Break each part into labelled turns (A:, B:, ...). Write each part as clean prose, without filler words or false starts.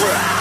A: Take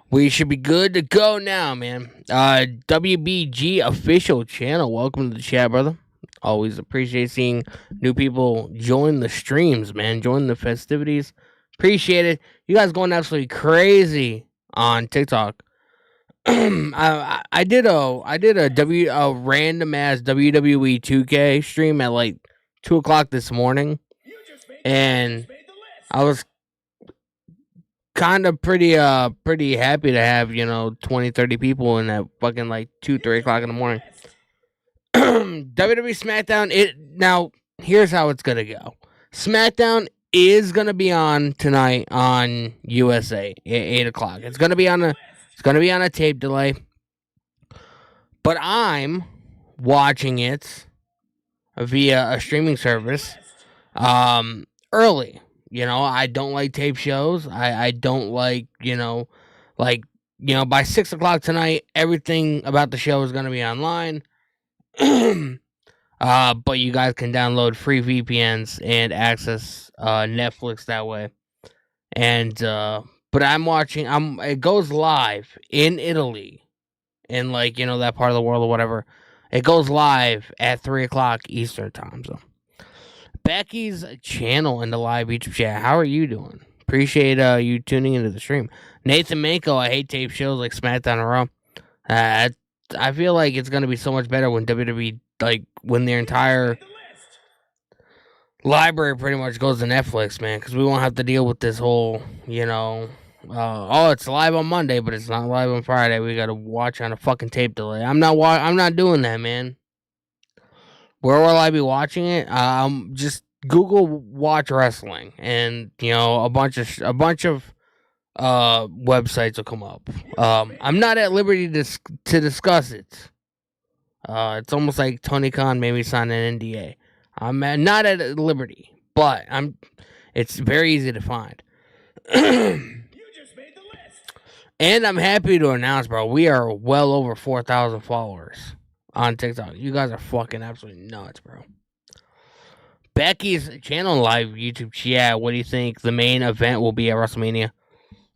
A: We should be good to go now, man. WBG official channel. Welcome to the chat, brother. Always appreciate seeing new people join the streams, man. Join the festivities. Appreciate it. You guys going absolutely crazy on TikTok. I did a random ass WWE 2K stream at like 2 o'clock this morning, and I was kind of pretty happy to have 20, 30 people in that fucking like 2, 3 o'clock in the morning. WWE Smackdown. Now here's how it's gonna go. Smackdown is gonna be on tonight on USA at 8 o'clock. It's gonna be on a tape delay, but I'm watching it via a streaming service early. I don't like tape shows. I don't like, by 6 o'clock tonight, everything about the show is going to be online. But you guys can download free VPNs and access Netflix that way. And, but it goes live in Italy, in that part of the world or whatever. It goes live at 3 o'clock Eastern time. So, Becky's channel in the live YouTube chat. How are you doing? Appreciate you tuning into the stream. Nathan Manko, I hate tape shows like SmackDown and Raw. I feel like it's gonna be so much better when WWE when their entire library pretty much goes to Netflix, man, because we won't have to deal with this whole it's live on Monday, but it's not live on Friday. We gotta watch on a fucking tape delay. I'm not doing that, man. Where will I be watching it? Just Google watch wrestling, and a bunch of websites will come up. I'm not at liberty to discuss it. It's almost like Tony Khan made me sign an NDA. I'm not at liberty, but it's very easy to find. And I'm happy to announce, bro, we are well over 4,000 followers on TikTok. You guys are fucking absolutely nuts, bro. Becky's channel live YouTube chat. What do you think the main event will be at WrestleMania?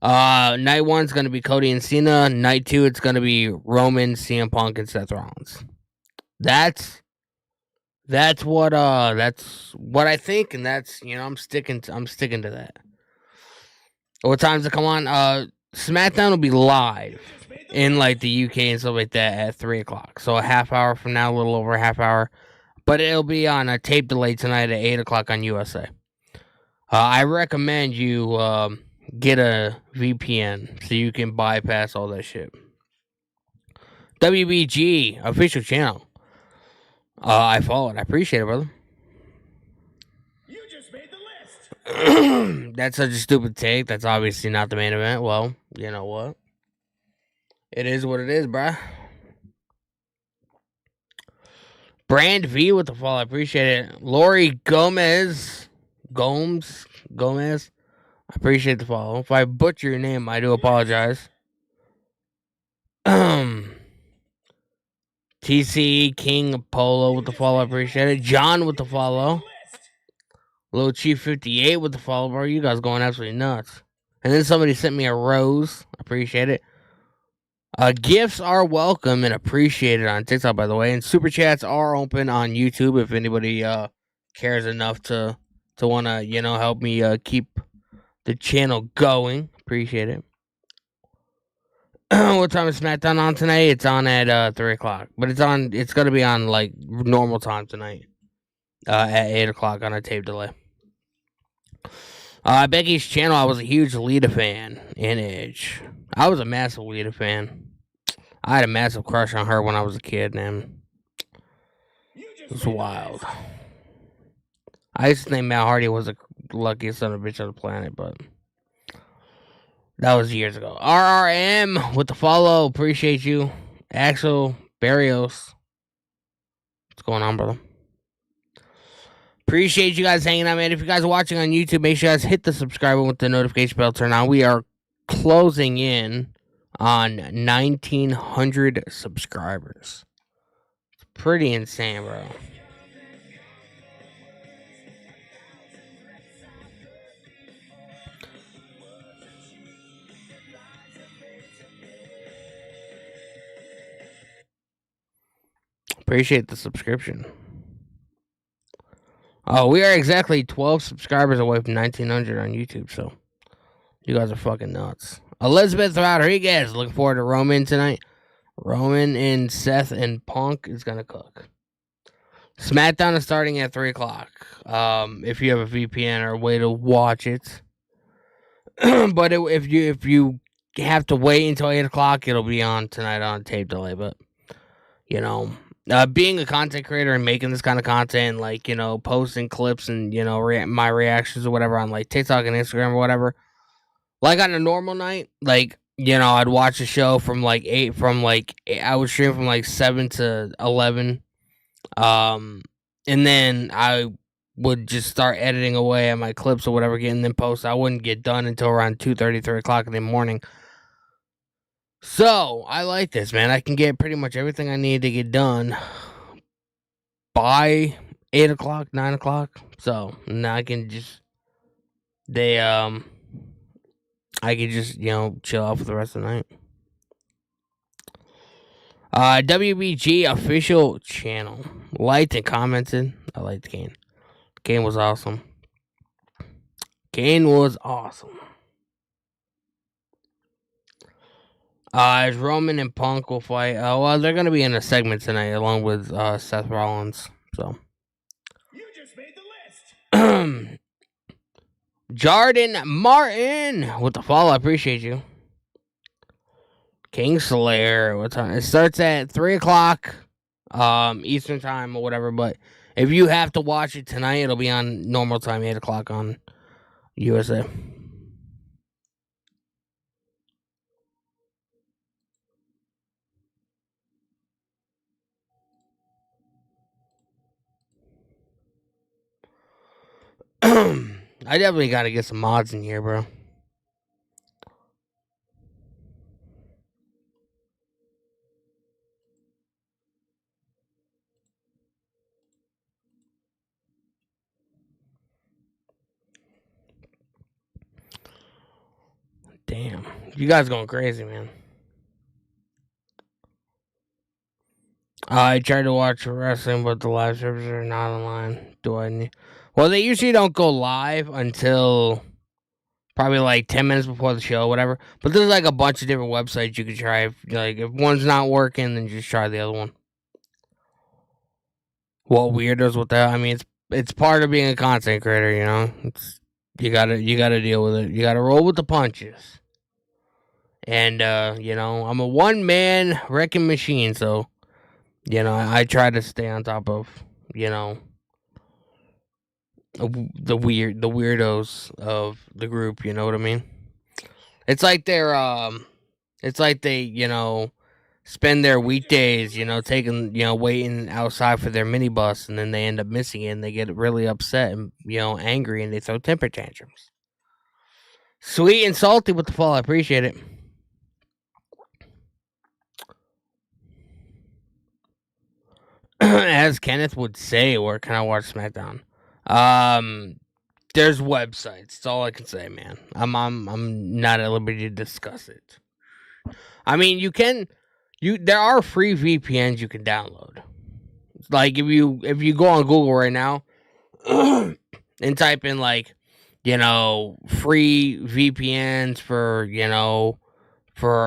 A: Night 1's gonna be Cody and Cena. Night 2, it's gonna be Roman, CM Punk, and Seth Rollins. That's what I think, and that's I'm sticking to that. What time's it come on? SmackDown will be live in the UK and stuff like that at 3 o'clock. So a half hour from now, a little over a half hour. But it'll be on a tape delay tonight at 8 o'clock on USA. I recommend you get a VPN so you can bypass all that shit. WBG official channel. I followed. I appreciate it, brother. You just made the list. That's such a stupid take. That's obviously not the main event. Well, you know what? It is what it is, bruh. Brand V with the follow. I appreciate it. Lori Gomez. I appreciate the follow. If I butcher your name, I do apologize. TC King Polo with the follow. I appreciate it. John with the follow. Little Chief 58 with the follow, bro. You guys going absolutely nuts. And then somebody sent me a rose. I appreciate it. Gifts are welcome and appreciated on TikTok, by the way. And super chats are open on YouTube if anybody cares enough to want to, help me keep the channel going. Appreciate it. What time is SmackDown on tonight? It's on at 3 o'clock. But it's going to be on normal time tonight. At 8 o'clock on a tape delay. Becky's channel, I was a huge Lita fan in Edge. I was a massive Lita fan. I had a massive crush on her when I was a kid, man. It was wild. I used to think Matt Hardy was the luckiest son of a bitch on the planet, but that was years ago. RRM with the follow. Appreciate you. Axel Barrios. What's going on, brother? Appreciate you guys hanging out, man. If you guys are watching on YouTube, make sure you guys hit the subscribe button with the notification bell turned on. We are closing in on 1,900 subscribers. It's pretty insane, bro. Appreciate the subscription. Oh, we are exactly 12 subscribers away from 1900 on YouTube, so you guys are fucking nuts. Elizabeth Rodriguez, looking forward to Roman tonight. Roman and Seth and Punk is gonna cook. Smackdown is starting at 3 o'clock. If you have a VPN or a way to watch it. But if you have to wait until 8 o'clock, it'll be on tonight on tape delay. But, being a content creator and making this kind of content, like, posting clips and, my reactions or whatever on, like, TikTok and Instagram or whatever. Like, on a normal night, like, I'd watch a show from, like, I would stream from, like, 7 to 11. And then I would just start editing away at my clips or whatever, getting them posted. I wouldn't get done until around 2:30, 3 o'clock in the morning. So, I like this, man. I can get pretty much everything I need to get done by 8 o'clock, 9 o'clock. So, now I can just, I can just, chill out for the rest of the night. WBG official channel. Liked and commented. I liked Kane. Kane was awesome. As Roman and Punk will fight. Well, they're going to be in a segment tonight along with Seth Rollins. So. You just made the list. Jordan Martin with the follow. I appreciate you. Kingslayer. What time? It starts at 3 o'clock Eastern time or whatever. But if you have to watch it tonight, it'll be on normal time, 8 o'clock on USA. I definitely got to get some mods in here, bro. Damn. You guys going crazy, man. I tried to watch wrestling, but the live services are not online. Do I need... Well, they usually don't go live until probably like 10 minutes before the show, whatever. But there's like a bunch of different websites you could try. If one's not working, then just try the other one. What weirdos with that? I mean, it's part of being a content creator, you gotta deal with it. You gotta roll with the punches. And I'm a one-man wrecking machine, so I try to stay on top of the weirdos of the group. You know what I mean? It's like they spend their weekdays taking waiting outside for their minibus, and then they end up missing it, and they get really upset and angry, and they throw temper tantrums. Sweet and salty with the fall. I appreciate it. As Kenneth would say, where can I watch SmackDown? There's websites. That's all I can say, man. I'm not at liberty to discuss it. I mean, there are free VPNs you can download. Like if you go on Google right now and type in free VPNs for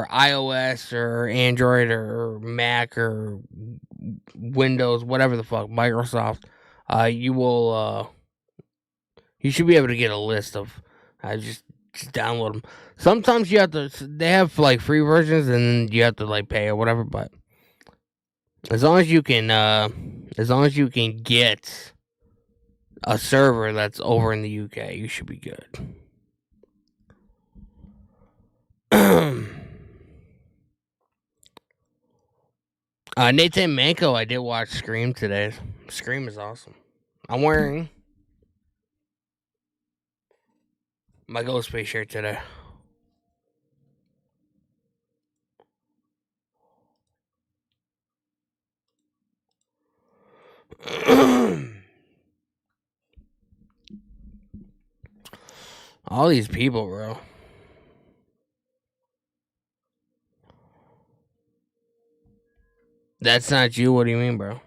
A: iOS or Android or Mac or Windows, whatever the fuck, Microsoft, you should be able to get a list of, just download them. Sometimes they have free versions and then you have to pay or whatever, but as long as you can get a server that's over in the UK, you should be good. Nathan Manko, I did watch Scream today. Scream is awesome. I'm wearing my Ghostface shirt today. All these people, bro. That's not you. What do you mean, bro?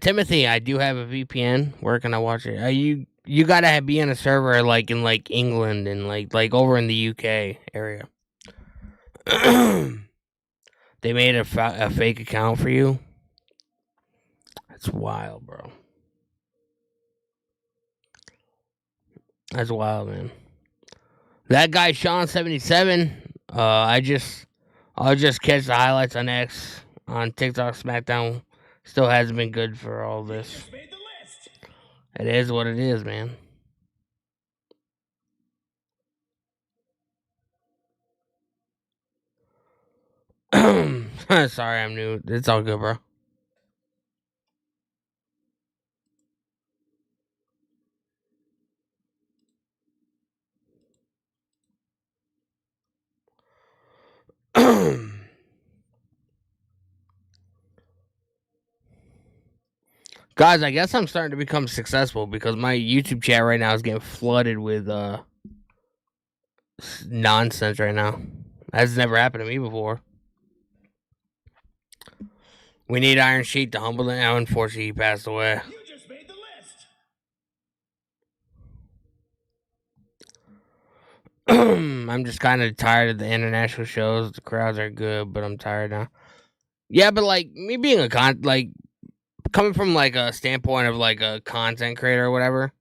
A: Timothy, I do have a VPN. Where can I watch it? You gotta be on a server like in like England and like over in the UK area. They made a fake account for you. That's wild, bro. That's wild, man. That guy Sean77. I'll just catch the highlights on X, on TikTok, Smackdown. Still hasn't been good for all this. It is what it is, man. Sorry, I'm new. It's all good, bro. Guys, I guess I'm starting to become successful because my YouTube chat right now is getting flooded with nonsense right now. That's never happened to me before. We need Iron Sheik to humble him. Now, unfortunately, he passed away. You just made the list. I'm just kind of tired of the international shows. The crowds are good, but I'm tired now. Yeah, but like me being like coming from like a standpoint of like a content creator or whatever.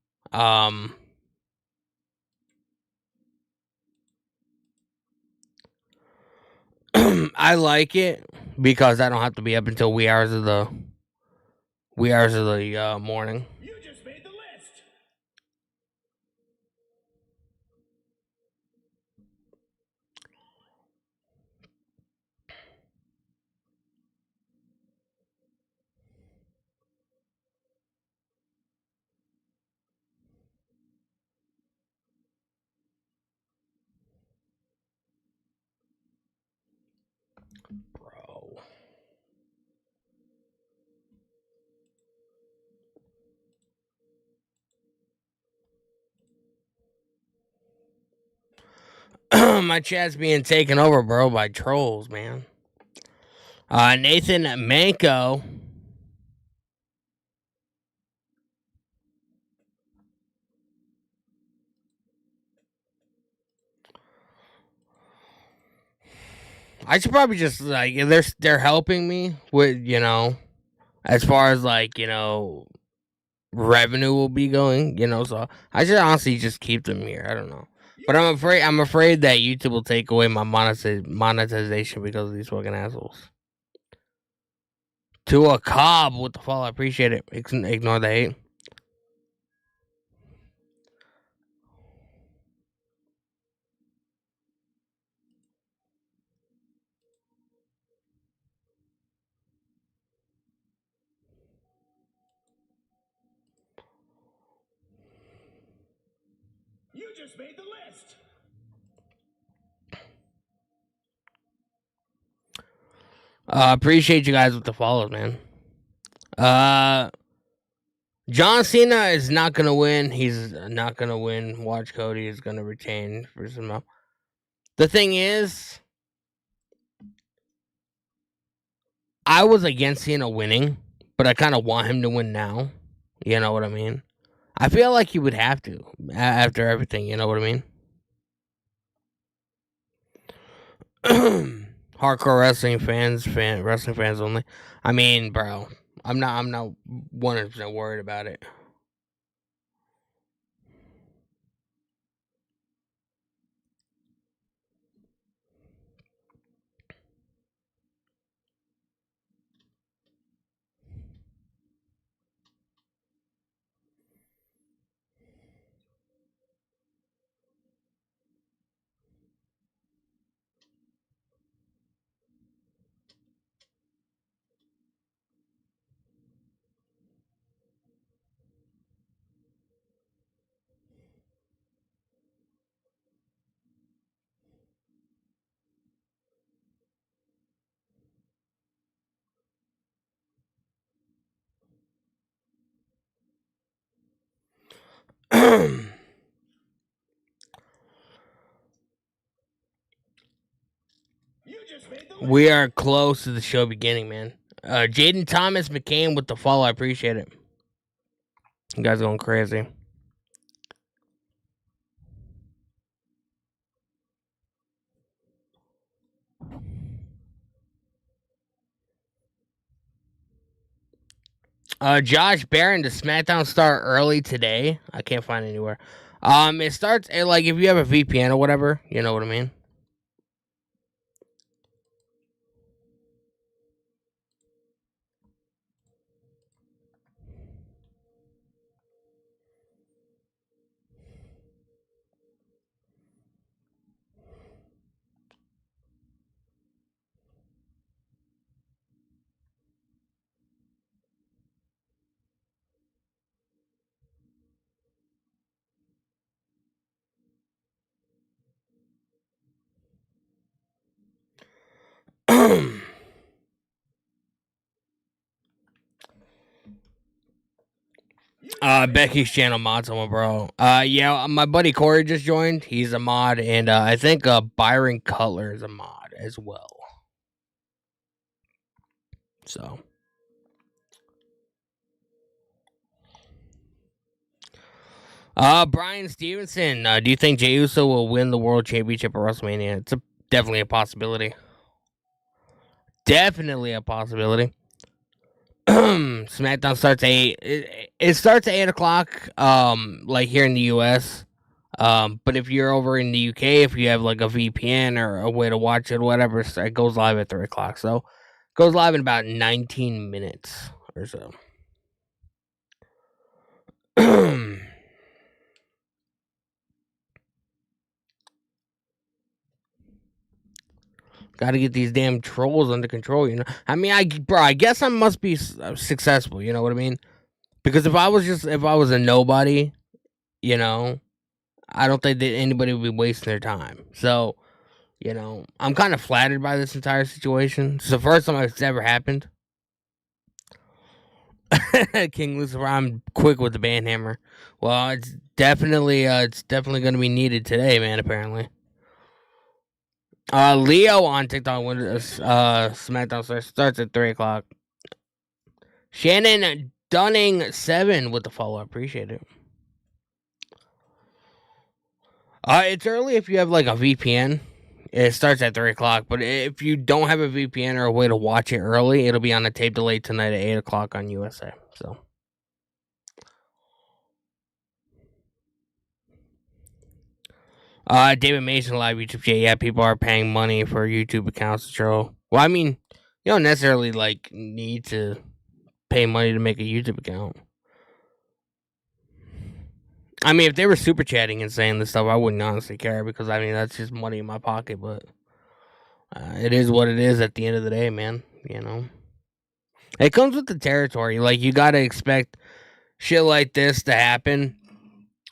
A: I like it because I don't have to be up until wee hours of the morning. You just made the list. Bro. My chat's being taken over, bro, by trolls, man. Nathan Manko. I should probably just like they're helping me with as far as like revenue will be going, so I should honestly just keep them here. I don't know. But I'm afraid that YouTube will take away my monetization because of these fucking assholes. To a Cobb with the follow, I appreciate it. Ignore the hate. You just made the list. Appreciate you guys with the follows, man. John Cena is not gonna win. He's not gonna win. Watch Cody is gonna retain for some. The thing is, I was against Cena winning, but I kind of want him to win now. You know what I mean? I feel like he would have to after everything. You know what I mean? Hardcore wrestling fans only. I mean, bro, I'm not 100% worried about it. We are close to the show beginning, man. Jaden Thomas McCain with the follow. I appreciate it. You guys going crazy. Josh Barron, the Smackdown start early today. I can't find it anywhere. It starts like if you have a VPN or whatever, you know what I mean. Becky's channel mod someone, bro. Yeah, my buddy Corey just joined. He's a mod, and I think Byron Cutler is a mod as well. So, Brian Stevenson, do you think Jey Uso will win the World Championship at WrestleMania? It's definitely a possibility. Definitely a possibility. SmackDown starts at 8. It starts at 8:00. Like here in the U.S. But if you're over in the U.K., if you have like a VPN or a way to watch it, whatever, it goes live at 3:00. So, it goes live in about 19 minutes or so. Got to get these damn trolls under control, you know. I mean, I guess I must be successful. You know what I mean? Because if I was a nobody, you know, I don't think that anybody would be wasting their time. So, you know, I'm kind of flattered by this entire situation. It's the first time it's ever happened. King Lucifer, I'm quick with the band hammer. Well, it's definitely going to be needed today, man. Apparently. Leo on TikTok when SmackDown starts at 3:00. Shannon Dunning 7 with the follow. I appreciate it. It's early if you have like a VPN. It starts at 3:00, but if you don't have a VPN or a way to watch it early, it'll be on a tape delay tonight at 8:00 on USA. So. David Mason live YouTube chat. Yeah, people are paying money for YouTube accounts to troll. Well, I mean, you don't necessarily like need to pay money to make a YouTube account. I mean, if they were super chatting and saying this stuff, I wouldn't honestly care because I mean that's just money in my pocket. But it is what it is at the end of the day, man. You know, it comes with the territory. Like you gotta expect shit like this to happen.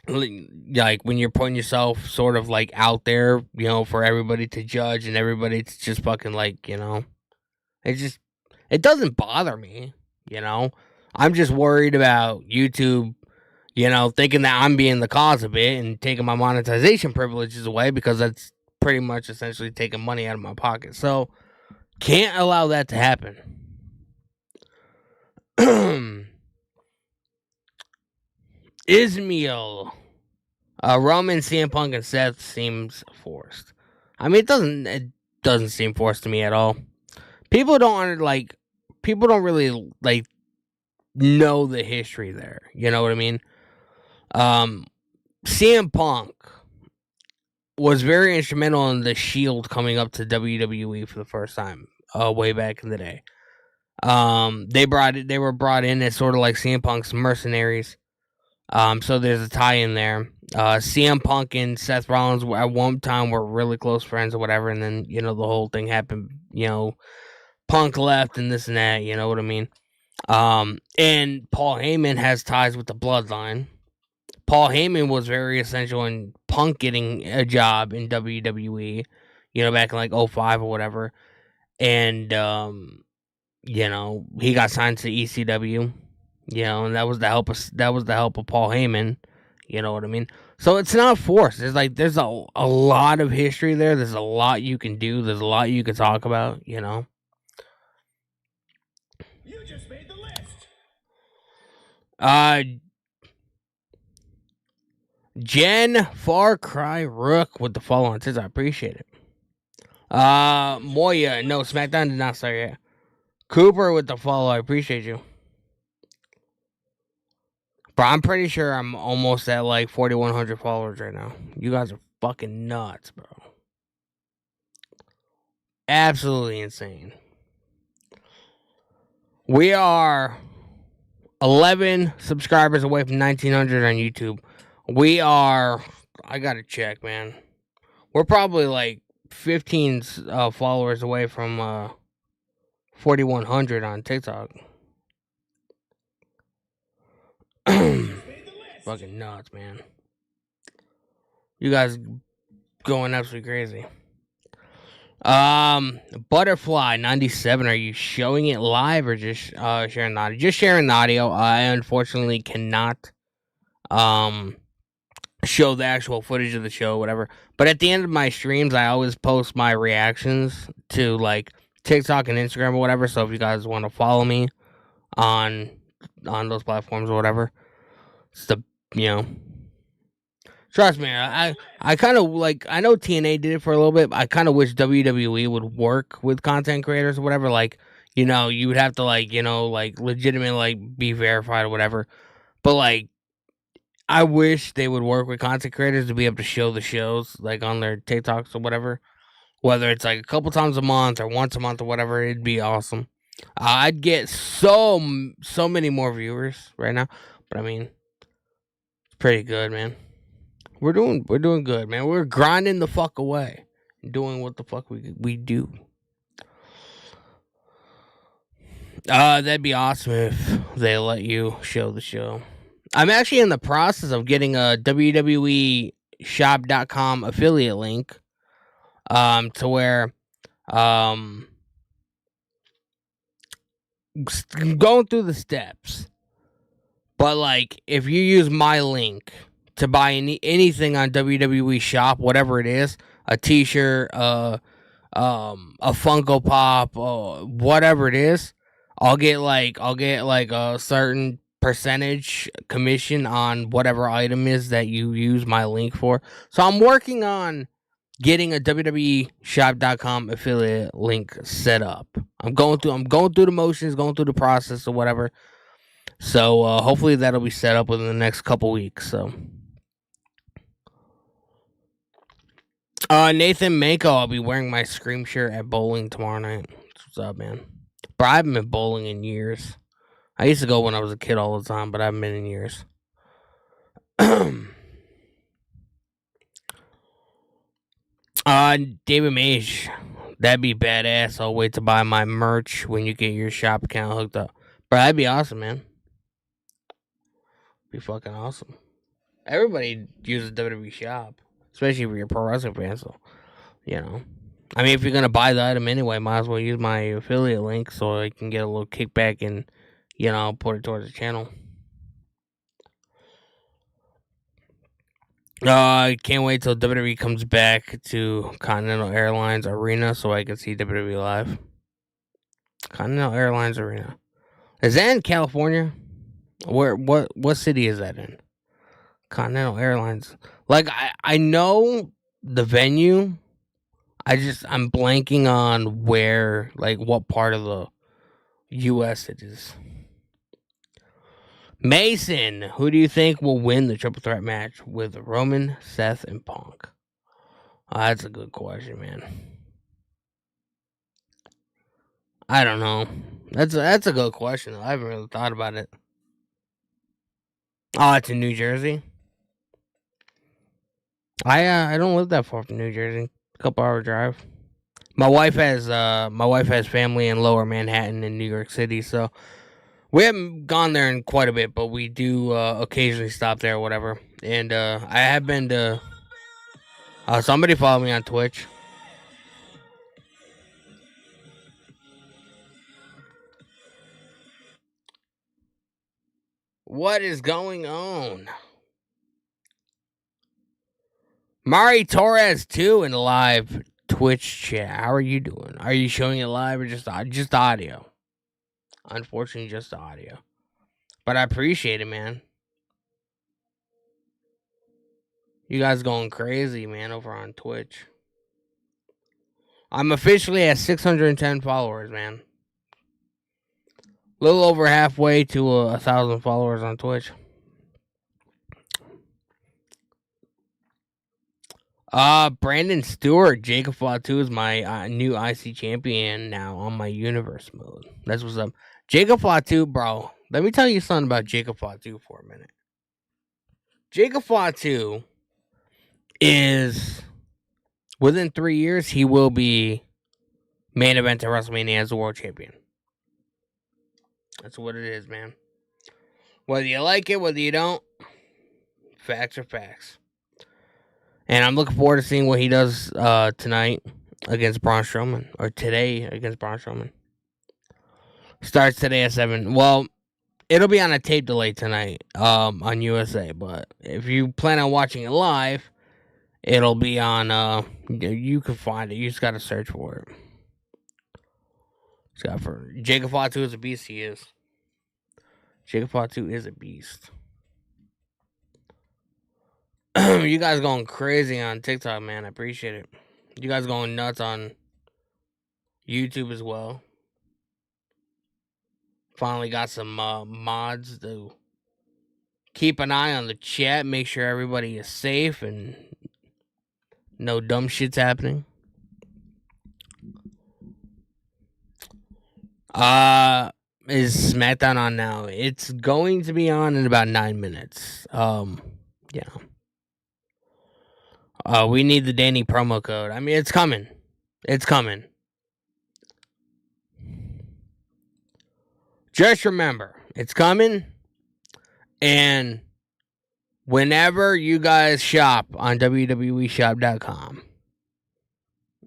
A: Like when you're putting yourself sort of like out there, you know, for everybody to judge and everybody to just fucking like, you know, it doesn't bother me, you know. I'm just worried about YouTube, you know, thinking that I'm being the cause of it and taking my monetization privileges away because that's pretty much essentially taking money out of my pocket. So can't allow that to happen. Ismail. Roman, CM Punk, and Seth seems forced. I mean, it doesn't seem forced to me at all. People don't really like know the history there. You know what I mean? CM Punk was very instrumental in the Shield coming up to WWE for the first time, way back in the day. They were brought in as sort of like CM Punk's mercenaries. So there's a tie in there. CM Punk and Seth Rollins at one time were really close friends or whatever, and then you know the whole thing happened. You know, Punk left and this and that. You know what I mean? And Paul Heyman has ties with the Bloodline. Paul Heyman was very essential in Punk getting a job in WWE. You know, back in like 05 or whatever, and you know he got signed to ECW. You know, and that was the help of Paul Heyman. You know what I mean? So it's not forced. There's a lot of history there. There's a lot you can do. There's a lot you can talk about. You know.
B: You just made the list.
A: Jen Far Cry Rook with the follow on says I appreciate it. Moya, no, Smackdown did not start yet. Cooper with the follow, I appreciate you. But I'm pretty sure I'm almost at like 4,100 followers right now. You guys are fucking nuts, bro. Absolutely insane. We are 11 subscribers away from 1,900 on YouTube. We are, I gotta check, man. We're probably like 15 followers away from 4,100 on TikTok. Fucking nuts, man. You guys going absolutely crazy. Butterfly 97. Are you showing it live or just sharing the audio? Just sharing the audio. I unfortunately cannot show the actual footage of the show, whatever. But at the end of my streams, I always post my reactions to like TikTok and Instagram or whatever. So if you guys want to follow me on those platforms or whatever, it's the trust me, I kind of like, I know TNA did it for a little bit, but I kind of wish WWE would work with content creators or whatever. Like, you would have to like, legitimate, like be verified or whatever. But like, I wish they would work with content creators to be able to show the shows like on their TikToks or whatever. Whether it's like a couple times a month or once a month or whatever, it'd be awesome. I'd get so many more viewers right now, but I mean, it's pretty good, man. We're doing good, man. We're grinding the fuck away, doing what the fuck we do. That'd be awesome if they let you show the show. I'm actually in the process of getting a WWE shop.com affiliate link, to where, going through the steps. But like, if you use my link to buy anything on WWE Shop, whatever it is, a T-shirt, a Funko Pop, whatever it is, I'll get like a certain percentage commission on whatever item is that you use my link for. So I'm working on getting a WWEshop.com affiliate link set up. I'm going through the motions, going through the process or whatever. So hopefully that'll be set up within the next couple weeks. So Nathan Mako, I'll be wearing my Scream shirt at bowling tomorrow night. What's up, man? But I haven't been bowling in years. I used to go when I was a kid all the time, but I haven't been in years. David Mage, that'd be badass. I'll wait to buy my merch when you get your shop account hooked up. But that'd be awesome, man. Be fucking awesome. Everybody uses WWE Shop, especially if you're a pro wrestling fan. So, I mean, if you're gonna buy the item anyway, might as well use my affiliate link so I can get a little kickback and, put it towards the channel. I can't wait till WWE comes back to Continental Airlines Arena so I can see WWE live. Continental Airlines Arena. Is that in California? What city is that in? Continental Airlines. Like, I know the venue. I'm blanking on where, like, what part of the U.S. it is. Mason, who do you think will win the triple threat match with Roman, Seth, and Punk? That's a good question, man. I don't know. That's a good question. I haven't really thought about it. Oh, it's in New Jersey. I don't live that far from New Jersey. A couple hour drive. My wife has family in Lower Manhattan in New York City, so we haven't gone there in quite a bit, but we do occasionally stop there or whatever. And I have been to. Somebody follow me on Twitch. What is going on? Mari Torres 2 in the live Twitch chat. How are you doing? Are you showing it live or just audio? Unfortunately, just the audio. But I appreciate it, man. You guys going crazy, man, over on Twitch. I'm officially at 610 followers, man. A little over halfway to 1,000 followers on Twitch. Brandon Stewart, Jacob Fatu is my new IC champion now on my universe mode. That's what's up. Jacob Fatu, bro. Let me tell you something about Jacob Fatu for a minute. Jacob Fatu is, within 3 years, he will be main event at WrestleMania as the world champion. That's what it is, man. Whether you like it, whether you don't, facts are facts. And I'm looking forward to seeing what he does tonight against Braun Strowman. Or today against Braun Strowman. Starts today at 7. Well, it'll be on a tape delay tonight on USA. But if you plan on watching it live, it'll be on... you can find it. You just got to search for it. Jacob Fatu is a beast, he is. Jacob Fatu is a beast. You guys going crazy on TikTok, man. I appreciate it. You guys going nuts on YouTube as well. Finally got some mods to keep an eye on the chat. Make sure everybody is safe and no dumb shit's happening. Is Smackdown on now? It's going to be on in about 9 minutes. Yeah. We need the Danny promo code. I mean, it's coming. It's coming. Just remember, it's coming. And whenever you guys shop on www.shop.com,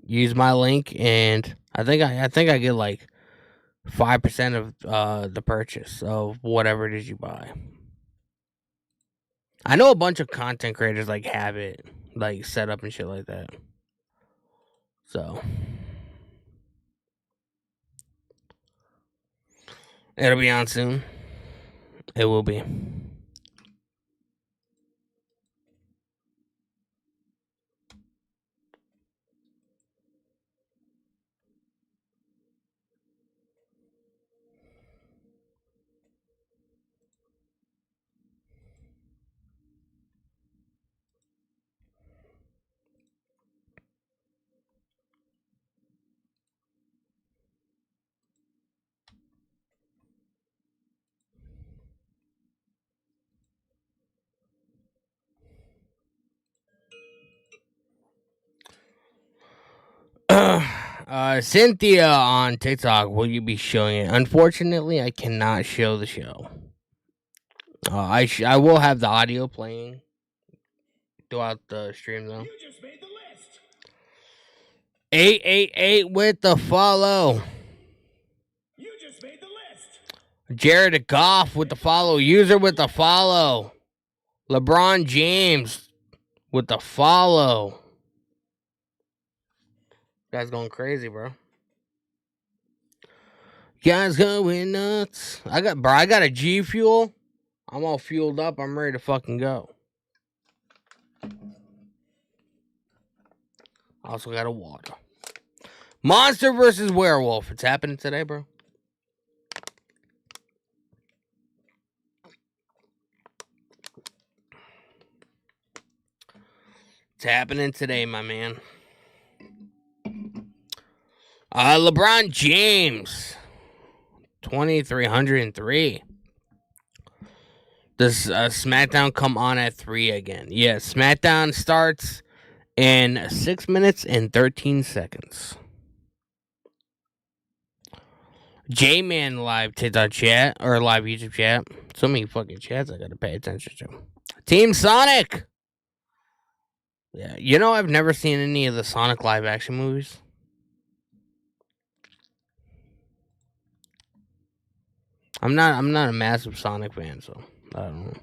A: use my link, and I think I get like 5% of the purchase of whatever it is you buy. I know a bunch of content creators like have it like set up and shit like that. So it'll be on soon. It will be. Cynthia on TikTok, will you be showing it? Unfortunately, I cannot show the show. I will have the audio playing throughout the stream though. You just made the list. 888 with the follow. You just made the list. Jared Goff with the follow. User with the follow. LeBron James with the follow. Guys going crazy, bro. Guys going nuts. I got a G Fuel. I'm all fueled up. I'm ready to fucking go. Also got a water. Monster versus Werewolf. It's happening today, bro. It's happening today, my man. LeBron James. 2,303. Does SmackDown come on at 3 again? Yes, SmackDown starts in 6 minutes and 13 seconds. J-Man live TikTok chat, or live YouTube chat. So many fucking chats I gotta pay attention to. Team Sonic! Yeah, you know I've never seen any of the Sonic live action movies. I'm not a massive Sonic fan, so I don't know.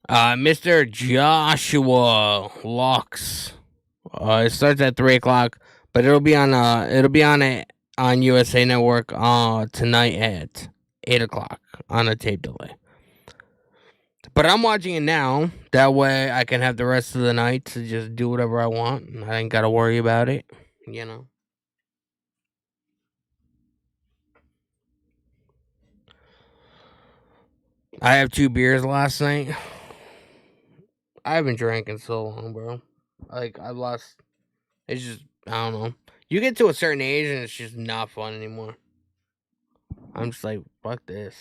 A: Mr. Joshua Locks. It starts at 3 o'clock, but it'll be on it on USA Network tonight at 8 o'clock on a tape delay. But I'm watching it now. That way I can have the rest of the night to just do whatever I want. I ain't gotta worry about it. You know. I have 2 beers last night. I haven't drank in so long, bro. Like I lost. It's just I don't know. You get to a certain age and it's just not fun anymore. I'm just like fuck this.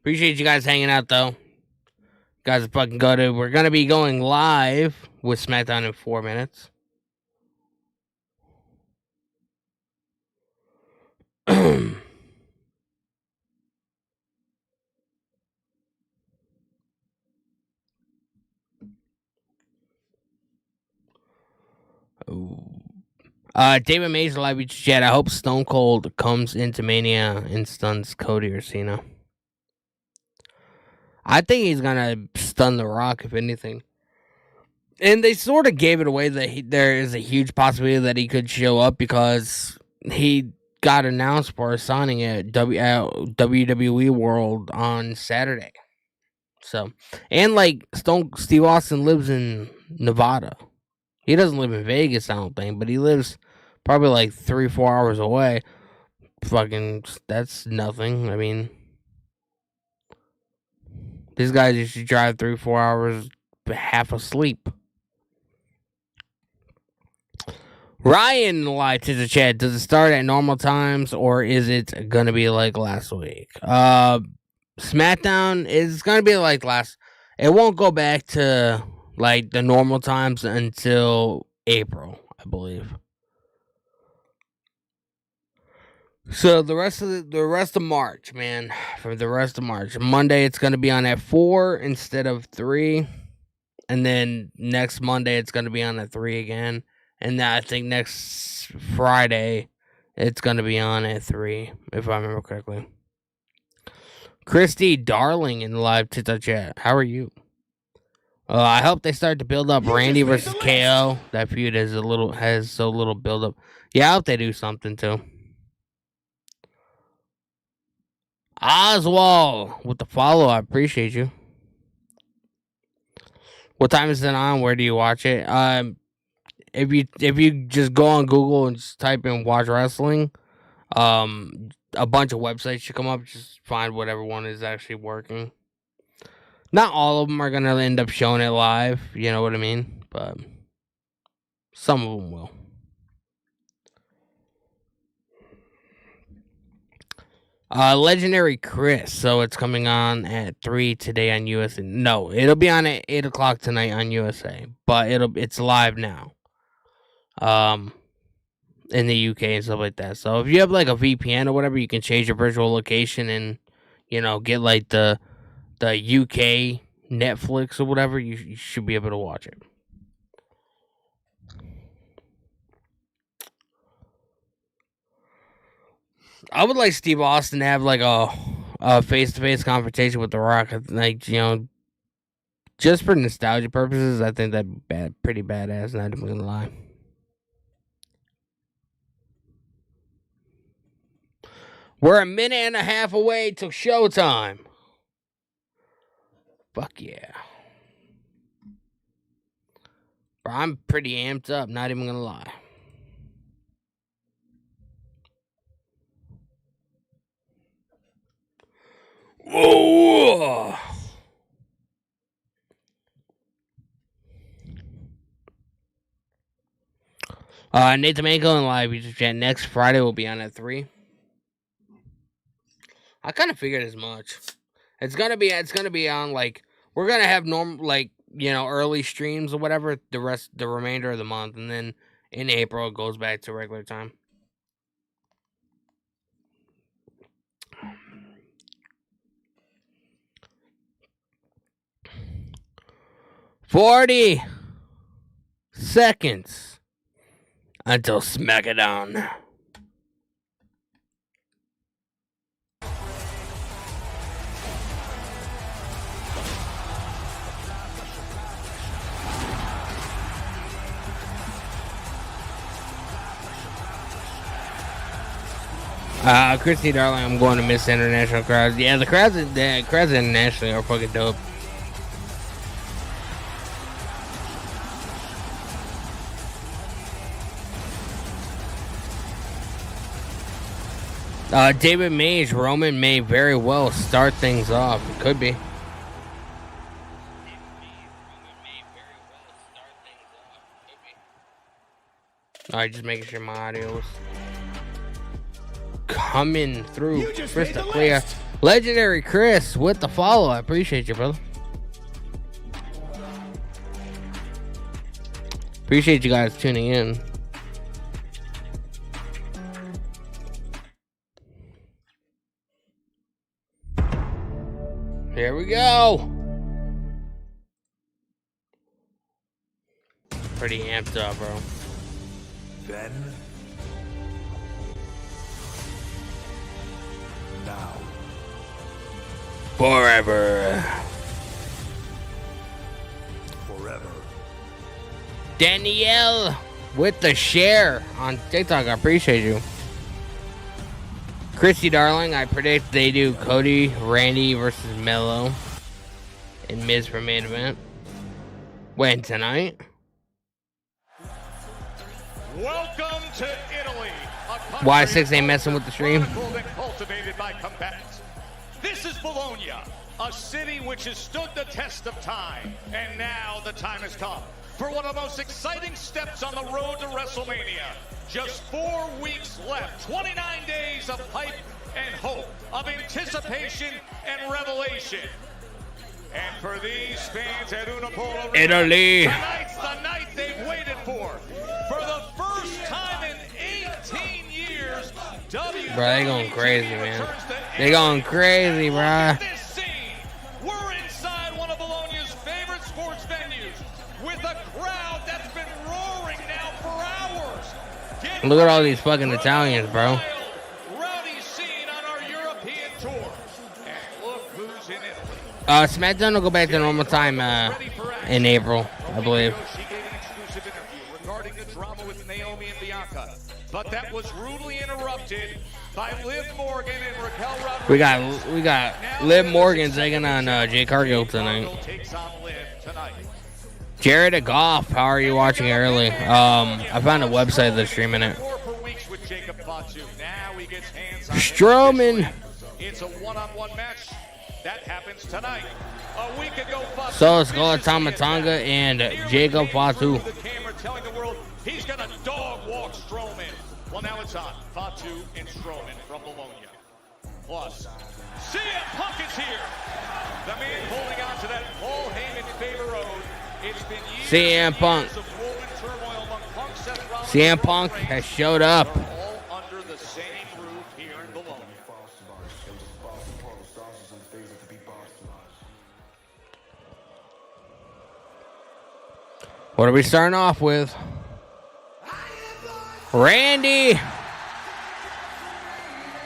A: Appreciate you guys hanging out though. Guys, fucking go to. We're gonna be going live with Smackdown in 4 minutes. David Mays live with chat. I hope Stone Cold comes into Mania and stuns Cody or Cena. I think he's gonna stun The Rock if anything. And they sort of gave it away that there is a huge possibility that he could show up because he got announced for signing at WWE World on Saturday. So, and like Steve Austin lives in Nevada. He doesn't live in Vegas, I don't think, but he lives probably like 3-4 hours away. Fucking, that's nothing. I mean, these guys used to drive 3-4 hours half asleep. Ryan lied to the chat. Does it start at normal times or is it gonna be like last week? SmackDown is gonna be like last. It won't go back to like the normal times until April, I believe. So the rest of March, man, for the rest of March, Monday it's gonna be on at 4 instead of 3, and then next Monday it's gonna be on at 3 again, and then I think next Friday it's gonna be on at 3 if I remember correctly. Christy Darling in the live TikTok chat. How are you? I hope they start to build up Randy versus KO. That feud has so little build up. Yeah, I hope they do something too. Oswald with the follow. I appreciate you. What time is it on? Where do you watch it? If you just go on Google and just type in watch wrestling, a bunch of websites should come up. Just find whatever one is actually working. Not all of them are gonna end up showing it live. You know what I mean? But some of them will. Legendary Chris. So it's coming on at 3 today on USA. No, it'll be on at 8 o'clock tonight on USA. But it's live now. In the UK and stuff like that. So if you have like a VPN or whatever, you can change your virtual location and get like the UK Netflix or whatever. You should be able to watch it. I would like Steve Austin to have like a face-to-face confrontation with The Rock. Like just for nostalgia purposes, I think that'd pretty badass. Not even gonna lie. We're a minute and a half away till showtime. Fuck yeah. Bro, I'm pretty amped up, not even gonna lie. Whoa! Nathan Mango in live YouTube chat. Next Friday will be on at 3. I kind of figured as much. It's gonna be on like we're gonna have normal like early streams or whatever the remainder of the month, and then in April it goes back to regular time. 40 seconds until Smackdown. Christy Darling, I'm going to miss international crowds. Yeah, the crowds internationally are fucking dope. David Mays, Roman may very well start things off. It could be. Alright, just making sure my audio was coming through crystal clear. Legendary Chris with the follow. I appreciate you, brother. Appreciate you guys tuning in. Here we go. Pretty amped up, bro.
B: Then, now,
A: forever. Danielle with the share on TikTok. I appreciate you. Christy Darling, I predict they do Cody, Randy versus Mello and Miz for main event. When, tonight?
C: Welcome to Italy.
A: Why 6 ain't messing with the stream?
C: Cultivated by combatants. This is Bologna, a city which has stood the test of time, and now the time has come for one of the most exciting steps on the road to WrestleMania. Just 4 weeks left, 29 days of hype and hope, of anticipation and revelation. And for these fans at Unipolo,
A: Italy,
C: tonight's the night they've waited for. For the first time in 18 years, WWE
A: bro, they going crazy, man. They going crazy, bro.
C: This scene, we're inside one of Bologna's favorite sports venues with a crowd that's been roaring now for hours.
A: Look at all these fucking Italians, bro.
C: Rowdy scene on our European tour. And look who's in Italy.
A: Smackdown will go back to normal time in April, I believe.
C: She gave an exclusive interview regarding the drama with Naomi and Bianca, but that was rudely interrupted by Liv Morgan and Raquel Rodriguez.
A: We got Liv Morgan taking on Jay Cargill tonight.
C: Takes on Liv tonight.
A: Jared at Golf, how are you watching it early? I found a website that's streaming it. Strowman.
C: It's a one-on-one match. That happens tonight. A week ago,
A: So it's Gola Tamatanga and Jacob Fatu.
C: The camera telling the world he's gonna dog walk Strowman. Well, now it's on. Fatu and Strowman from Bologna. Plus, CM Punk is here. The man holding on to that Paul Heyman favor road. It's been years
A: CM Punk.
C: of woven turmoil among Punk, Seth Rollins,
A: CM Punk has showed up.
C: all under the same roof here in Bologna.
A: What are we starting off with? Randy.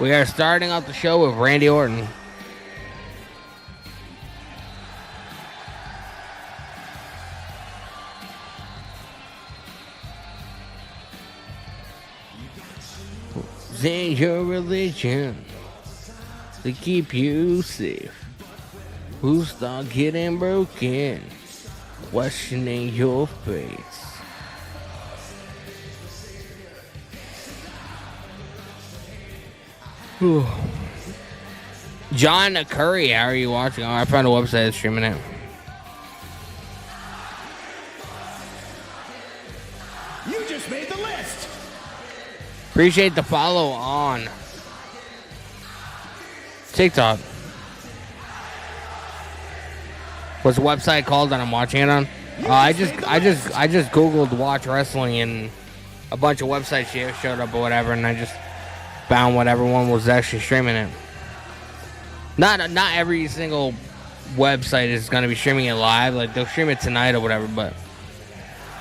A: We are starting off the show with Randy Orton. Ain't your religion to keep you safe. Who's start getting broken? Questioning your face. John Curry, how are you watching? Oh, I found a website that's streaming it.
B: you just made the list.
A: Appreciate the follow on TikTok. What's the website called that I'm watching it on? I just googled watch wrestling and a bunch of websites showed up or whatever, and I just found whatever one was actually streaming it. Not every single website is gonna be streaming it live. Like they'll stream it tonight or whatever, but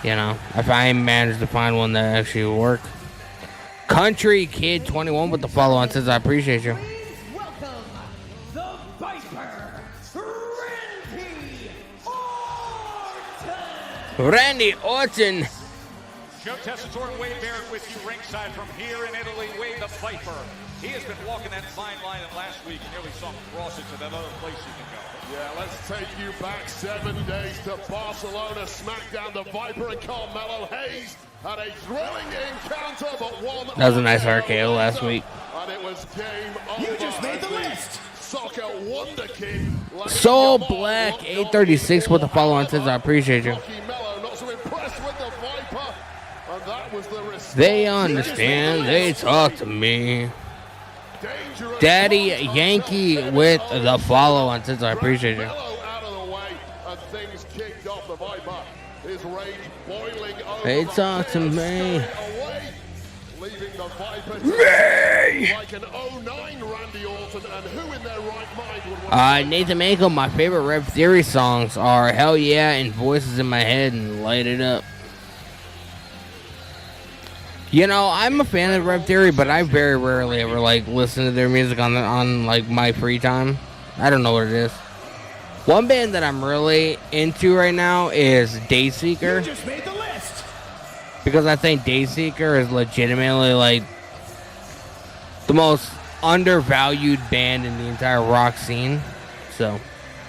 A: you know, if I managed to find one that actually will work. Country Kid 21 with the follow on says I appreciate you.
B: Welcome, the Viper,
A: Randy Orton.
C: Joe Tessitore and Wade Barrett with you ringside from here in Italy. Wade, the Viper. He has been walking that fine line, and last week nearly saw him cross it to that other place he can go.
D: Yeah, let's take you back 7 days to Barcelona. Smackdown, the Viper and Carmelo Hayes had a thrilling encounter, but one.
A: That was a nice RKO last week.
D: And it was game over.
B: You just made the list.
D: Soccer Wonder Kid.
A: Soul Black 836 with the follow on says I appreciate you.
D: Not so impressed with the Viper, and that was the response.
A: They understand. They talk to me. Daddy Yankee with the follow on says I appreciate you.
D: Out of the way, and things kicked off. The Viper, his rage boiling over.
A: They talk to me.
D: Leaving the Viper like an 09 Randy Orton, and who in their right mind would want
A: Nathan Mako, my favorite Rev Theory songs are Hell Yeah and Voices in My Head and Light It Up. You know, I'm a fan of Rev Theory, but I very rarely ever like listen to their music on like my free time. I don't know what it is. One band that I'm really into right now is Dayseeker.
B: You just made the list.
A: Because I think Dayseeker is legitimately like the most undervalued band in the entire rock scene. So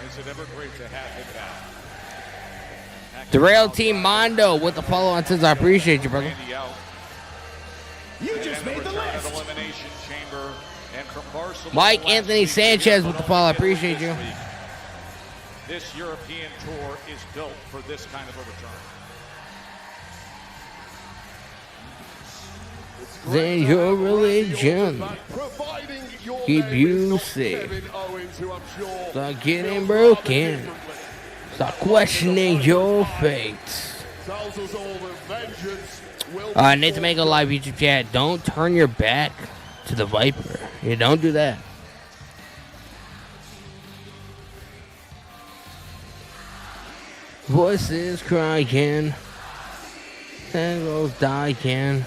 C: Is it ever great to have him back?
A: the Rail Team Mondo with the follow on says I appreciate you, brother.
C: Randy out.
B: You just made the list.
C: Elimination Chamber, and from Barcelona
A: Mike
C: last
A: Anthony
C: week,
A: Sanchez with the follow. I appreciate
C: this
A: you.
C: week. This European tour is built for this kind of a return.
A: Then your religion
D: providing your
A: keep
D: name
A: you
D: is not
A: safe.
D: Kevin Owens, who I'm sure
A: Stop getting
D: feels
A: broken.
D: rather differently.
A: Stop questioning your fate.
D: Tells us all that vengeance will
A: Nathan Mako live YouTube chat. Don't turn your back to the Viper. You don't do that. Voices crying. Angels dying.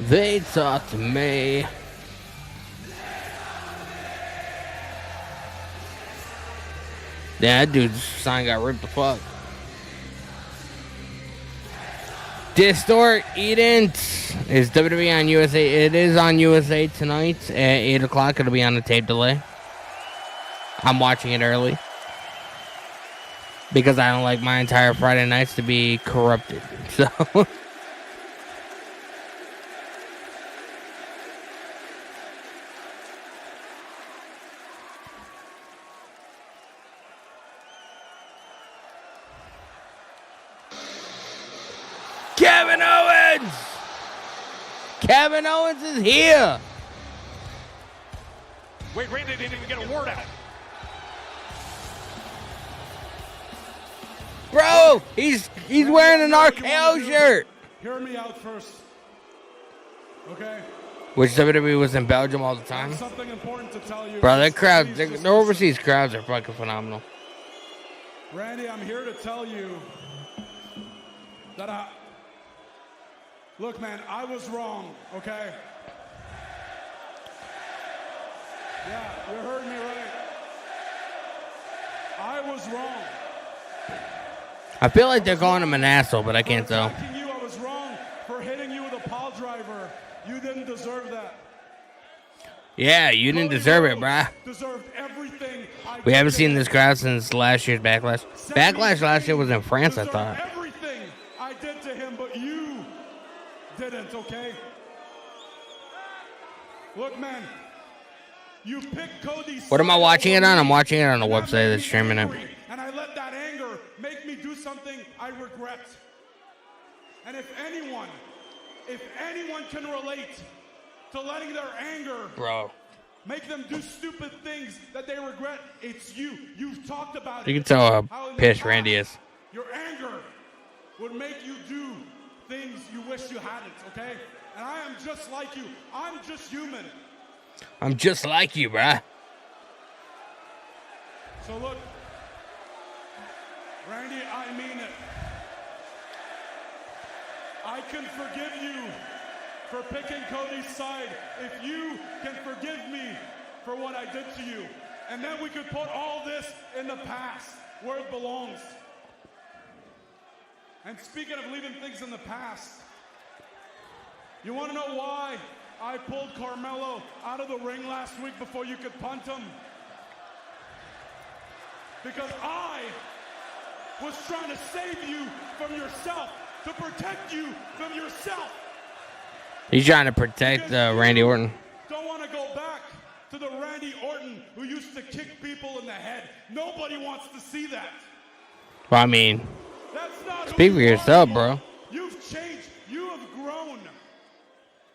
A: They talk to me. Yeah, that dude's sign got ripped the fuck. Distort Eden is WWE on USA. It is on USA tonight at 8 o'clock. It'll be on a tape delay. I'm watching it early because I don't like my entire Friday nights to be corrupted. So Kevin Owens! Kevin Owens is here!
C: Wait, Randy didn't even get a word out.
A: Bro, he's wearing an RKO shirt.
E: Hear me out first. Okay?
A: Which WWE was in Belgium all the time.
E: Something important to tell you.
A: Bro, that crowd,
E: Please just
A: the overseas crowds are fucking phenomenal.
E: Randy, I'm here to tell you that look, man, I was wrong, okay? Yeah, you heard me right. I was wrong.
A: I feel like they're calling him an asshole, but I can't tell.
E: Attacking you, I was wrong for hitting you with a pile driver. You didn't deserve that.
A: Yeah, you didn't deserve it, bruh.
E: Deserved everything.
A: We haven't seen this crowd since last year's Backlash. Backlash last year was in France, I thought.
E: Everything I did to him, but you didn't, okay? Look, man, you picked Cody's.
A: What am I watching it on? I'm watching it on the website that's streaming it.
E: And I let that anger make me do something I regret. And if anyone can relate to letting their anger
A: Bro.
E: make them do stupid things that they regret, it's you. You've talked about
A: You
E: it.
A: can tell
E: How
A: how
E: in the
A: pissed
E: past,
A: Randy is.
E: Your anger would make you do things you wish you hadn't, okay? And I am just like you. I'm just human.
A: I'm just like you, bruh.
E: So look, Randy, I mean it. I can forgive you for picking Cody's side if you can forgive me for what I did to you. And then we could put all this the past where it belongs. And speaking of leaving things in the past, you want to know why I pulled Carmelo out of the ring last week before you could punt him? Because I was trying to save you from yourself, to protect you from yourself.
A: He's trying to protect Randy Orton.
E: Don't want to go back to the Randy Orton who used to kick people in the head. Nobody wants to see that.
A: Well, I mean,
E: That's not
A: speak
E: who
A: for
E: you
A: yourself,
E: are.
A: bro.
E: You've changed. You have grown.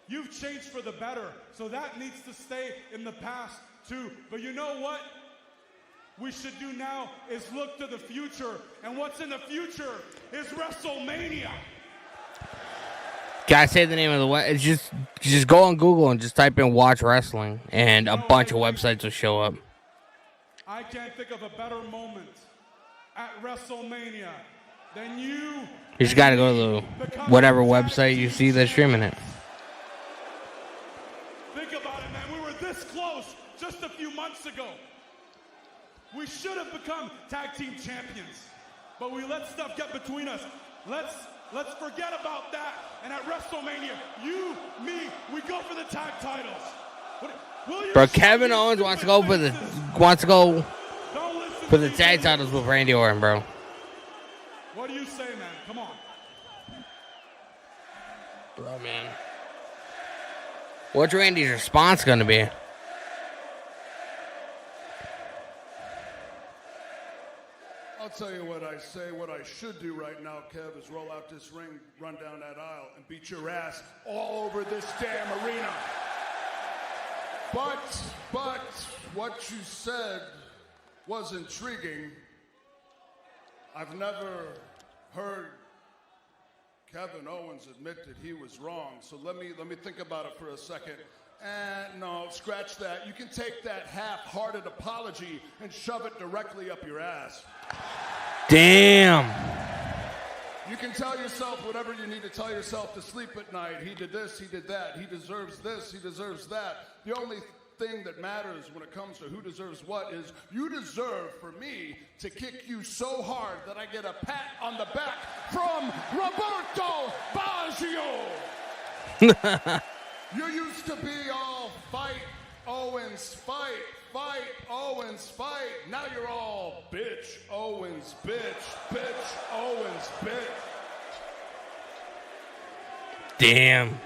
E: You've changed for the better. So that needs to stay in the past too. But you know what we should do now is look to the future. And what's in the future is WrestleMania.
A: Gotta say the name of the web. It's just go on Google and just type in "watch wrestling" and a bunch of websites will show up.
E: I can't think of a better moment at WrestleMania than you.
A: You just gotta go to the whatever website you see that's streaming it.
E: Think about it, man. We were this close just a few months ago. We should have become tag team champions, but we let stuff get between us. Let's forget about that. And at WrestleMania, you, me, we go for the tag titles.
A: Bro, Kevin Owens wants to go for the tag titles with Randy Orton, bro.
E: What do you say, man? Come on.
A: Bro, man. What's Randy's response gonna be?
D: I'll tell you what I say. What I should do right now, Kev, is roll out this ring, run down that aisle, and beat your ass all over this damn arena. But what you said was intriguing. I've never heard Kevin Owens admit that he was wrong. So let me think about it for a second. And no, scratch that. You can take that half-hearted apology and shove it directly up your ass.
A: Damn.
D: You can tell yourself whatever you need to tell yourself to sleep at night. He did this, he did that, he deserves this, he deserves that. The only thing that matters when it comes to who deserves what is you deserve for me to kick you so hard that I get a pat on the back from Roberto Baggio. You used to be all fight, Owens, fight, Owens, fight. Now you're all bitch, Owens, bitch, Owens, bitch.
A: Damn.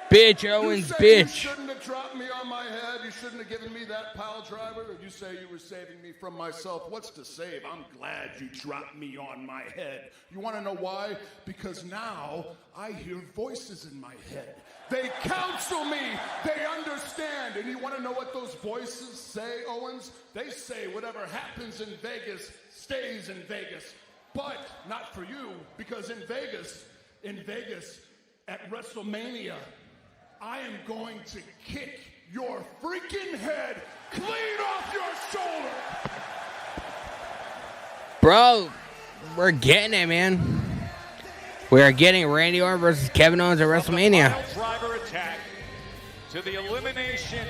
A: Bitch, Owens,
D: you
A: bitch.
D: You shouldn't have dropped me on my head. You shouldn't have given me that pile driver. You say you were saving me from myself. What's to save? I'm glad you dropped me on my head. You want to know why? Because now I hear voices in my head. They counsel me. They understand. And you want to know what those voices say, Owens? They say whatever happens in Vegas stays in Vegas. But not for you, because in Vegas, at WrestleMania, I am going to kick your freaking head clean off your shoulder.
A: Bro, we're getting it, man. We are getting Randy Orton versus Kevin Owens at WrestleMania.
C: Driver attack to the Elimination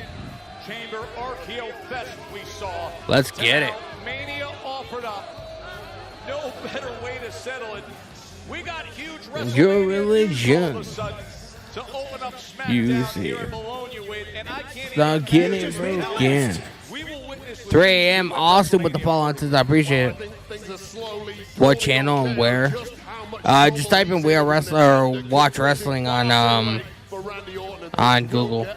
C: Chamber RKO Fest we saw.
A: Let's get it.
C: Mania offered up. No better way to settle it. We got huge WrestleMania
A: Your religion.
C: all of a sudden to open up
A: You
C: Smackdown
A: see
C: here
A: it.
C: in Bologna with, and I can't
A: Start
C: even
A: getting
C: imagine
A: it
C: how
A: broken.
C: else we will witness
A: 3 a.m. Austin with the follow-on since I appreciate it. What channel and where? Just type in "We Are Wrestling" or "Watch Wrestling" on Google.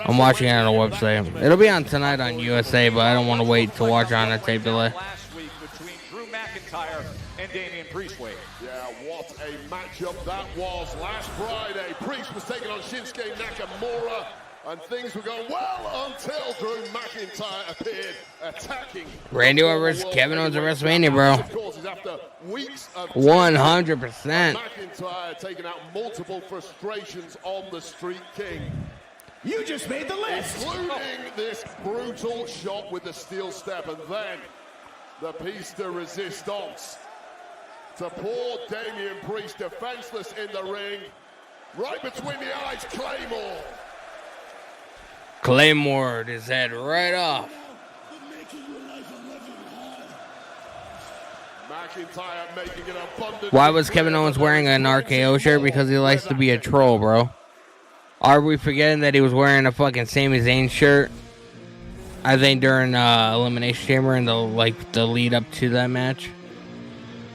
A: I'm watching it on the website. It'll be on tonight on USA, but I don't want to wait to watch it on a tape delay.
C: last week between Drew McIntyre and Damian Priestway.
D: Yeah, what a matchup that was last Friday. Priest was taking on Shinsuke Nakamura, and things were going well until Drew McIntyre appeared attacking.
A: Randy Orton versus Kevin Owens at WrestleMania, bro.
D: Of course, is after weeks of
A: 100%.
D: McIntyre taking out multiple frustrations on the Street King,
B: You just made the list.
D: including this brutal shot with the steel step, and then the piece de resistance to poor Damian Priest, defenseless in the ring, right between the eyes, Claymore.
A: Claymore his head right off.
D: McIntyre making it abundantly
A: Why was Kevin Owens wearing an RKO shirt? Because he likes to be a troll, bro. Are we forgetting that he was wearing a fucking Sami Zayn shirt? I think during Elimination Chamber and the lead up to that match.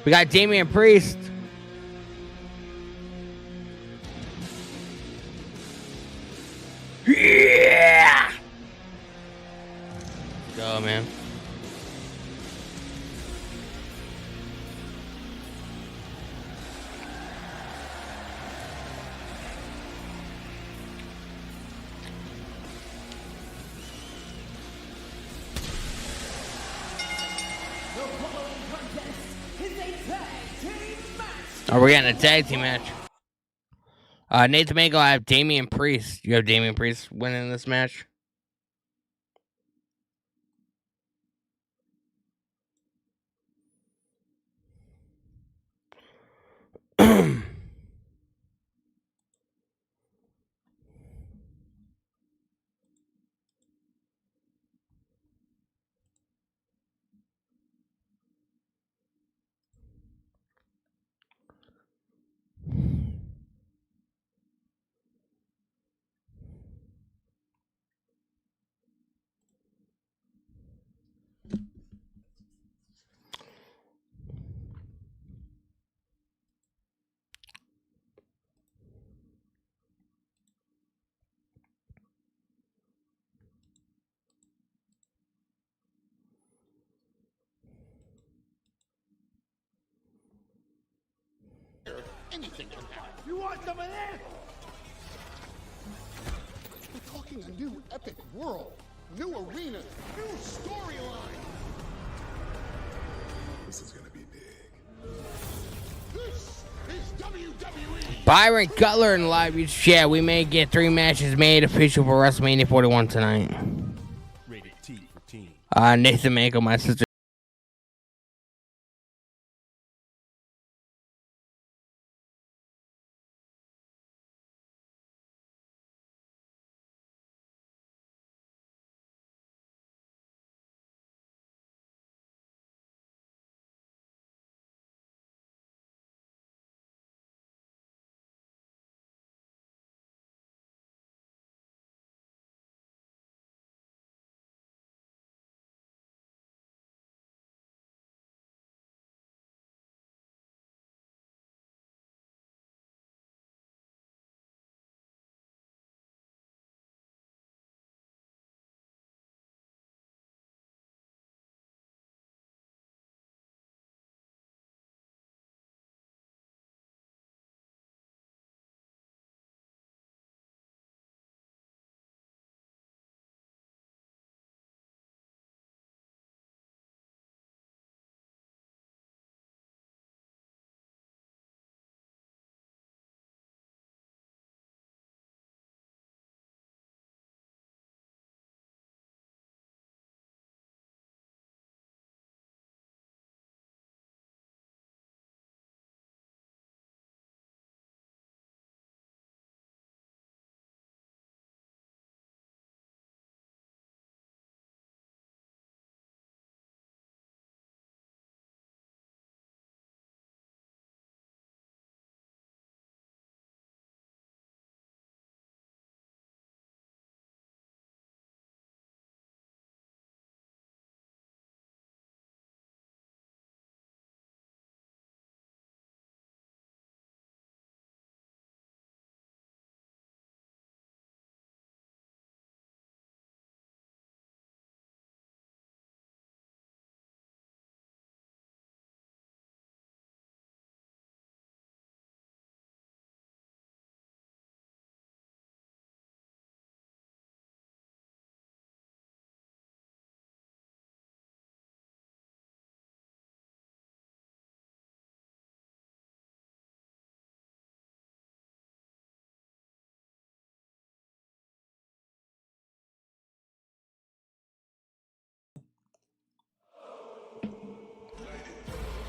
A: We got Damian Priest. Yeah. Go, man. Oh, we're getting a tag team match. Nathan Mango, I have Damian Priest. You have Damian Priest winning this match?
D: Anything can happen. You want some of this? We're talking a new epic world, new arena, new storyline. This is gonna be big. This is WWE.
A: Byron Cutler in live chat. We may get 3 matches made official for WrestleMania 41 tonight.
B: Rated T for teen.
A: Nathan Mango, my sister.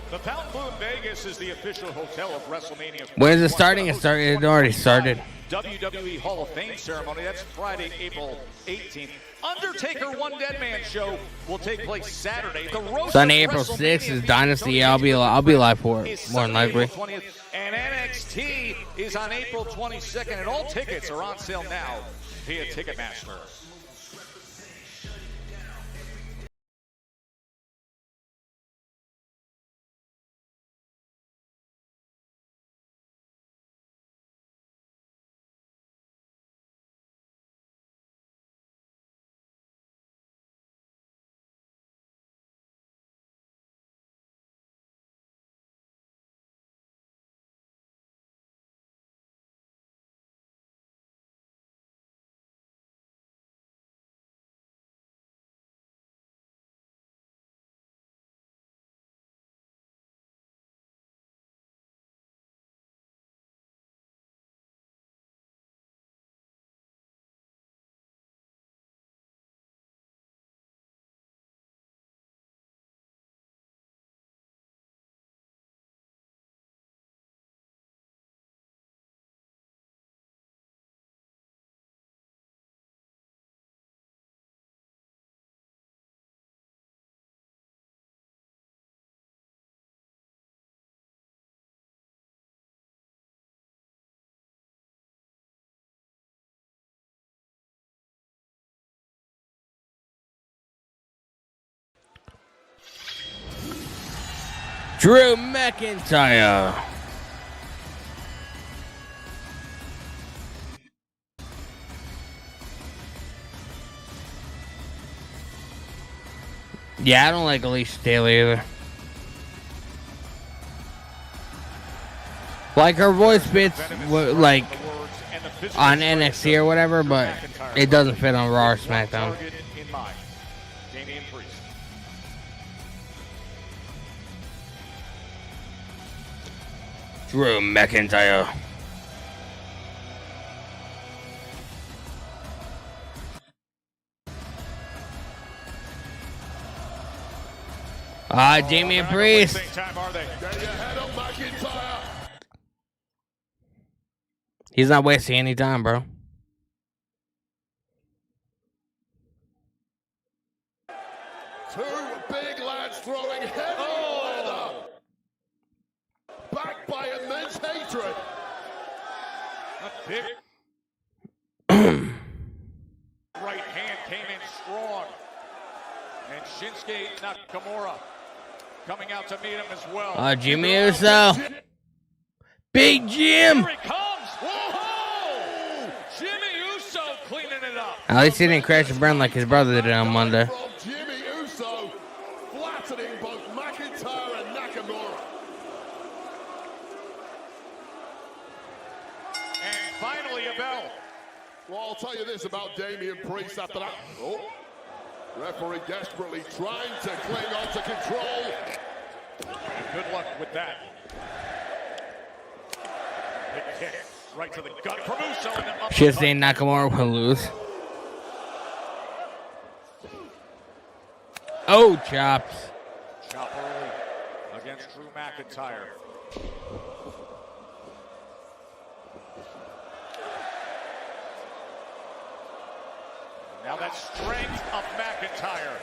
C: The Palamute Vegas is the official hotel of WrestleMania.
A: When is it starting? It already started.
C: WWE Hall of Fame ceremony. That's Friday, April 18th. Undertaker One Dead Man show will take place Saturday. The Road
A: Sunday,
C: to
A: April
C: WrestleMania
A: 6th is Dynasty. Yeah, I'll be live for it, more than likely.
C: And NXT is on April 22nd, and all tickets are on sale now via Ticketmaster.
A: Drew McIntyre. Yeah, I don't like Alicia Taylor either. Like her voice fits like on NXT or whatever, but it doesn't fit on Raw or SmackDown. Drew McIntyre. Damian Priest. He's not wasting any time, bro.
D: Two big lads throwing heavy leather. Backed by immense hatred.
C: A big right hand came in strong. And Shinsuke Nakamura coming out to meet him as well.
A: Jimmy Uso. Big Jim.
C: Here he comes. Whoa! Jimmy Uso cleaning it up.
A: At least he didn't crash and burn like his brother did on Monday.
D: Jimmy Uso flattening both McIntyre and Nakamura.
C: And finally a bell.
D: Well, I'll tell you this about Damian Priest after that. Oh, referee desperately trying to cling on to control.
C: Good luck with that. Big kick right to the gut from Uso.
A: Should have seen Nakamura will lose. Oh, chops.
C: Chop early against Drew McIntyre. Now that strength of McIntyre.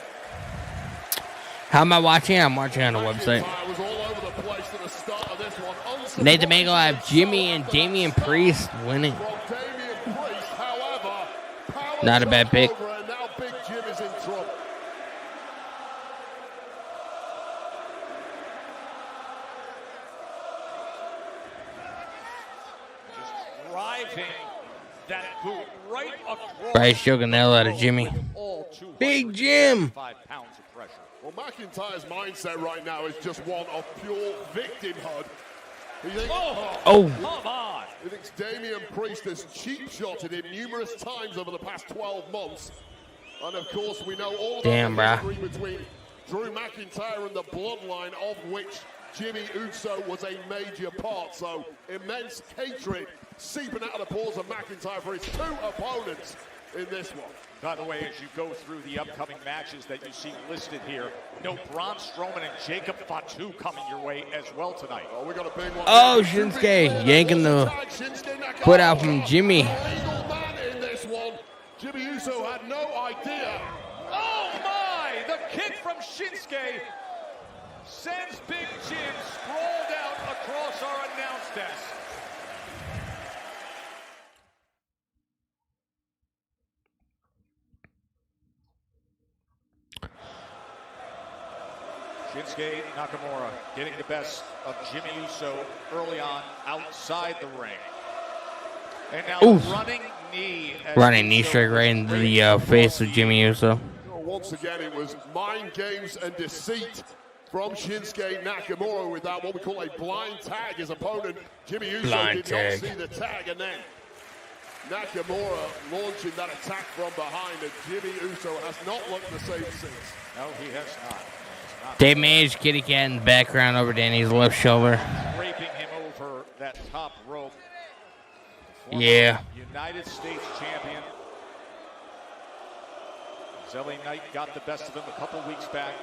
A: How am I watching? I'm watching on the website. Nathan Mango have Jimmy and Damian Priest winning. Not a bad pick.
D: Now Big Jim is in trouble.
C: Just driving that boot right across.
A: Bryce choking the hell out of Jimmy. Big Jim.
C: 5 pounds of pressure.
D: Well, McIntyre's mindset right now is just one of pure victimhood. He thinks,
C: Come on.
D: He thinks Damian Priest has cheap-shotted him numerous times over the past 12 months. And, of course, we know all about the history between Drew McIntyre and the bloodline, of which Jimmy Uso was a major part. So, immense hatred seeping out of the pores of McIntyre for his two opponents in this one.
C: By the way, as you go through the upcoming matches that you see listed here, no Braun Strowman and Jacob Fatu coming your way as well tonight.
D: Oh, we got a big one.
A: Oh, Shinsuke yanking the foot out from Jimmy.
D: Jimmy Uso had no idea.
C: Oh my! The kick from Shinsuke sends Big Jim sprawled out across our announce desk. Shinsuke Nakamura getting the best of Jimmy Uso early on outside the ring. And now running knee.
A: Running knee straight right into the face of Jimmy Uso.
D: Once again, it was mind games and deceit from Shinsuke Nakamura with that, what we call a blind tag. His opponent, Jimmy Uso, did not see the tag, and then Nakamura launching that attack from behind, and Jimmy Uso has not looked the same since.
C: No, he has not.
A: Dave Mage, kitty cat in the background over Danny's left shoulder.
C: Scraping him over that top rope.
A: Yeah.
C: United States champion. LA Knight got the best of him a couple weeks back.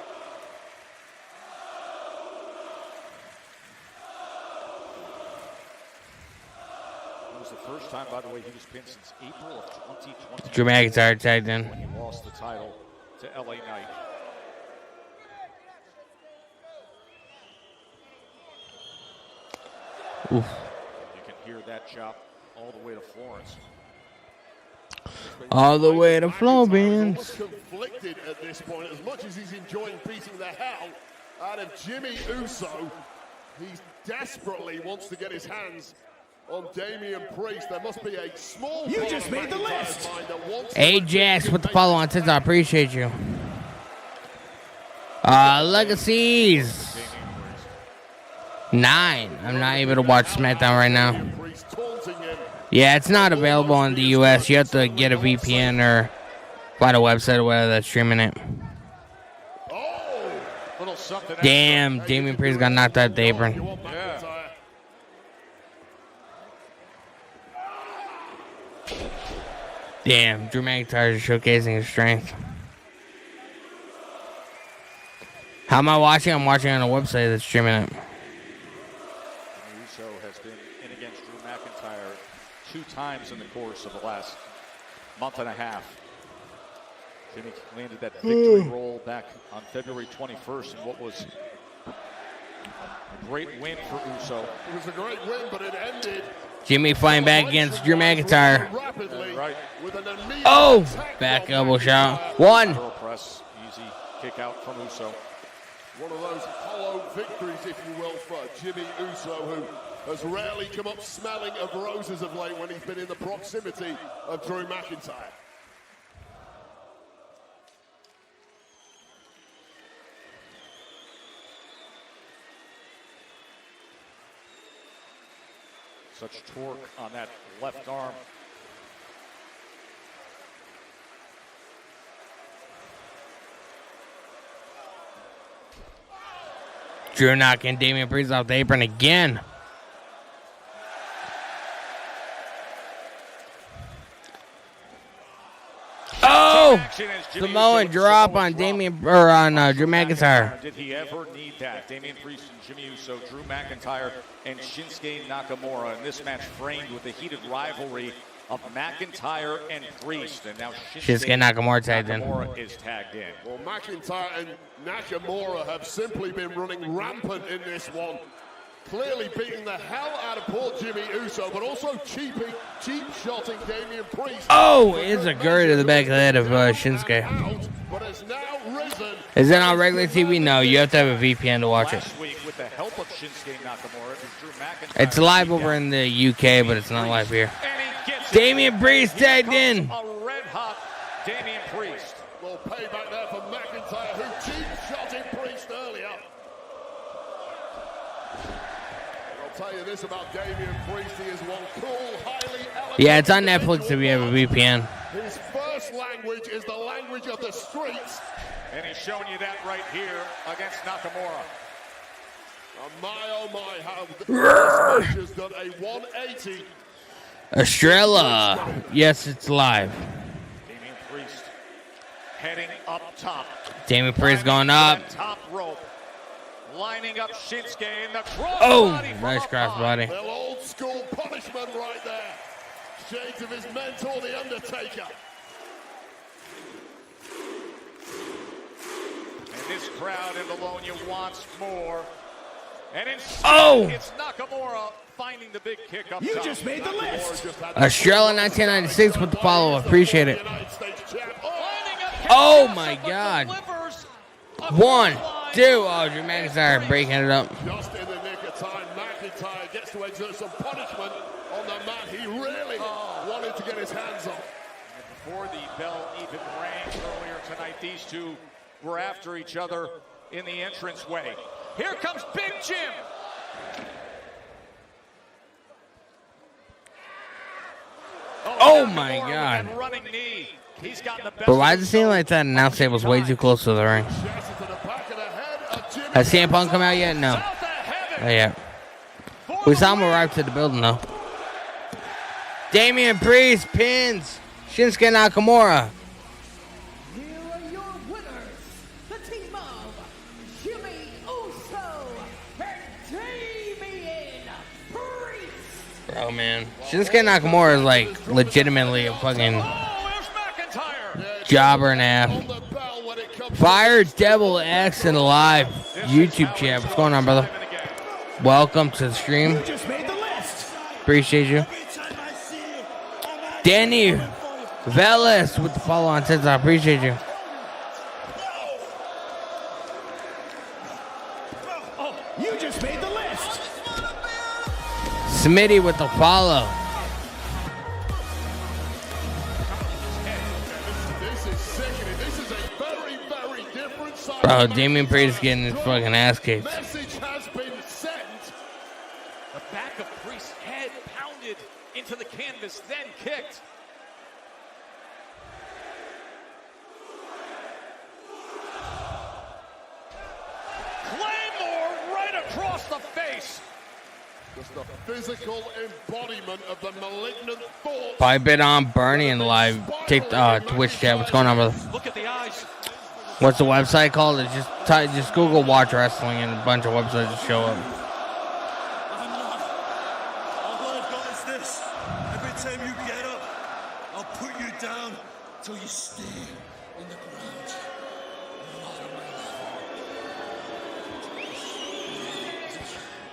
C: It was the first time, by the way, he was pinned since April of 2020.
A: Drew McIntyre tagged in.
C: When he lost the title to LA Knight.
A: Oof.
C: You can hear that chop all the way to Florence.
A: All the way to Florence.
D: He's conflicted at this point. As much as he's enjoying beating the hell out of Jimmy Uso, he desperately wants to get his hands on Damian Priest. There must be a small.
B: You just made the list.
A: Ajax with the follow on since I appreciate you. Legacies. 9. I'm not able to watch SmackDown right now. Yeah, it's not available in the US. You have to get a VPN or find a website or whatever that's streaming it. Damn, Damian Priest got knocked out the apron.
C: Yeah.
A: Damn, Drew McIntyre is showcasing his strength. How am I watching? I'm watching on a website that's streaming it.
C: Uso has been in against Drew McIntyre 2 times in the course of the last month and a half. Jimmy landed that victory roll back on February 21st in what was a great win for Uso.
D: It was a great win, but it ended.
A: Jimmy fighting back against Drew McIntyre.
C: Right.
A: Oh! Back elbow shot. 1.
C: Press, easy kick out from Uso.
D: One of those hollow victories, if you will, for Jimmy Uso, who has rarely come up smelling of roses of late when he's been in the proximity of Drew McIntyre.
C: Such torque on that left arm.
A: Drew knocking Damian Priest off the apron again. Oh! Samoan drop on Damian or on Drew McIntyre.
C: Did he ever need that? Damian Priest and Jimmy Uso, Drew McIntyre, and Shinsuke Nakamura. And this match framed with the heated rivalry of McIntyre and Priest. And now
A: Shinsuke Nakamura tagged in.
C: Nakamura is tagged in.
D: Well, McIntyre and Nakamura have simply been running rampant in this one. Clearly beating the hell out of poor Jimmy Uso, but also cheap-shotting Damian Priest.
A: Oh, it's a gird to the back of the head of Shinsuke.
D: But has now risen.
A: Is it on regular TV? No, you have to have a VPN to watch it.
C: Last week, with the help of Shinsuke Nakamura, it was Drew McIntyre.
A: It's live over in the UK, but it's not live here. Damian Priest tagged in.
C: A red-hot Damian Priest.
D: Well, payback there for McIntyre, who cheap-shotted Priest earlier. I'll tell you this about Damian Priest, he is one cool, highly elegant.
A: Yeah, it's on Netflix if you have a VPN.
D: His first language is the language of the streets.
C: And he's showing you that right here against Nakamura.
D: Oh my, how this match has done a 180.
A: Estrella. Yes, it's live.
C: Damian Priest heading up top.
A: Damian Priest going up.
C: Top rope. Lining up Shinsuke in the crossbody.
A: Oh, nice crossbody.
D: Well, old school punishment right there. Shades of his mentor, The Undertaker.
C: This crowd in Bologna wants more. And instead, it's Nakamura finding the big kick up top. You just made the list.
A: Australia 1996 with the follow. Appreciate it. Oh my God. 1, 2. Oh, Drew McIntyre breaking it up.
D: Just in the nick of time, McIntyre gets to exert some punishment on the mat he really wanted to get his hands on.
C: Before the bell even rang earlier tonight, these two were after each other in the entranceway. Here comes Big Jim.
A: Oh my God.
C: Running knee. He's gotten the best.
A: But why does it seem like that announce table's way too close to the ring? Has CM Punk come out yet? No. Not yet. We saw him arrive to the building though. Damian Priest pins Shinsuke Nakamura.
F: Here are your winners, the team of Jimmy Uso and Damian Priest.
A: Oh man, Shinsuke Nakamura is like legitimately a fucking jobber and a half. Fire Devil X in the live YouTube chat. What's going on, brother? Welcome to the stream. Appreciate you. Danny Velas with the follow on TikTok. I appreciate you.
G: You just made the list.
A: Smitty with the follow.
D: This is sickening. This is a very, very different side.
A: Bro, Damian Priest is getting his fucking ass kicked.
D: Message has been sent.
C: The back of Priest's head pounded into the canvas, then kicked. Claymore right across the face.
D: Just a physical embodiment of the malignant thought.
A: Pipe it on Bernie in the live Twitch chat. What's going on, brother?
C: Look at the eyes.
A: What's the website called? It's just Google Watch Wrestling and a bunch of websites just show up.
G: All I've got is this. Every time you get up, I'll put you down till you stay in the ground.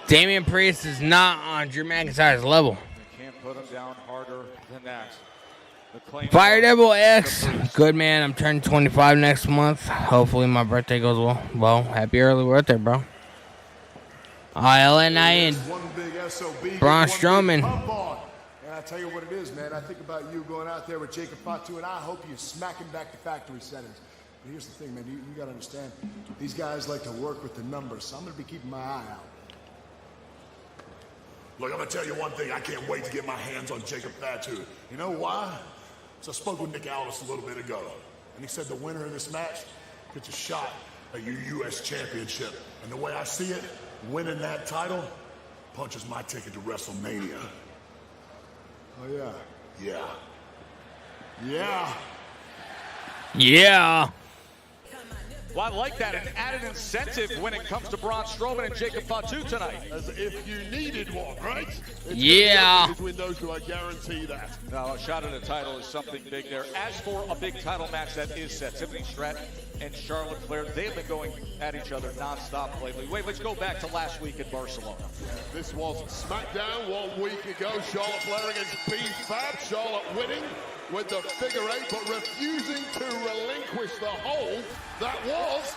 A: Damian Priest is not on Drew McIntyre's level.
C: Can't put him down harder than that.
A: Fire Devil X. Good man. I'm turning 25 next month. Hopefully my birthday goes well. Well, happy early birthday, bro. LNI and Braun Strowman.
H: And I tell you what it is, man. I think about you going out there with Jacob Fatu, and I hope you smack him back to factory settings. But here's the thing, man. You got to understand, these guys like to work with the numbers, so I'm going to be keeping my eye out.
D: Look, I'm going to tell you one thing. I can't wait to get my hands on Jacob Fatu. You know why? So I spoke with Nick Aldis a little bit ago, and he said the winner of this match gets a shot at your U.S. championship. And the way I see it, winning that title punches my ticket to WrestleMania.
H: Oh, yeah.
D: Yeah. Yeah.
A: Yeah.
C: Well, I like that. An added incentive when it comes to Braun Strowman and Jacob Fatu tonight.
D: As if you needed one, right? It's
A: yeah.
D: Between those two, I guarantee that.
C: Now, a shot at a title is something big there. As for a big title match that is set, Tiffany Stratton and Charlotte Flair, they've been going at each other nonstop lately. Wait, let's go back to last week in Barcelona.
D: This was Smackdown 1 week ago. Charlotte Flair against B-Fab. Charlotte winning with the figure eight, but refusing to relinquish the hold that was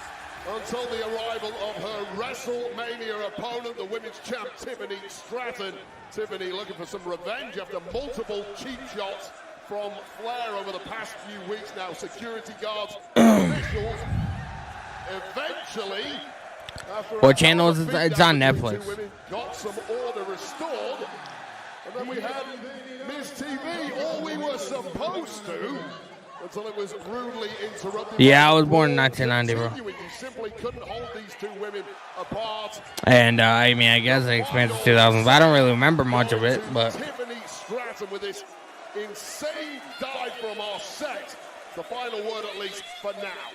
D: until the arrival of her WrestleMania opponent, the women's champ, Tiffany Stratton. Tiffany looking for some revenge after multiple cheap shots from Flair over the past few weeks now. Security guards, officials, eventually, after
A: what channel is it? It's on Netflix.
D: Got some order restored. And then we had Miz TV, all we were supposed to, until it was rudely interrupted.
A: Yeah, I was born in 1990, bro.
D: You simply couldn't hold these two women apart.
A: And, I mean, I guess it expanded to 2000s. I don't really remember much of it, but...
D: Tiffany Stratton with this insane dive from our set. The final word, at least, for now.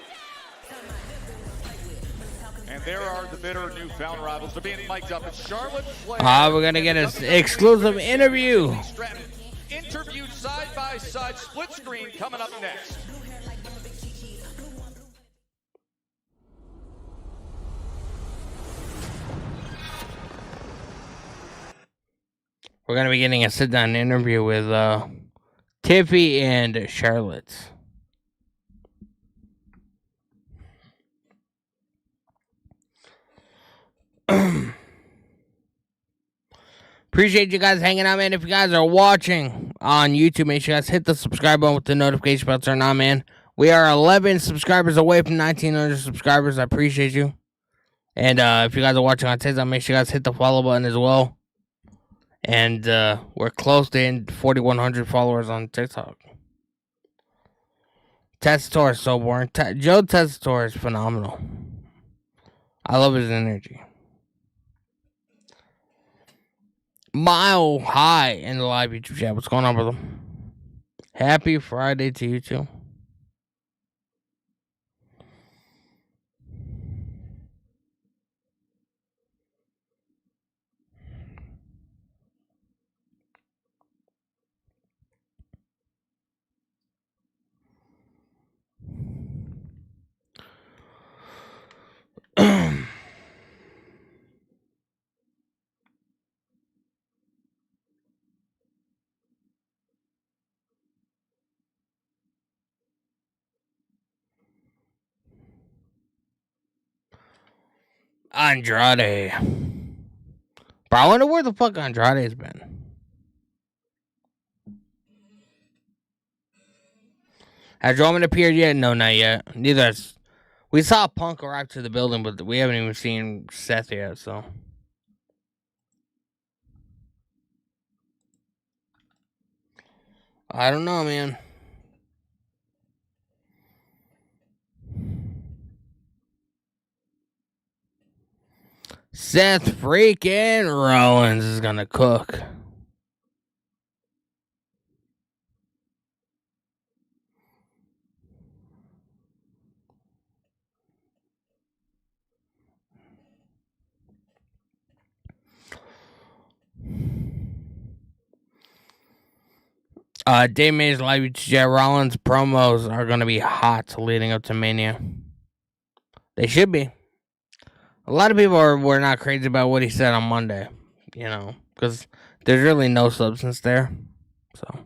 C: And there are the bitter newfound rivals. They're being mic'd up. It's Charlotte Flair.
A: We're going to get an exclusive interview.
C: Stratton interviewed side by side, split screen coming up next.
A: We're going to be getting a sit-down interview with Tiffy and Charlotte. Appreciate you guys hanging out, man. If you guys are watching on YouTube, make sure you guys hit the subscribe button with the notification bell turned on, man. We are 11 subscribers away from 1,900 subscribers. I appreciate you. And if you guys are watching on TikTok, make sure you guys hit the follow button as well. And we're close to 4,100 followers on TikTok. Testator is so boring. Joe Testator is phenomenal. I love his energy. Mile High in the live YouTube chat. What's going on, brother? Happy Friday to you too. Andrade. Bro, I wonder where the fuck Andrade's been. Has Roman appeared yet? No, not yet. Neither has... We saw Punk arrive to the building, but we haven't even seen Seth yet, so... I don't know, man. Seth freaking Rollins is gonna cook. Dave May's live chat. Rollins promos are gonna be hot leading up to Mania. They should be. A lot of people were not crazy about what he said on Monday, you know, because there's really no substance there. So.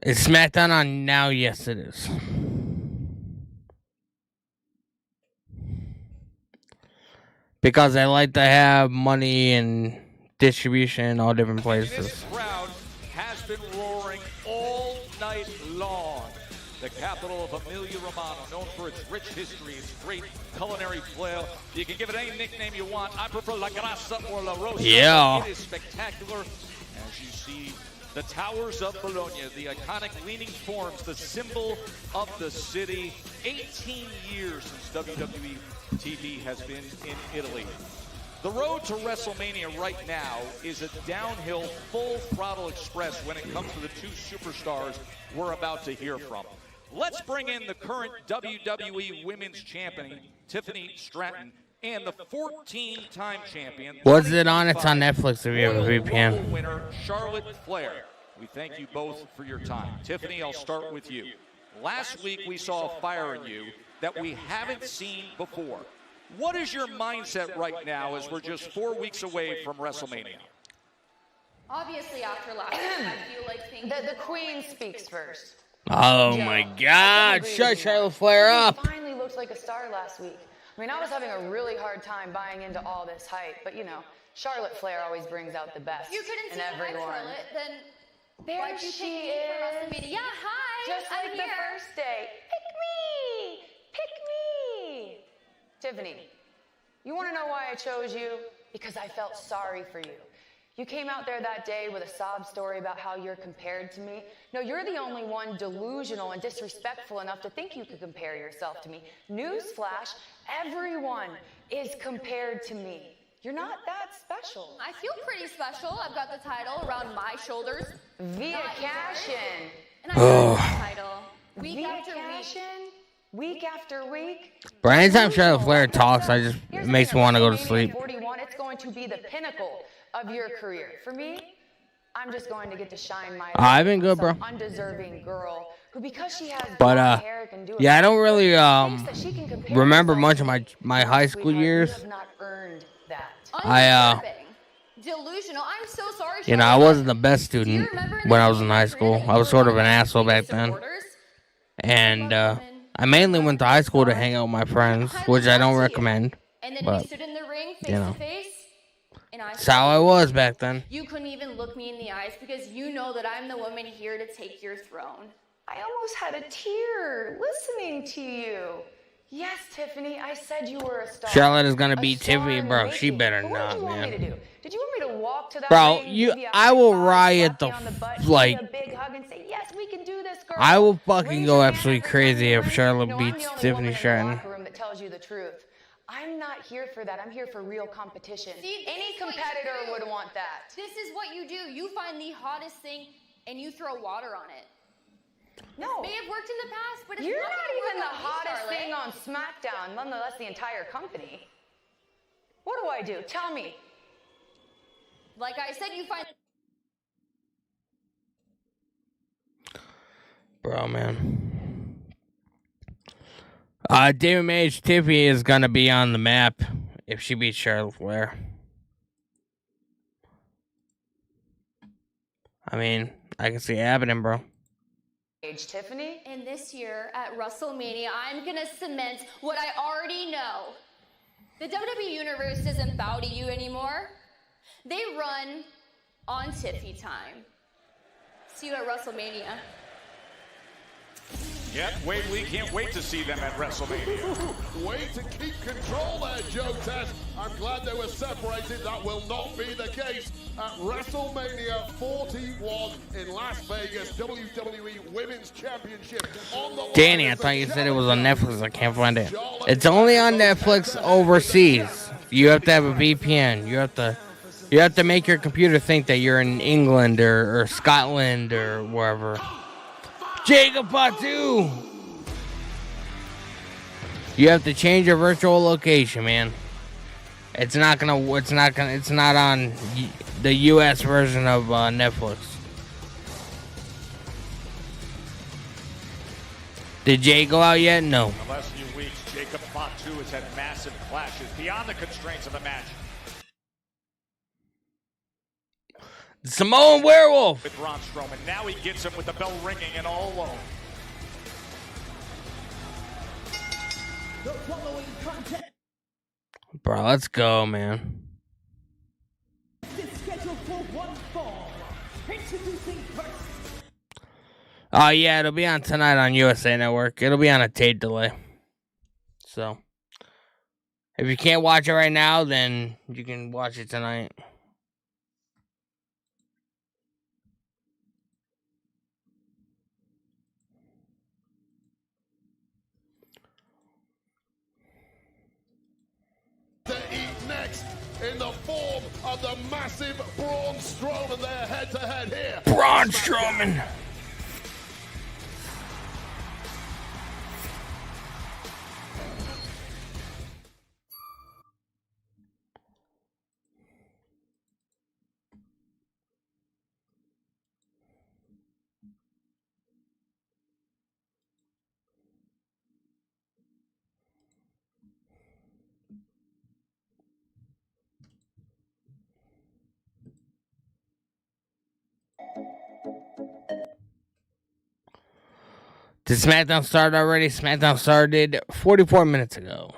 A: Is Smackdown on now? Yes, it is. Because I like to have money and distribution in all different places.
C: This crowd has been roaring all night long. The capital of Emilia Romagna, known for its rich history, its great culinary flair. You can give it any nickname you want. I prefer La Grassa or La Rosa.
A: Yeah.
C: It is spectacular. As you see, the Towers of Bologna, the iconic leaning forms, the symbol of the city. 18 years since WWE TV has been in Italy. The road to WrestleMania right now is a downhill, full throttle express when it comes to the two superstars we're about to hear from. Let's bring in the current WWE Women's Champion, Tiffany Stratton, and the 14-time champion.
A: What's it on? It's on Netflix if you have a VPN.
C: Winner, Charlotte Flair. We thank you both for your time. Tiffany, I'll start with you. Last week we saw a fire in you that we haven't seen before. What is your mindset right now as we're just 4 weeks away from WrestleMania?
I: Obviously, after last week, I feel like things...
F: The Queen speaks first.
A: Oh my God! Shut Charlotte Flair up!
F: She finally looked like a star last week. I mean, I was having a really hard time buying into all this hype, but you know, Charlotte Flair always brings out the best
I: You couldn't
F: in
I: see
F: everyone.
I: Charlotte, then
F: There
I: why'd you
F: she
I: pick me
F: is.
I: for WrestleMania? Yeah, hi,
F: Just like
I: I'm
F: the
I: here.
F: first day. Pick me! Pick me! Tiffany, you want to know why I chose you? Because I felt sorry for you. You came out there that day with a sob story about how you're compared to me. No, you're the only one delusional and disrespectful enough to think you could compare yourself to me. Newsflash, everyone is compared to me. You're not that special.
I: I feel pretty special. I've got the title around my shoulders.
F: Via
I: Not
F: cash-in.
I: And I got the title week
F: Via
I: after week.
F: cash-in? week after week.
A: But anytime Charlotte Flair talks, it
F: Here's
A: makes
F: the
A: me
F: thing,
A: want to go to
F: WrestleMania
A: sleep.
F: 41, it's going to be the pinnacle of your career. For me, I'm just going to get to shine my light
A: I've been good,
F: on some
A: bro.
F: undeserving girl who, because she has
A: But
F: blonde hair, can do it.
A: yeah, I don't really
F: thinks that she can compare
A: remember
F: herself
A: much
F: to
A: of my high school
F: Sweetheart,
A: years.
F: You have not earned that.
I: Undeserving. Delusional. I'm so sorry.
A: You know, I wasn't the best
I: Do you
A: student
I: remember in
A: when
I: the
A: I was in high school. I was sort of an asshole back then.
I: supporters?
A: And I mainly went to high school to hang out with my friends, which I don't recommend.
I: And then
A: But,
I: we stood in the ring face
A: you know,
I: to face. And
A: that's how I was back then.
I: You couldn't even look me in the eyes because you know that I'm the woman here to take your throne.
F: I almost had a tear listening to you. Yes, Tiffany, I said you were a star.
A: Charlotte is gonna
F: A
A: beat
F: star
A: Tiffany,
F: in
A: bro.
F: making.
A: She better
F: But what did
A: not,
F: you want me
A: man.
F: to do? Did you want me to walk to that
A: Bro,
F: ring, give you a
A: I
F: high
A: will
F: five,
A: riot
F: slap you on the butt, give
A: like,
F: you a big hug and say, yes, we can do this, girl.
A: I will fucking
F: Raise
A: go
F: your hand
A: absolutely
F: every time
A: crazy
F: you
A: if
F: win.
A: Charlotte
F: No,
A: beats
F: I'm the only
A: Tiffany
F: woman in the
A: Stratton.
F: locker room that tells you the truth. I'm not here for that. I'm here for real competition.
I: See,
F: Any
I: this is what you
F: competitor
I: do.
F: would want that.
I: This is what you do. You find the hottest thing and you throw water on it.
F: No.
I: May have worked in the past, but it's
F: You're
I: not
F: not
I: gonna
F: even the
I: work on me,
F: hottest
I: Charlotte.
F: thing on Smackdown, nonetheless the entire company. What do I do? Tell me.
I: Like I said, you find.
A: Bro, man. David Mage Tiffany is gonna be on the map if she beats Charlotte Flair. I mean, I can see it happening, bro.
F: Tiffany?
I: And this year at WrestleMania, I'm gonna cement what I already know. The WWE Universe doesn't bow to you anymore. They run on Tiffy time. See you at WrestleMania.
C: Yep, we can't wait to see them at WrestleMania.
D: Way to keep control there, Joe Test. I'm glad they were separated. That will not be the case at WrestleMania 41 in Las Vegas. WWE Women's Championship on the line.
A: Danny, I thought you said it was on Netflix. I can't find it. It's only on Netflix overseas. You have to have a VPN. You have to make your computer think that you're in England or Scotland or wherever. Jacob Fatu! You have to change your virtual location, man. It's not on the US version of Netflix. Did Jay go out yet? No.
C: In the last few weeks, Jacob Fatu has had massive clashes beyond the constraints of the match.
A: Samoan Werewolf!
C: With Braun Strowman. Now he gets him with the bell ringing and all alone.
A: Bro, let's go, man. Oh, yeah, it'll be on tonight on USA Network. It'll be on a tape delay. So, if you can't watch it right now, then you can watch it tonight.
D: To eat next in the form of the massive Braun Strowman there head to head here.
A: Braun Strowman! Did SmackDown start already? SmackDown started 44 minutes ago.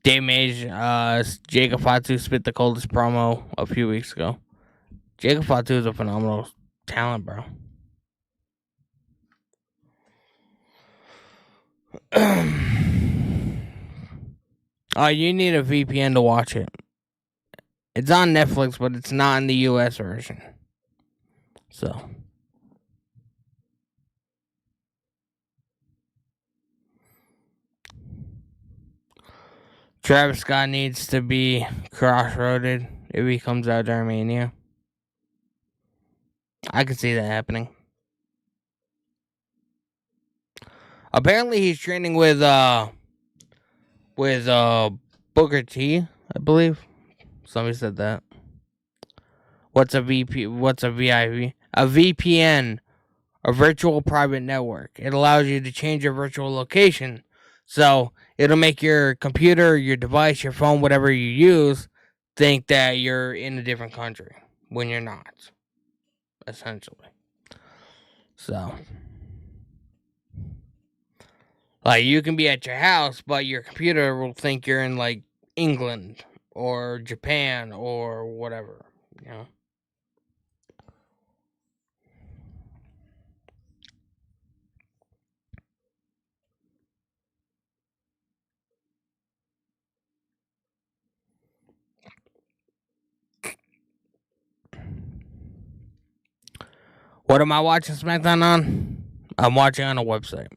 A: Dave Mage, Jacob Fatu spit the coldest promo a few weeks ago. Jacob Fatu is a phenomenal talent, bro. You need a VPN to watch it. It's on Netflix, but it's not in the US version. So. Travis Scott needs to be cross-roaded if he comes out to Armenia. I could see that happening. Apparently, he's training with Booker T, I believe. Somebody said that. What's a VP? What's a VIP? A VPN, a virtual private network. It allows you to change your virtual location. So it'll make your computer, your device, your phone, whatever you use, think that you're in a different country when you're not. Essentially. So, like, you can be at your house, but your computer will think you're in, like, England or Japan or whatever, you know? What am I watching Smackdown on? I'm watching on a website.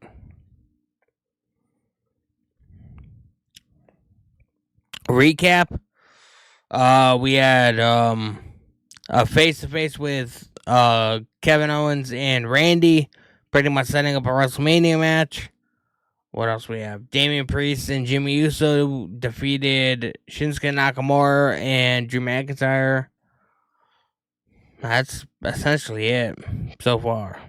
A: Recap. We had a face-to-face with Kevin Owens and Randy, pretty much setting up a WrestleMania match. What else we have? Damian Priest and Jimmy Uso defeated Shinsuke Nakamura and Drew McIntyre. That's essentially it so far.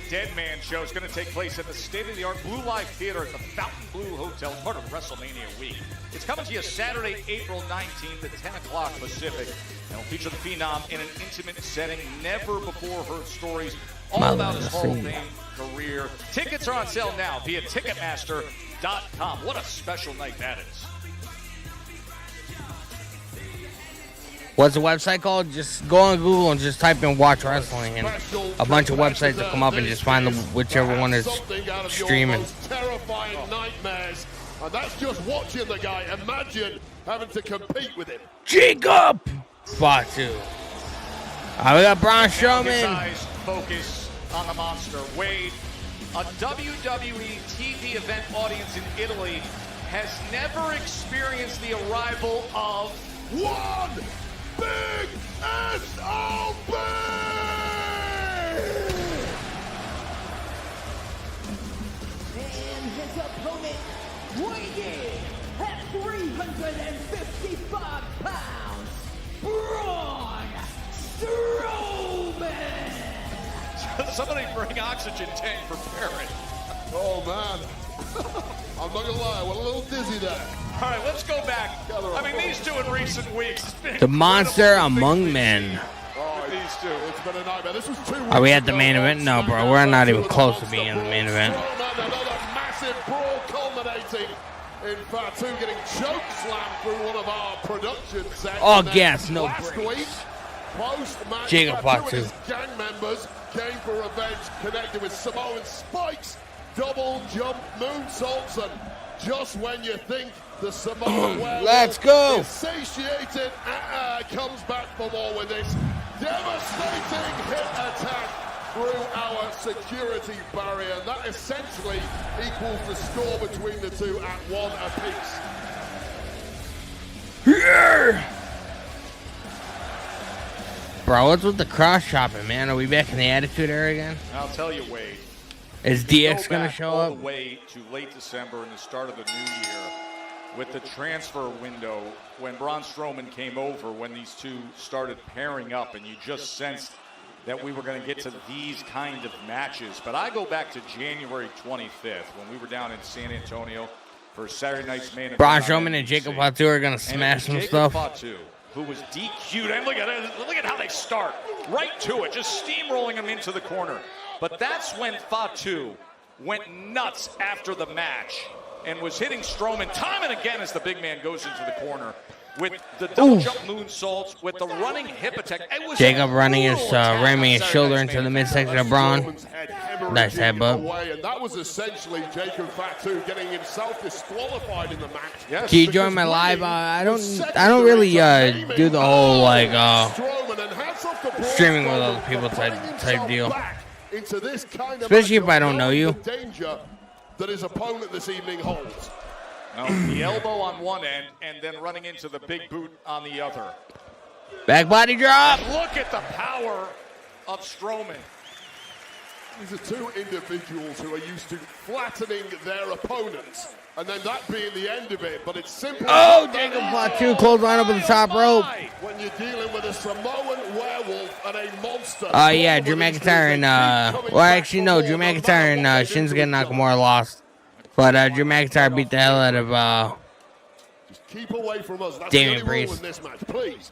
C: Dead Man Show is going to take place at the state-of-the-art Blue Live Theater at the Fountain Blue Hotel, part of WrestleMania week. It's coming to you Saturday, April 19th at 10 o'clock Pacific. And will feature the Phenom in an intimate setting, never before heard stories, all about his Hall of Fame career. Tickets are on sale now via Ticketmaster.com. What a special night that is.
A: What's the website called? Just go on Google and just type in Watch Wrestling, and a bunch of websites will come up, and just find whichever one is streaming.
D: Terrifying nightmares, and that's just watching the guy. Imagine having to compete with him.
A: Jacob! Fatu. We got Braun Strowman.
C: Eyes focus on the monster. Wade, a WWE TV event audience in Italy has never experienced the arrival of
D: one big S.O.B.
J: And his opponent, weighing in at 355 pounds, Braun Strowman!
C: Somebody bring oxygen tank for Barrett.
D: Oh, man. I'm not going to lie, I went a little dizzy there.
C: All right, let's go back. I mean, these two in recent weeks.
A: The monster among men.
D: Oh, these two. It's been a nightmare. This was 2 weeks
A: Are we at the
D: ago.
A: main event? No, bro. We're not even close to being in the main event.
D: Another massive brawl culminating in Fatu getting choke slammed through one of our production sets.
A: All gas, no
D: last
A: brakes.
D: week, post-match,
A: Jacob
D: Fatu
A: Fatu.
D: and his gang members came for revenge, connected with Samoan spikes, double jump moonsaults, and just when you think the Samoan
A: Let's go.
D: is satiated, comes back for more with this devastating hit attack through our security barrier. That essentially equals the score between the two at 1 apiece.
A: Yeah. Bro, what's with the cross shopping, man? Are we back in the Attitude Era again?
C: I'll tell you, Wade.
A: Is DX going to show
C: all
A: up?
C: the way to late December and the start of the new year with the transfer window when Braun Strowman came over, when these two started pairing up, and you just sensed that we were going to get to these kind of matches. But I go back to January 25th when we were down in San Antonio for Saturday night's main event.
A: Braun Strowman and Jacob Fatu are going to smash some stuff.
C: Fatu, who was DQ'd, and look at how they start. Right to it, just steamrolling him into the corner. But that's when Fatu went nuts after the match and was hitting Strowman time and again as the big man goes into the corner with the double jump moonsaults, with the running hip attack. It was
A: Jacob ramming his shoulder into the midsection of Braun. Nice headbutt.
D: And that was essentially Jacob Fatu getting himself disqualified in the match. Yes,
A: Can you join my live? I don't really do the whole like streaming with other people type deal.
D: Into this kind of
A: Especially if I don't know you.
D: Danger that his opponent this evening holds.
C: Well, the elbow on one end and then running into the big boot on the other.
A: Back body drop.
C: And look at the power of Strowman.
D: These are two individuals who are used to flattening their opponents, and then that being the end of it, but it's simple.
A: Oh, Jacob Fatu clothesline up at the top rope.
D: When you're dealing with a Samoan werewolf and a monster.
A: Yeah, Drew McIntyre and, well, actually, no, Drew McIntyre and Shinsuke Nakamura lost. But Drew McIntyre beat the hell out of
D: just keep away from us. That's
A: Damian
D: the only rule
A: Priest.
D: in this match, please.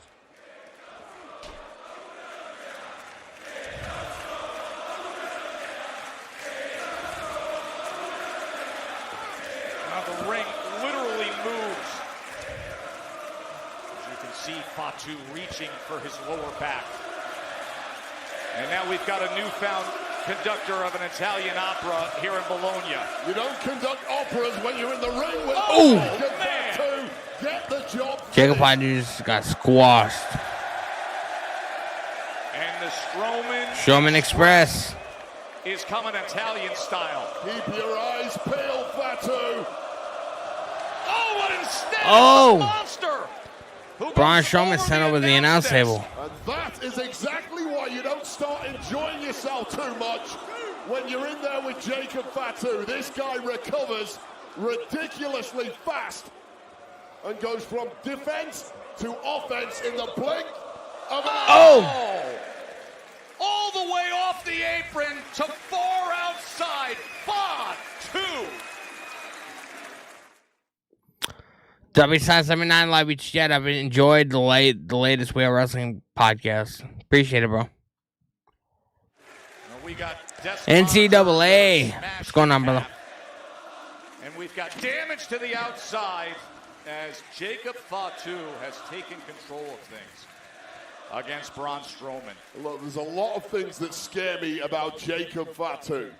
C: Now the ring literally moves. As you can see, Fatu reaching for his lower back. And now we've got a newfound conductor of an Italian opera here in Bologna.
D: You don't conduct operas when you're in the ring with
C: man.
D: Get the job.
A: Jacob Fatu just got squashed.
C: And the
A: Strowman Express
C: is coming Italian style.
D: Keep your eyes peeled, Fatu.
C: Oh, what instead?
A: Oh.
C: The monster.
A: Braun Strowman sent over the announce table.
D: And that is exactly why you don't start enjoying yourself too much when you're in there with Jacob Fatu. This guy recovers ridiculously fast and goes from defense to offense in the blink of an eye.
C: All the way off the apron to far outside. Fatu.
A: W79 Live Beach Jet. I've enjoyed the latest Wheel Wrestling podcast. Appreciate it, bro.
C: We got
A: NCAA. What's going on, brother?
C: And we've got damage to the outside as Jacob Fatu has taken control of things against Braun Strowman.
D: Look, there's a lot of things that scare me about Jacob Fatu.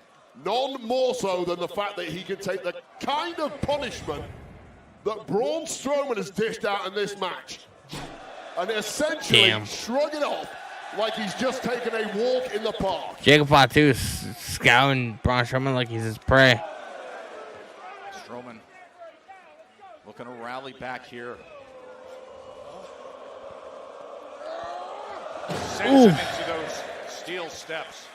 D: None more so than the fact that he can take the kind of punishment that Braun Strowman has dished out in this match and essentially shrug it off like he's just taken a walk in the park.
A: Jacob Fatu is scouting Braun Strowman like he's his prey.
C: Strowman looking to rally back here. Sends him into those steel steps.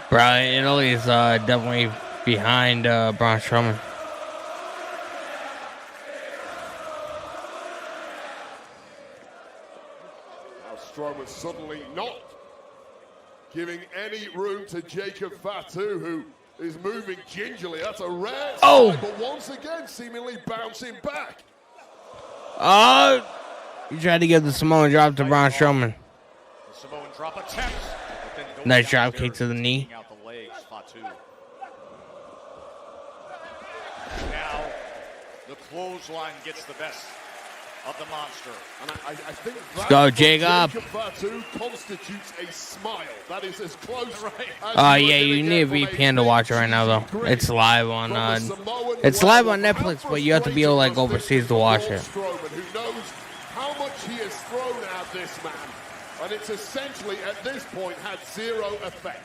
A: Brian Italy is definitely behind Braun Strowman.
D: Now Strowman suddenly not giving any room to Jacob Fatu, who is moving gingerly. That's a rare sight, but once again seemingly bouncing back.
A: He tried to give the Samoan drop to Braun Strowman.
C: The Samoan drop attempt.
A: Nice drop kick to the knee.
C: Out the legs, Fatu. Now the clothesline gets the best of the monster.
D: And I think that
A: Let's go, Jacob.
D: Fatu constitutes a smile. That is as close
A: Yeah, you need a VPN to watch it right now, though. It's live on Netflix, but you have to be able like overseas to watch it.
D: Who knows how much he has thrown at this man, and it's essentially at this point had zero effect.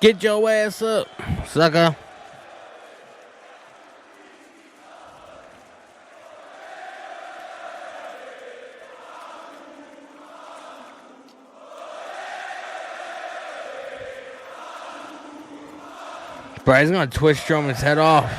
A: Get your ass up, sucker. Bro, he's gonna twist Strowman's head off.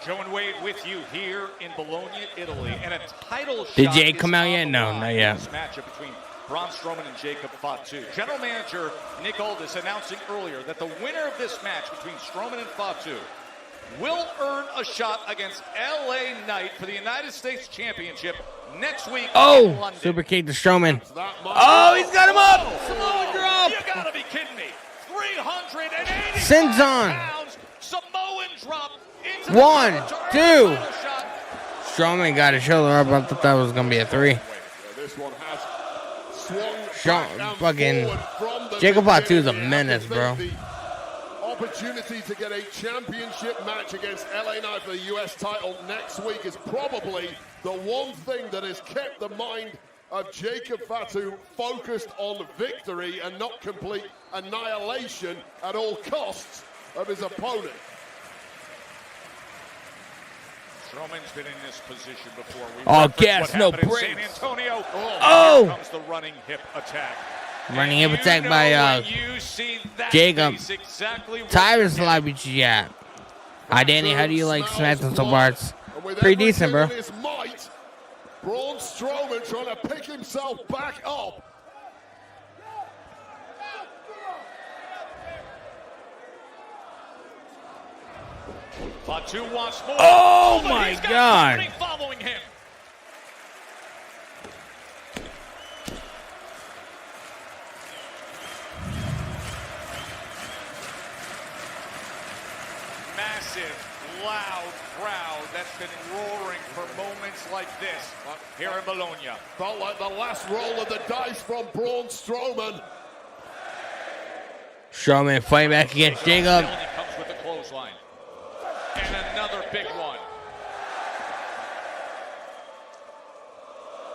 C: Joe and Wade with you here in Bologna, Italy, and a title
A: Did
C: shot
A: Jay
C: is
A: come out
C: on
A: yet?
C: the
A: No,
C: line
A: not
C: in
A: yet.
C: This matchup between Braun Strowman and Jacob Fatu. General Manager Nick Aldis announcing earlier that the winner of this match between Strowman and Fatu will earn a shot against LA Knight for the United States Championship next week in
A: Oh,
C: London.
A: super kick to Strowman. Oh, he's got him up. Samoa drop.
C: You gotta be kidding me. 380
A: Sinzon.
C: pounds. Samoan drop into
A: 1,
C: the
A: 2.
C: title shot.
A: Strowman got his shoulder up. I thought that was gonna be a 3.
D: This one has swung
A: Sean,
D: back and
A: fucking
D: forward from the
A: Jacob Fatu is a
D: beginning.
A: menace,
D: I
A: bro.
D: think the opportunity to get a championship match against LA Knight for the US title next week is probably the one thing that has kept the mind of Jacob Fatu focused on victory and not complete annihilation at all costs of his opponent.
C: Strowman's been in this position before. We
A: Oh,
C: referenced
A: gas,
C: what
A: no
C: happened in
A: brakes.
C: San Antonio.
A: Oh!
C: Here comes the running hip attack.
A: Running
C: And
A: hip attack
C: you
A: by,
C: know when you see that
A: Jacob.
C: face exactly what
A: Tyrus
C: you
A: Lobby chat. Hi, Danny. How do you like Smackdown so far? It's
D: And with
A: pretty decent, bro.
D: everything in his might, Braun Strowman trying to pick himself back up.
C: Fatu wants more.
A: Oh,
C: but
A: my
C: he's got
A: God.
C: company following him. Massive, loud crowd that's been roaring for moments like this here in Bologna.
D: Felt like the last roll of the dice from Braun Strowman.
A: Strowman fighting back against Jacob.
C: He comes with the clothesline. And another big one.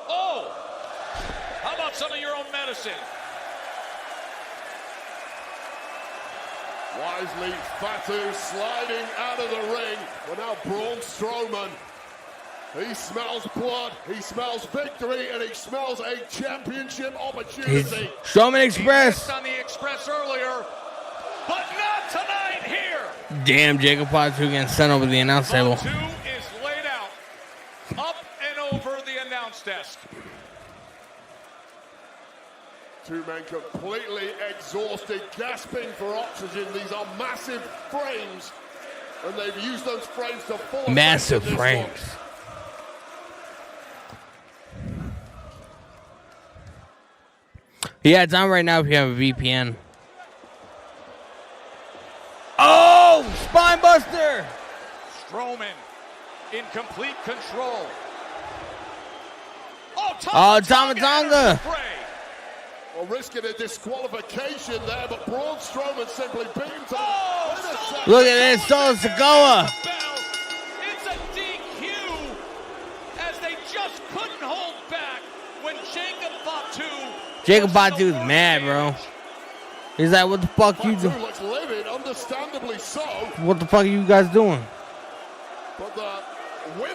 C: Oh! How about some of your own medicine?
D: Wisely, Fatu sliding out of the ring. But now Braun Strowman, he smells blood, he smells victory, and he smells a championship opportunity.
A: Strowman Express.
C: He missed on the Express earlier, but not tonight here.
A: Damn, Jacob Fatu getting sent over the announce table.
C: Fatu is laid out, up and over the announce desk.
D: Two men completely exhausted, gasping for oxygen. These are massive frames, and they've used those frames to full effect
A: Massive
D: in this
A: frames.
D: one.
A: Yeah, it's on right now if you have a VPN. Oh, spine buster.
C: Strowman in complete control.
A: Oh, Tama
C: Fray.
D: Well, risking a disqualification there, but Braun Strowman simply beat him to the...
A: Look at this, Solo Sikoa.
C: It's a DQ as they just couldn't hold back when
A: Jacob Fatu's mad, bro. He's like, what the fuck you
D: Fatu
A: doing?
D: looks livid, understandably so.
A: What the fuck are you guys doing?
D: But the winner,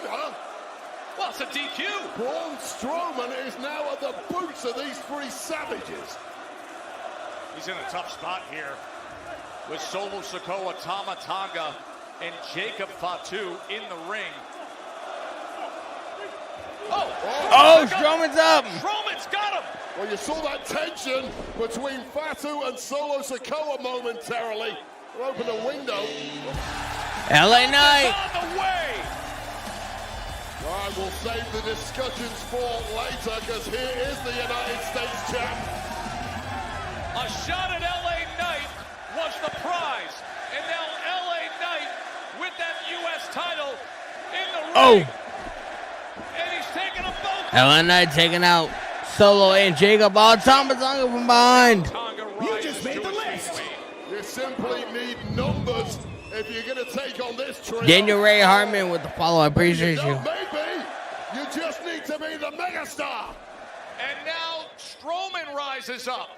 C: well, it's a DQ.
D: Braun Strowman is now at the boots of these three savages.
C: He's in a tough spot here with Solo Sikoa, Tama Tonga, and Jacob Fatu in the ring.
A: Oh, Strowman's up.
C: Strowman's got him.
D: Well, you saw that tension between Fatu and Solo Sikoa momentarily. We'll open the window.
A: LA Knight.
C: On the way.
D: All right, we'll save the discussions for later because here is the United States champ.
C: A shot at LA Knight was the prize. And now LA Knight with that U.S. title in the ring.
A: Oh.
C: And he's taking them both.
A: LA Knight taking out Solo and Jacob. Oh, Tama Tonga from behind.
C: You just made the list.
D: You simply need numbers if you're going to take on this trio.
A: Daniel Ray Hartman with the follow. I appreciate you.
D: Maybe you just need to be the megastar.
C: And now Strowman rises up.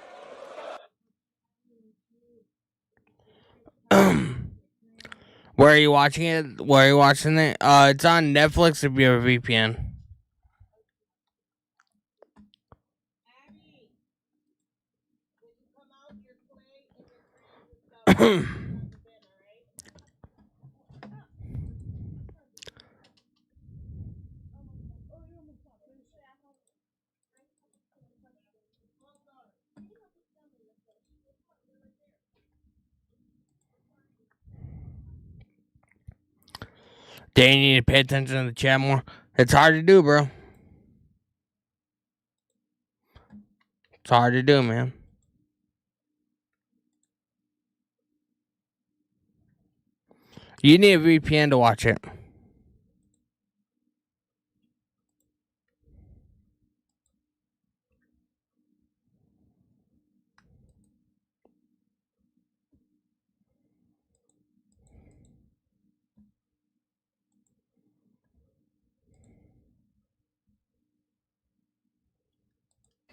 A: Where are you watching it? Where are you watching it? It's on Netflix if you have a VPN. They need to pay attention to the chat more. It's hard to do, bro. It's hard to do, man. You need a VPN to watch it.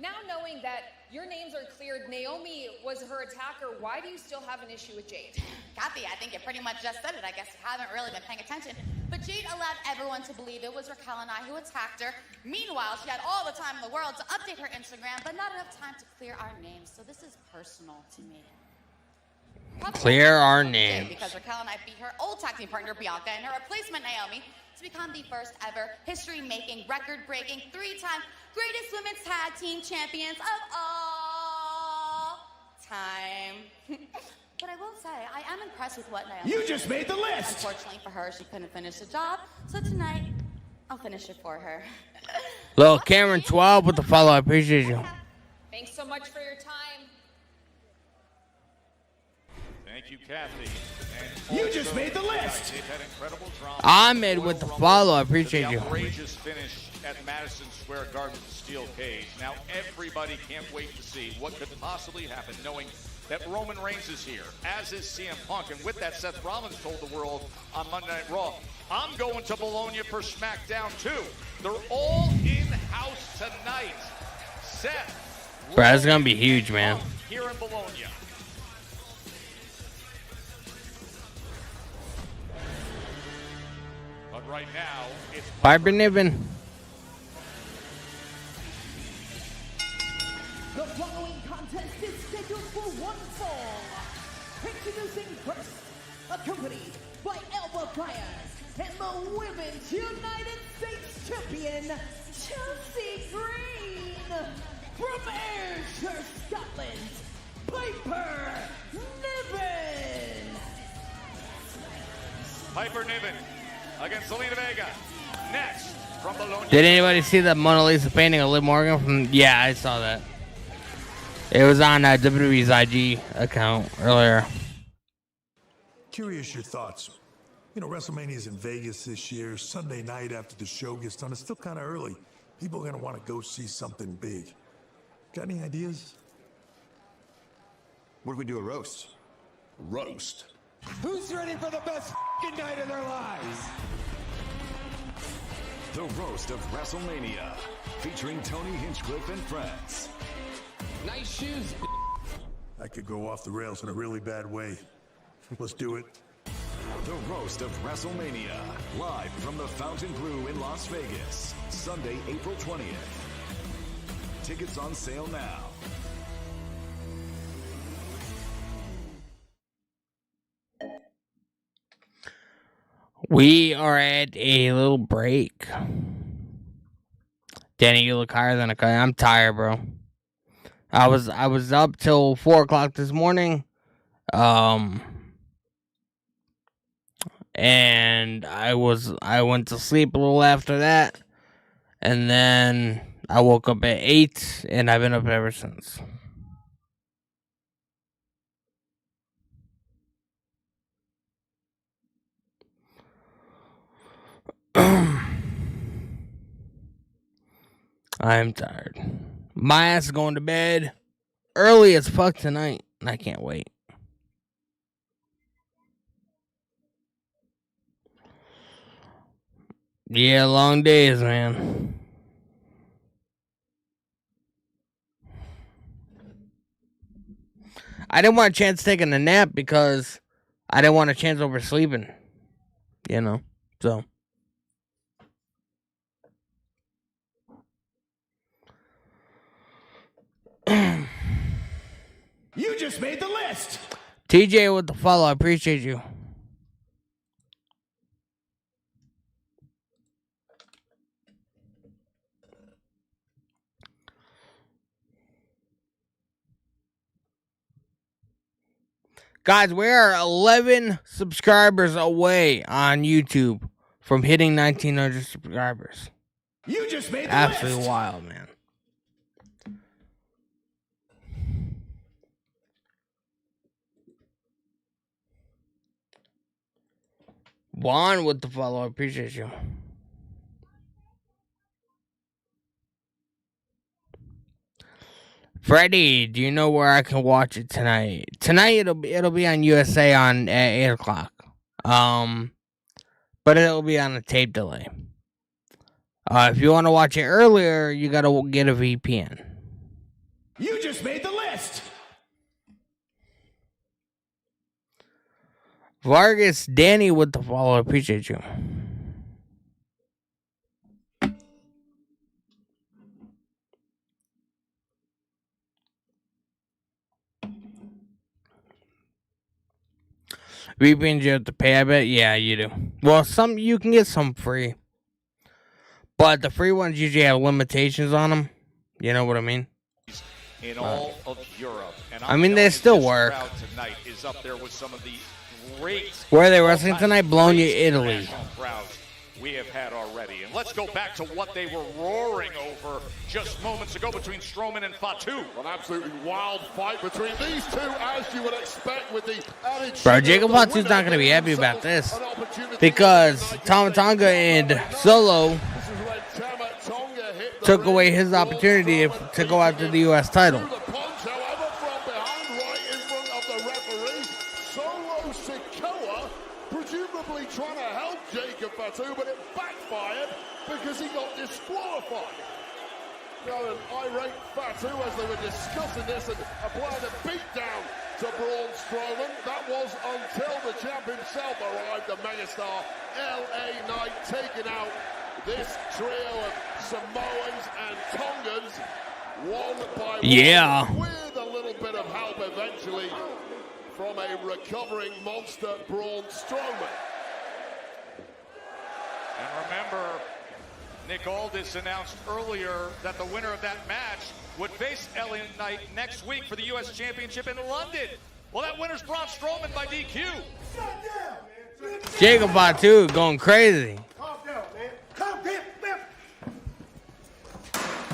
K: Now knowing that your names are cleared, Naomi was her attacker, why do you still have an issue with Jade?
L: Kathy, I think you pretty much just said it. I guess you haven't really been paying attention. But Jade allowed everyone to believe it was Raquel and I who attacked her. Meanwhile, she had all the time in the world to update her Instagram, but not enough time to clear our names. So this is personal to me.
A: Clear our
L: Jade,
A: names.
L: because Raquel and I beat her old tag team partner, Bianca, and her replacement, Naomi, to become the first ever history-making, record-breaking, 3-time greatest women's tag team champions of all time. But I will say, I am impressed with what Naomi
J: You just made the list!
L: Unfortunately for her, she couldn't finish the job. So tonight, I'll finish it for her.
A: Lil Cameron 12 with the follow. I appreciate you.
K: Thanks so much for your time.
C: Thank you, Kathy.
J: You just made the list!
C: They've had incredible drama.
A: Ahmed with the follow. I appreciate
C: The
A: you.
C: outrageous finish at Madison Square Garden with the steel cage. Now everybody can't wait to see what could possibly happen, knowing that Roman Reigns is here, as is CM Punk. And with that, Seth Rollins told the world on Monday Night Raw, I'm going to Bologna for Smackdown too. They're all in-house tonight. Seth,
A: Bro, that's gonna be huge, man.
C: Punk here in Bologna. But right now, it's
A: Piper Niven.
J: The following contest is scheduled for one fall. Introducing first, accompanied by Elbow Fires and the Women's United States Champion, Chelsea Green. From Ayrshire, Scotland, Piper Niven.
C: Piper Niven against Zelina Vega. Next, from Bologna.
A: Did anybody see the Mona Lisa painting of Liv Morgan? Yeah, I saw that. It was on WWE's IG account earlier.
M: Curious your thoughts. You know, WrestleMania's in Vegas this year, Sunday night after the show gets done. It's still kind of early. People are going to want to go see something big. Got any ideas?
B: What if we do a roast?
J: Roast. Who's ready for the best night of their lives?
N: The Roast of WrestleMania, featuring Tony Hinchcliffe and friends.
J: Nice shoes.
M: I could go off the rails in a really bad way. Let's do it.
N: The Roast of WrestleMania, live from the Fountain Blue in Las Vegas, Sunday, April 20th. Tickets on sale now.
A: We are at a little break. Danny, you look higher than a kite. I'm tired, bro. I was up till 4 o'clock this morning. And I went to sleep a little after that. And then I woke up at 8 and I've been up ever since. I'm tired. My ass is going to bed early as fuck tonight, and I can't wait. Yeah, long days, man. I didn't want a chance taking a nap because I didn't want a chance oversleeping. You know, so.
J: You just made the list.
A: TJ with the follow. I appreciate you. Guys, we are 11 subscribers away on YouTube from hitting 1,900 subscribers.
J: You just made the
A: Absolutely
J: list.
A: wild, man. Juan with the follow. I appreciate you. Freddie, do you know where I can watch it tonight? Tonight it'll be on USA on at 8 o'clock. But it'll be on a tape delay. If you want to watch it earlier, you gotta get a VPN.
J: You just made the list.
A: Vargas, Danny with the follow. I appreciate you. VPNs you have to pay, I bet? Yeah, you do. Well, some you can get some free. But the free ones usually have limitations on them. You know what I mean?
C: In all of Europe. And
A: I mean, they still work.
C: Crowd tonight is up there with some of the great.
A: Where are they wrestling tonight? Bologna, Italy.
C: Crowds we have had already. And let's go back to what they were roaring over just moments ago between Strowman and Fatu.
D: An absolutely wild fight between these two, as you would expect with the added.
A: Bro, Jacob Fatu's not going to be happy about this. Because Tama Tonga and Solo took away his opportunity to go after the U.S. title.
D: Trying to help Jacob Fatu, but it backfired because he got disqualified. Now, an irate Fatu, as they were discussing this and applying a beatdown to Braun Strowman. That was until the champ himself arrived, the megastar LA Knight, taking out this trio of Samoans and Tongans, one by one, with a little bit of help eventually from a recovering monster, Braun Strowman.
C: And remember, Nick Aldis announced earlier that the winner of that match would face LA Knight next week for the U.S. Championship in London. Well, that winner's Braun Strowman by DQ.
A: Jacob Fatu going crazy.
J: Calm down, man. Calm down, man.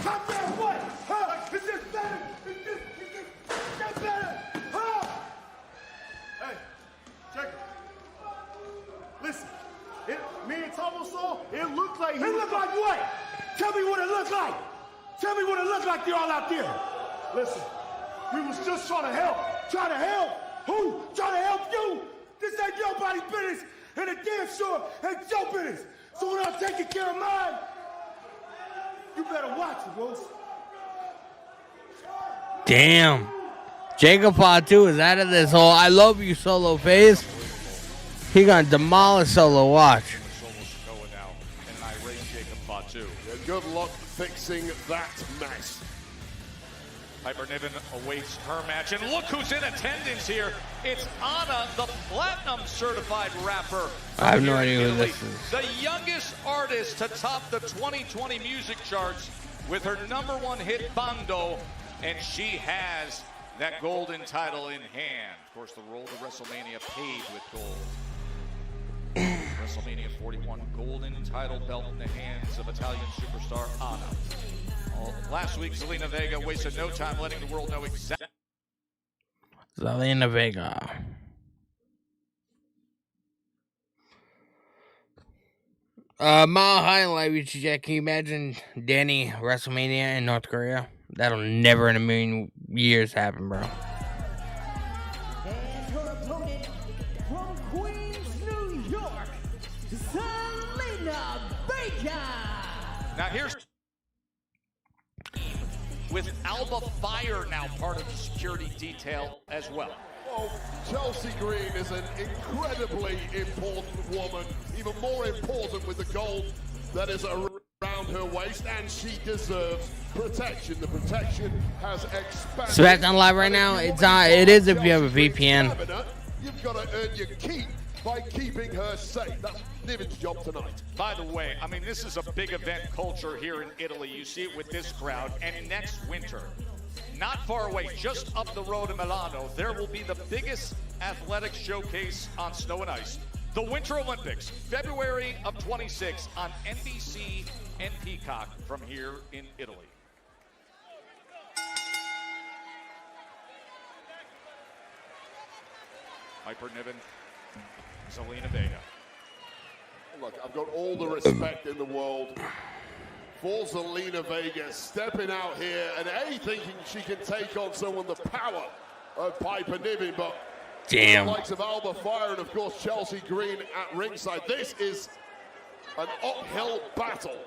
J: Calm down, what? Huh? Is this better? Is this better? Huh? Hey, check it. Listen. Me and Tomo saw, it looked like... It looked like what? Tell me what it looked like. Tell me what it looked like to y'all out there. Listen, we was just trying to help. Trying to help? Who? Trying to help you? This ain't nobody's business, and it damn sure ain't your business. So when I'm taking care of mine, you better watch it, Rose.
A: Damn. Jacob Fatu is out of this hole. I love you, Solo phase. He gonna demolish Solo. Watch.
D: Good luck fixing that mess.
C: Piper Niven awaits her match, and look who's in attendance here. It's Anna, the platinum certified rapper.
A: I have no idea who this is.
C: The youngest artist to top the 2020 music charts with her #1 hit Bando, and she has that golden title in hand. Of course, the road to WrestleMania paved with gold. WrestleMania 41 golden title belt in the hands of Italian superstar Anna. Last week, Zelina Vega wasted no time letting the world know exactly.
A: Zelina Vega. Mile High in Live UTJ. Can you imagine Danny WrestleMania in North Korea? That'll never in a million years happen, bro.
J: And her opponent from Queens, New York, Zelina Vega.
C: Now here's with Alba Fire now part of the security detail as well.
D: Well, Chelsea Green is an incredibly important woman, even more important with the gold that is around her waist, and she deserves protection. The protection has expanded.
A: Smackdown Live right now. It is if you have a VPN.
D: You've got to earn your keep by keeping her safe. That's Niven's job tonight.
C: By the way, I mean, this is a big event culture here in Italy. You see it with this crowd. And next winter, not far away, just up the road in Milano, there will be the biggest athletics showcase on snow and ice. The Winter Olympics, February of 26 on NBC and Peacock from here in Italy. Piper Niven, Zelina Vega.
D: Look, I've got all the respect in the world for Zelina Vega stepping out here and thinking she can take on someone the power of Piper Niven, but
A: damn.
D: The likes of Alba Fire and of course Chelsea Green at ringside. This is an uphill battle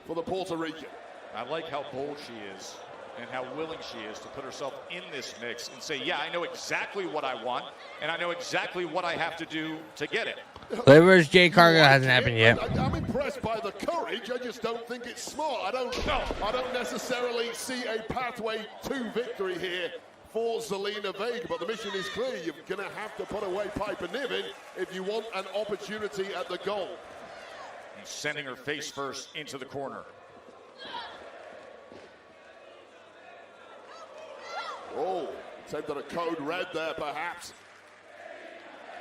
D: for the Puerto Rican.
C: I like how bold she is and how willing she is to put herself in this mix and say, yeah, I know exactly what I want, and I know exactly what I have to do to get it.
A: Flavors J. Cargo hasn't happened yet.
D: I'm impressed by the courage. I just don't think it's smart. I don't necessarily see a pathway to victory here for Zelina Vega, but the mission is clear. You're going to have to put away Piper Niven if you want an opportunity at the goal.
C: He's sending her face first into the corner.
D: Oh, attempted a code red there, perhaps.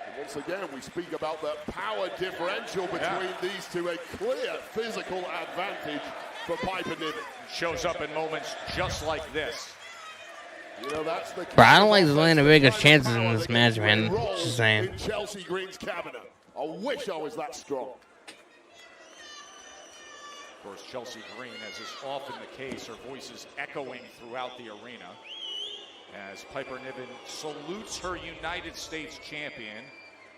D: And once again, we speak about the power differential between these two. A clear physical advantage for Piper Niven.
C: Shows up in moments just like this.
D: You know, that's the
A: Bro, I don't like Zelina Vega's chances in this match, man. Just saying.
D: In Chelsea Green's cabinet. I wish I was that strong.
C: Of course, Chelsea Green, as is often the case, her voice is echoing throughout the arena as Piper Niven salutes her United States champion.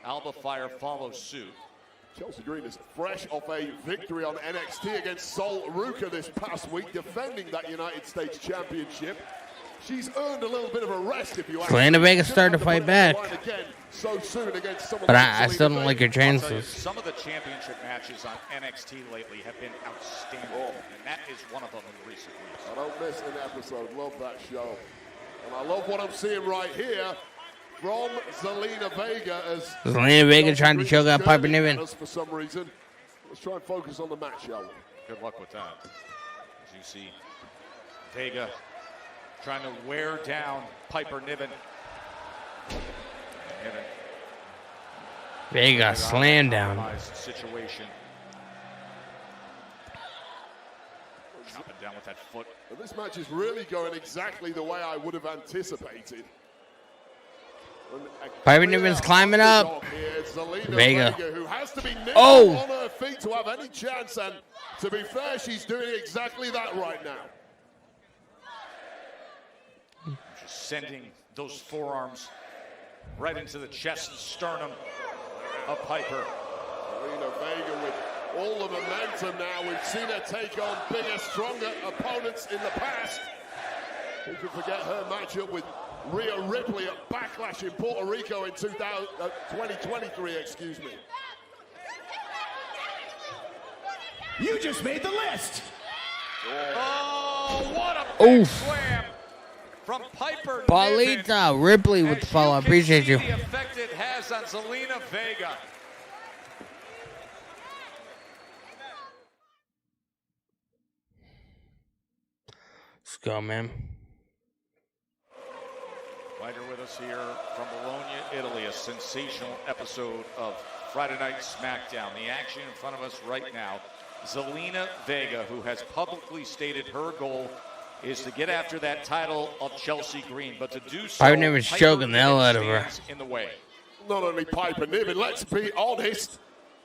C: Alba Fire follows suit.
D: Chelsea Green is fresh off a victory on NXT against Sol Ruka this past week, defending that United States championship. She's earned a little bit of a rest, if you ask me.
A: Zelina Vega started to fight back.
D: So soon against someone
A: But
D: like
A: I still don't
D: Zelina
A: like her
D: Vega.
A: chances.
C: Some of the championship matches on NXT lately have been outstanding, and that is one of them in recent weeks.
D: I don't miss an episode. Love that show. And I love what I'm seeing right here from Zelina Vega as
A: Zelina Vega trying to choke out Piper Niven.
D: For some reason. Let's try and focus on the match, shall we?
C: Good luck with that. As you see, Vega trying to wear down Piper Niven. Niven.
A: Vega slam down.
C: Situation. Chopping down with that foot.
D: And this match is really going exactly the way I would have anticipated.
A: Piper Niven's climbing up. Vega.
D: Who has to be
A: oh!
D: on her feet to have any chance, and to be fair, she's doing exactly that right now.
C: Just sending those forearms right into the chest and sternum of Piper.
D: Zelina Vega with all the momentum now. We've seen her take on bigger, stronger opponents in the past. Who can forget her matchup with Rhea Ripley at Backlash in Puerto Rico in 2023, excuse me.
J: You just made the list.
C: Oh, what a big slam from Piper Niven.
A: Paulita Ripley with the follow. I appreciate you.
C: The effect it has on Zelina Vega.
A: Let's go, man.
C: Right here with us here from Bologna, Italy, a sensational episode of Friday Night Smackdown. The action in front of us right now. Zelina Vega, who has publicly stated her goal is to get after that title of Chelsea Green, but to do so,
A: Piper Niven's choking the hell out of her.
C: In the way.
D: Not only Piper Niven, let's be honest,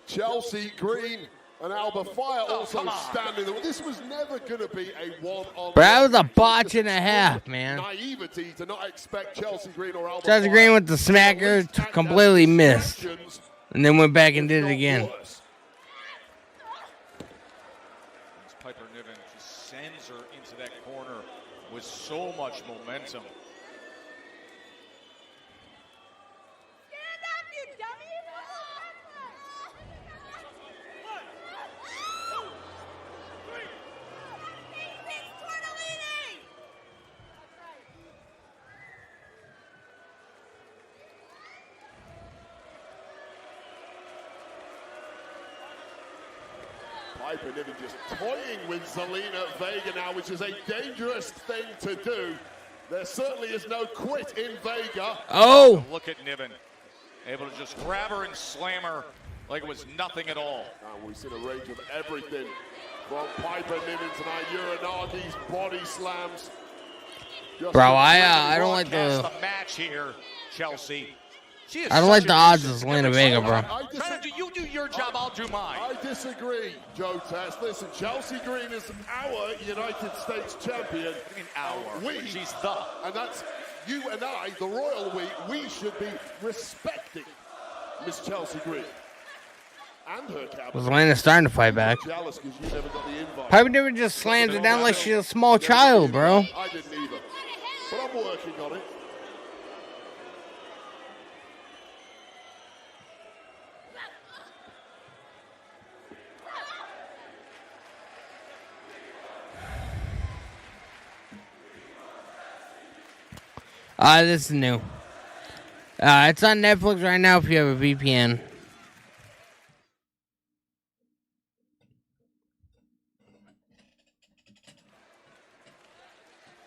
D: Chelsea Green and Alba Fire also standing there. This was never going to be a one-on-one.
A: Bro, that was a botch and a half, man.
D: Naivety to not expect Chelsea Green or Alba
A: Chelsea Green with the smacker completely missed, and then went back and did it again.
C: Piper Niven just sends her into that corner with so much momentum.
D: Piper Niven just toying with Zelina Vega now, which is a dangerous thing to do. There certainly is no quit in Vega.
A: Oh!
C: Look at Niven. able to just grab her and slam her like it was nothing at all.
D: And we've seen a range of everything from Piper Niven tonight, Uranagi's body slams.
A: Bro, I don't like the
C: match here, Chelsea.
A: I don't like the odds of Zelina Vega, bro.
C: You do your job, I'll do mine.
D: I disagree, Joe Test. Listen, Chelsea Green is our United States champion.
C: In our, she's the.
D: And that's you and I, the royal we should be respecting Miss Chelsea Green. And her cabinet.
A: Zelina's starting to fight back.
D: Jealous because you never got the invite.
A: Piper Niven just slams it down like she's a small child, bro.
D: I didn't either. But I'm working on it.
A: This is new. It's on Netflix right now if you have a VPN.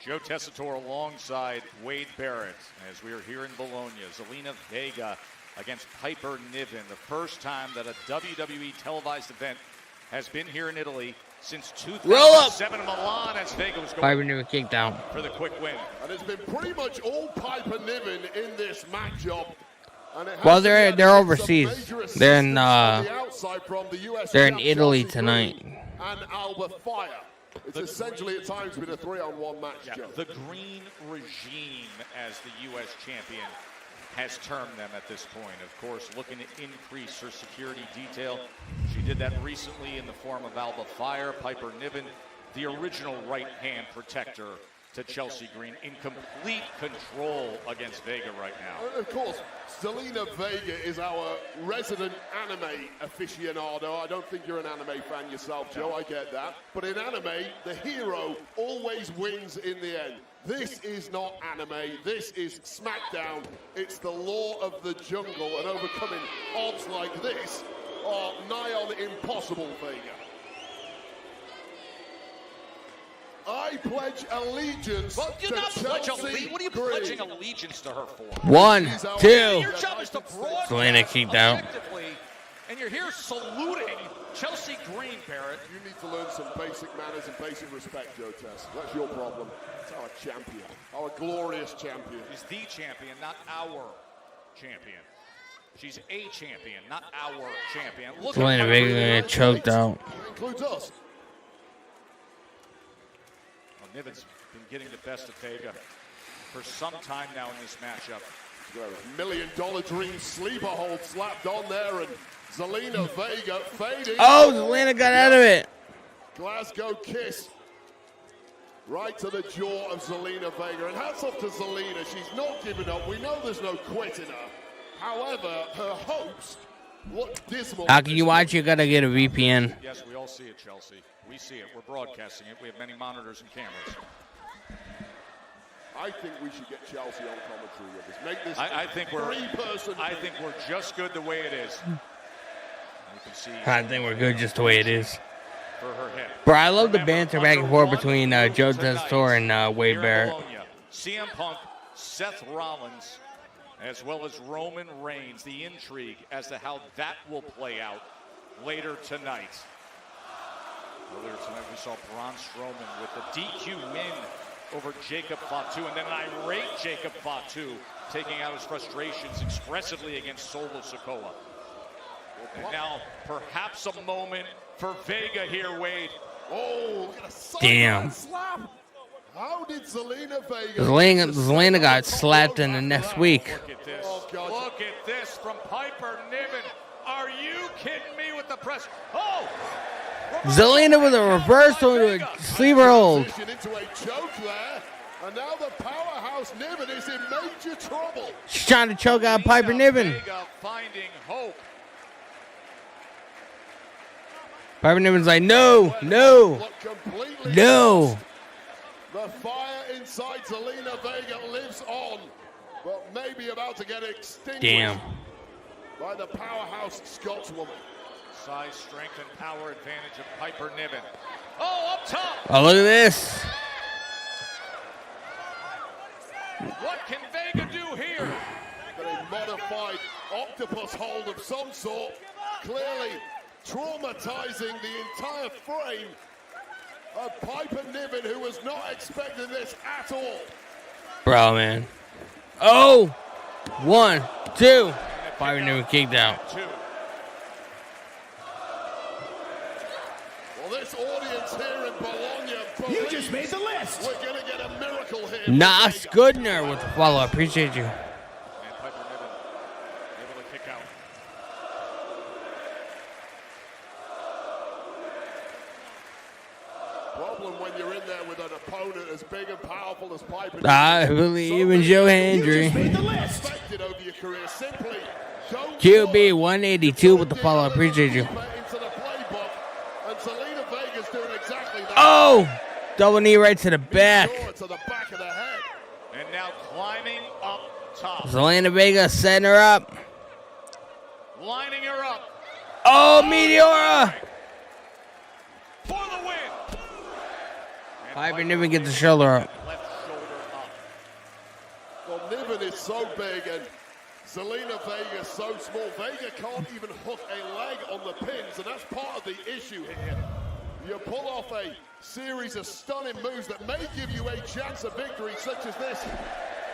C: Joe Tessitore alongside Wade Barrett as we are here in Bologna. Zelina Vega against Piper Niven. The first time that a WWE televised event has been here in Italy since 2007 in Milan as Vega was going
A: Piper Niven kicked out
C: for the quick win.
D: And it's been pretty much all Piper Niven in this matchup.
A: Well, they're overseas. They're in they're in Italy tonight.
D: And Alba Fire. It's essentially at times been a 3-on-1 match, Joe.
C: The green regime, as the U.S. champion has termed them at this point. Of course, looking to increase her security detail. She did that recently in the form of Alba Fire. Piper Niven, the original right-hand protector to Chelsea Green, in complete control against Vega right now.
D: Of course, Zelina Vega is our resident anime aficionado. I don't think you're an anime fan yourself, Joe. I get that. But in anime, the hero always wins in the end. This is not anime. This is Smackdown. It's the law of the jungle, and overcoming odds like this are nigh on impossible, Vega. I pledge allegiance to Chelsea
C: What are you
D: Green.
C: pledging allegiance to her for?
A: 1, 2.
C: Your job is to broadcast
A: Zelina kicked out.
C: and you're here saluting Chelsea Green, Barrett.
D: You need to learn some basic manners and basic respect, Joe Tess. That's your problem. It's our champion, our glorious champion.
C: She's the champion, not our champion. She's a champion, not our champion. Look
A: Zelina Vega got choked out.
D: That includes us.
C: Niven's been getting the best of Vega for some time now in this matchup.
D: $1 million dream sleeper hold slapped on there, and Zelina Vega fading.
A: Oh, Zelina got out of it.
D: Glasgow kiss right to the jaw of Zelina Vega. And hats off to Zelina. She's not giving up. We know there's no quit in her. However, her hopes look dismal.
A: How can you watch? You gotta get a VPN.
C: Yes, we all see it, Chelsea. We see it. We're broadcasting it. We have many monitors and cameras.
D: I think we should get Chelsea on commentary with us. Make this
C: I think we're
D: three-person.
C: I think we're just good the way it is. You can see.
A: I think we're good just the way it is.
C: For her hip.
A: Bro, I love the banter back and forth between Joe Tessitore and Wade Barrett.
C: CM Punk, Seth Rollins, as well as Roman Reigns. The intrigue as to how that will play out later tonight. Earlier tonight, we saw Braun Strowman with the DQ win over Jacob Fatu, and then an irate Jacob Fatu taking out his frustrations expressively against Solo Sikoa. And now, perhaps a moment for Vega here, Wade.
D: Oh, look at a side
A: Damn.
D: slap. How did Zelina Vega?
A: Zelina got slapped in the next week.
C: Look at this. Look at this from Piper Niven. Are you kidding me with the press? Oh!
A: Zelina with a reversal into a sleeper hold.
D: Into a choke there, and now the powerhouse Niven is in major trouble.
A: She's trying to choke out Piper Niven.
C: Vega finding hope.
A: Piper Niven's like, no, no, no.
D: The fire inside Zelina Vega lives on, but maybe about to get extinguished.
A: Damn.
D: By the powerhouse Scotswoman.
C: Size, strength, and power advantage of Piper Niven. Oh, up top!
A: Oh, look at this.
C: What can Vega do here?
D: got a modified octopus hold of some sort, clearly traumatizing the entire frame of Piper Niven, who was not expecting this at all.
A: Bro, man. Oh! 1, 2. Piper Niven kicked out.
D: Well, this audience here in Bologna, you just made the list. We're going to get a miracle here.
A: Nas Goodner with the follow. I appreciate you.
C: And Piper Niven able to kick out.
D: Problem when you're in there with an opponent as big and powerful as Piper.
A: I believe in Joe Hendry.
D: Expected over your career. Simply don't
A: QB 182 with the follow. I appreciate you.
D: into the playbook, and Zelina Vega's doing exactly that.
A: Oh! Double knee right to the back.
D: To the back of the head.
C: And now climbing up top.
A: Zelina Vega setting her up.
C: Lining her up.
A: Oh, Meteora!
C: For the win.
A: Piper Niven gets the shoulder up.
C: Left shoulder up.
D: Well, Niven is so big and Zelina Vega so small. Vega can't even hook a leg on the pins, and that's part of the issue here. You pull off a series of stunning moves that may give you a chance of victory, such as this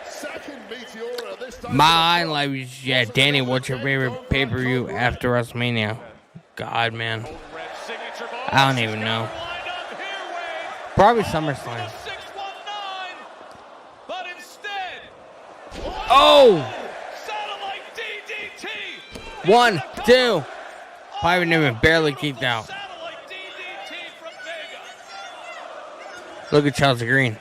D: second Meteora. This time
A: My life, yeah, Danny, what's your favorite pay-per-view after WrestleMania? God, man. I don't even know. Probably SummerSlam.
C: But instead,
A: Oh!
C: satellite DDT.
A: 1, 2. Piper Niven barely kicked out.
C: Satellite DDT from Vega.
A: Look at Chelsea Green.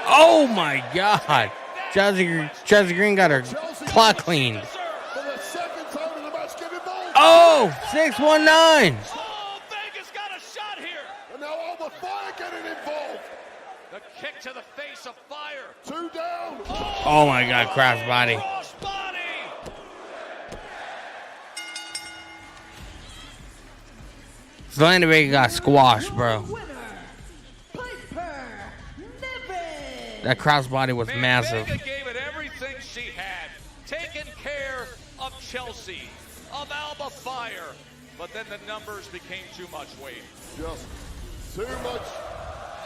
A: Oh my God! Chelsea Green got her clock cleaned.
D: for the second time in the match, get involved.
A: Oh! 619.
C: Oh, Vega's got a shot here.
D: And now all the fire getting involved.
C: The kick to the face of fire.
D: 2 down.
A: Oh my God! Crossbody.
C: Crossbody.
A: Zelina Vega got squashed, bro. That crossbody was massive.
C: Vega gave it everything she had. Taking care of Chelsea, of Alba Fire. But then the numbers became too much weight.
D: Just too much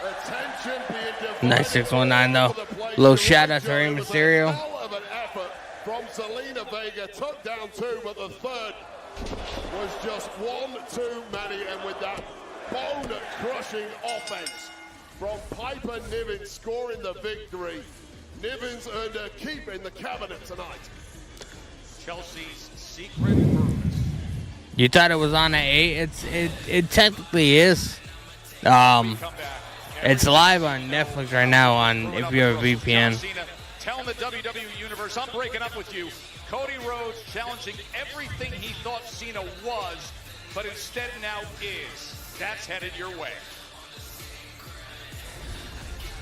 D: attention being divided.
A: Nice 619 though. Little shout out to Rey Mysterio.
D: Hell of an effort from Zelina Vega. Took down 2, but the third was just one too many. And with that bone-crushing offense from Piper Niven scoring the victory, Niven's earned a keep in the cabinet tonight.
C: Chelsea's secret purpose.
A: You thought it was on at 8? It technically is. It's live on Netflix right now on if you have a VPN.
C: Telling the WWE Universe, I'm breaking up with you. Cody Rhodes challenging everything he thought Cena was, but instead now is. That's headed your way.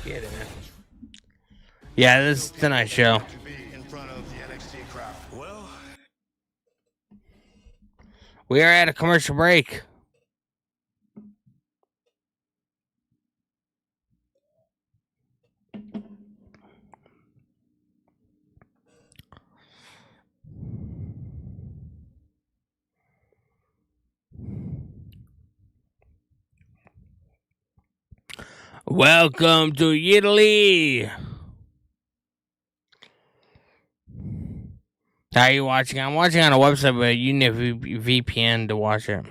A: Get it, man. Yeah, this is tonight's show. We are at a commercial break. Welcome to Italy. How are you watching? I'm watching on a website, but you need a VPN to watch it.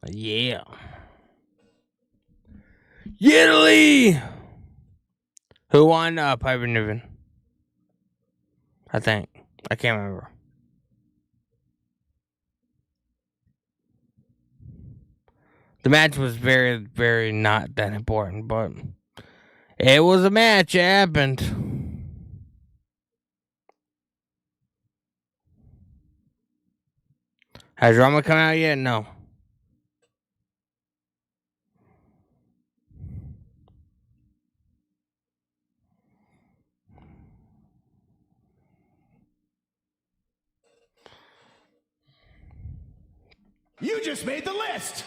A: Yeah. Italy! Who won? Piper Niven. I think. I can't remember. The match was very, very not that important, but it was a match. It happened. Has Roma come out yet? No.
J: You just made the list.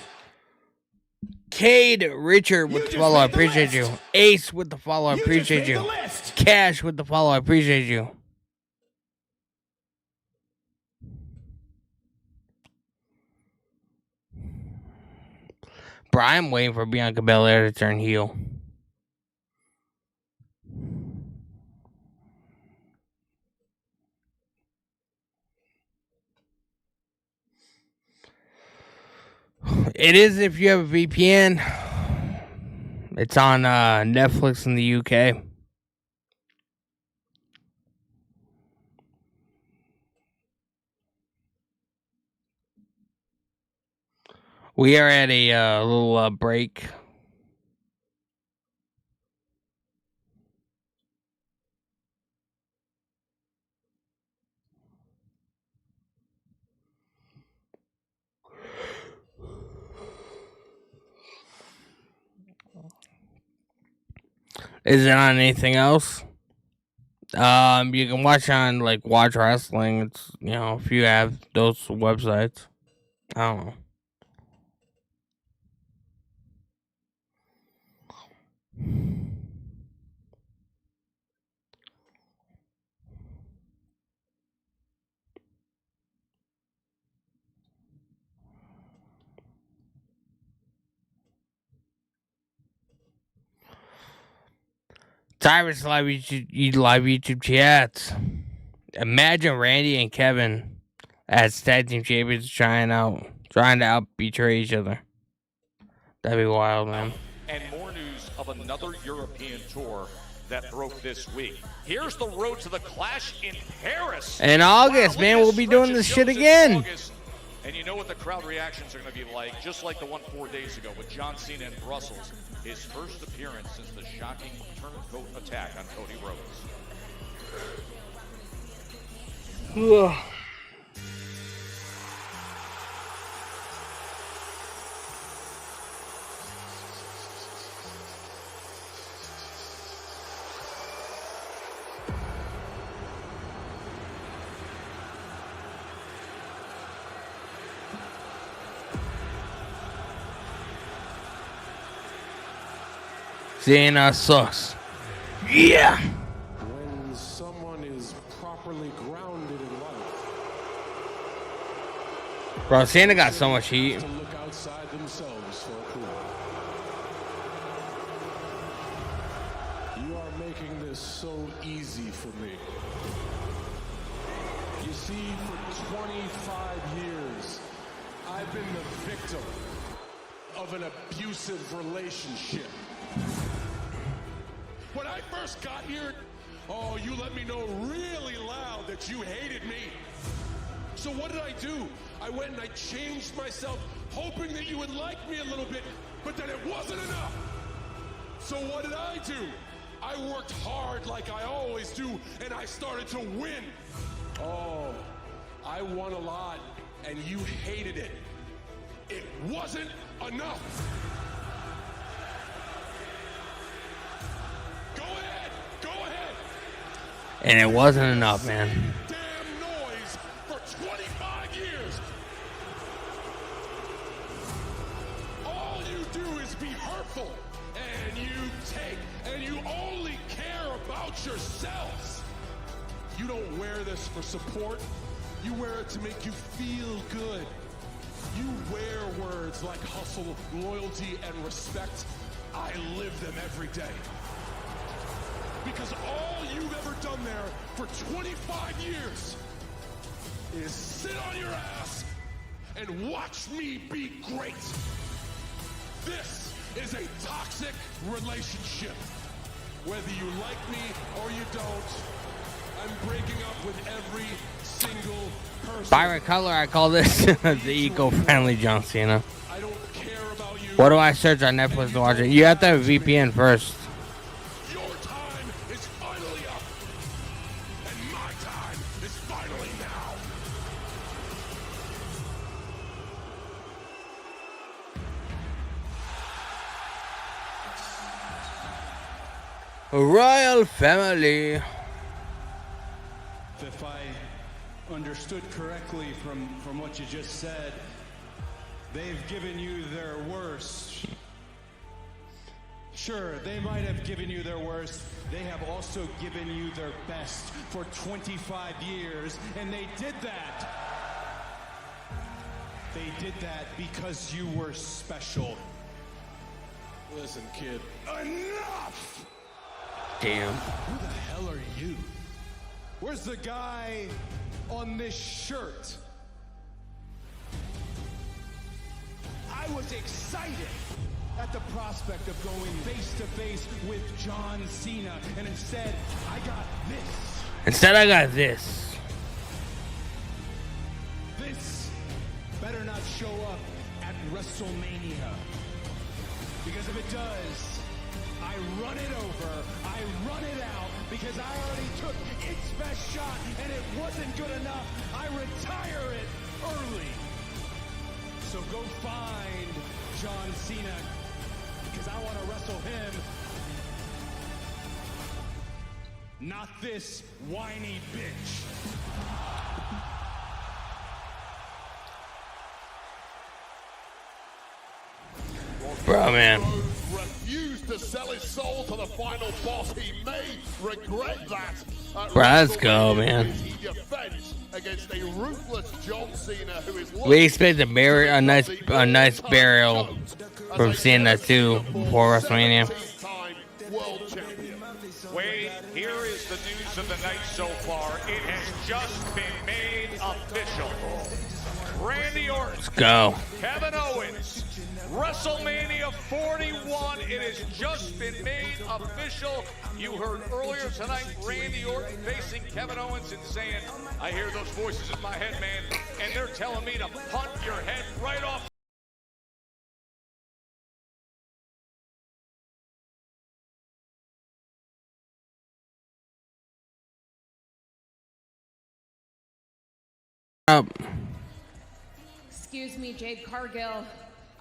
A: Cade Richard with the follow. I appreciate you. Ace with the follow. I appreciate you. Cash with the follow. I appreciate you. Bro, I'm waiting for Bianca Belair to turn heel. It is if you have a VPN. It's on Netflix in the UK. We are at a little break. Is it on anything else? You can watch on like Watch Wrestling. It's, you know, if you have those websites. I don't know. Tyrus live YouTube chats. Imagine Randy and Kevin as tag team champions trying to out-betray each other. That'd be wild, man.
C: And more news of another European tour that broke this week. Here's the road to the Clash in Paris.
A: In August, man, we'll be doing this shit again.
C: And you know what the crowd reactions are going to be like, just like the one 4 days ago with John Cena in Brussels. His first appearance since the shocking turncoat attack on Cody Rhodes.
A: Cena sucks. Yeah.
B: When someone is properly grounded in life,
A: Bro, Cena got so much heat.
B: to look outside themselves for approval. You are making this so easy for me. You see, for 25 years, I've been the victim of an abusive relationship. When I first got here, oh, you let me know really loud that you hated me. So what did I do? I went and I changed myself, hoping that you would like me a little bit, but then it wasn't enough. So what did I do? I worked hard like I always do, and I started to win. Oh, I won a lot, and you hated it. It wasn't enough. Go ahead.
A: And it wasn't enough, man.
B: Damn noise for 25 years. All you do is be hurtful, and you take, and you only care about yourselves. You don't wear this for support. You wear it to make you feel good. You wear words like hustle, loyalty, and respect. I live them every day. Because all you've ever done there for 25 years is sit on your ass and watch me be great. This is a toxic relationship. Whether you like me or you don't, I'm breaking up with every single person.
A: Byron Cutler, I call this the eco-friendly John Cena.
B: I don't care about you.
A: What do I search on Netflix to watch it? You have to have a VPN first.
B: Your time is finally up. And my time is finally now.
A: Royal family.
O: If I understood correctly from what you just said, they've given you their worst Sure, they might have given you their worst. They have also given you their best for 25 years, and they did that. They did that because you were special.
B: Listen, kid. Enough!
A: Damn.
O: Who the hell are you? Where's the guy on this shirt? I was excited at the prospect of going face-to-face with John Cena, and instead, I got this.
A: Instead, I got this.
O: This better not show up at WrestleMania. Because if it does, I run it over, I run it out, because I already took its best shot, and it wasn't good enough. I retire it early. So go find John Cena, because I want to wrestle him. Not this whiny bitch.
A: Bro, man.
D: Refused to sell his soul to the final boss. He may regret that.
A: Bro, let's go, man.
D: He defends against a ruthless John Cena who is
A: We expect a nice burial from Cena too before WrestleMania.
D: world champion.
C: Wade, here is the news of the night so far. It has just been made official. Randy Orton.
A: Let's go.
C: Kevin Owens. WrestleMania 41. It has just been made official. You heard earlier tonight Randy Orton facing Kevin Owens and saying, I hear those voices in my head, man, and they're telling me to punt your head right off.
K: Excuse me, Jade Cargill.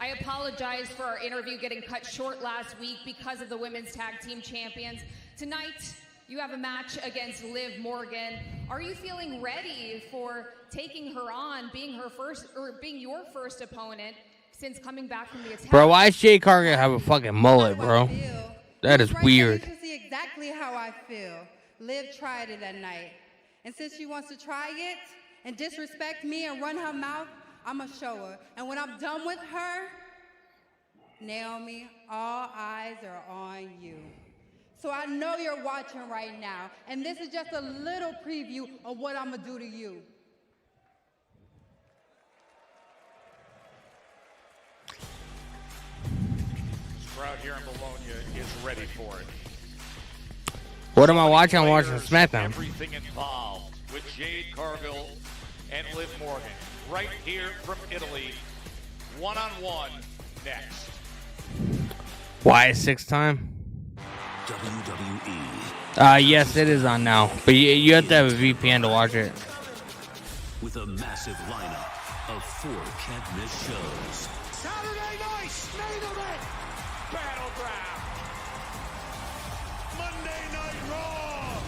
K: I apologize for our interview getting cut short last week because of the women's tag team champions. Tonight, you have a match against Liv Morgan. Are you feeling ready for taking her on, being her first, or being your first opponent since coming back from the attack?
A: Bro, why does Jay Cargill have a fucking mullet, bro? That is weird.
P: You can see exactly how I feel. Liv tried it that night. And since she wants to try it and disrespect me and run her mouth, I'm going to show her. And when I'm done with her, Naomi, all eyes are on you. So I know you're watching right now. And this is just a little preview of what I'm going to do to you.
C: This crowd here in Bologna is ready for it.
A: What am I watching? I'm watching Smackdown.
C: Everything involved with Jade Cargill and Liv Morgan. Right here from Italy, one-on-one next.
A: Why 6 time?
N: WWE.
A: Yes, it is on now, but you have to have a VPN to watch it.
N: With a massive lineup of 4 can't-miss shows.
J: Saturday night main event.
C: Battleground.
J: Monday Night Raw.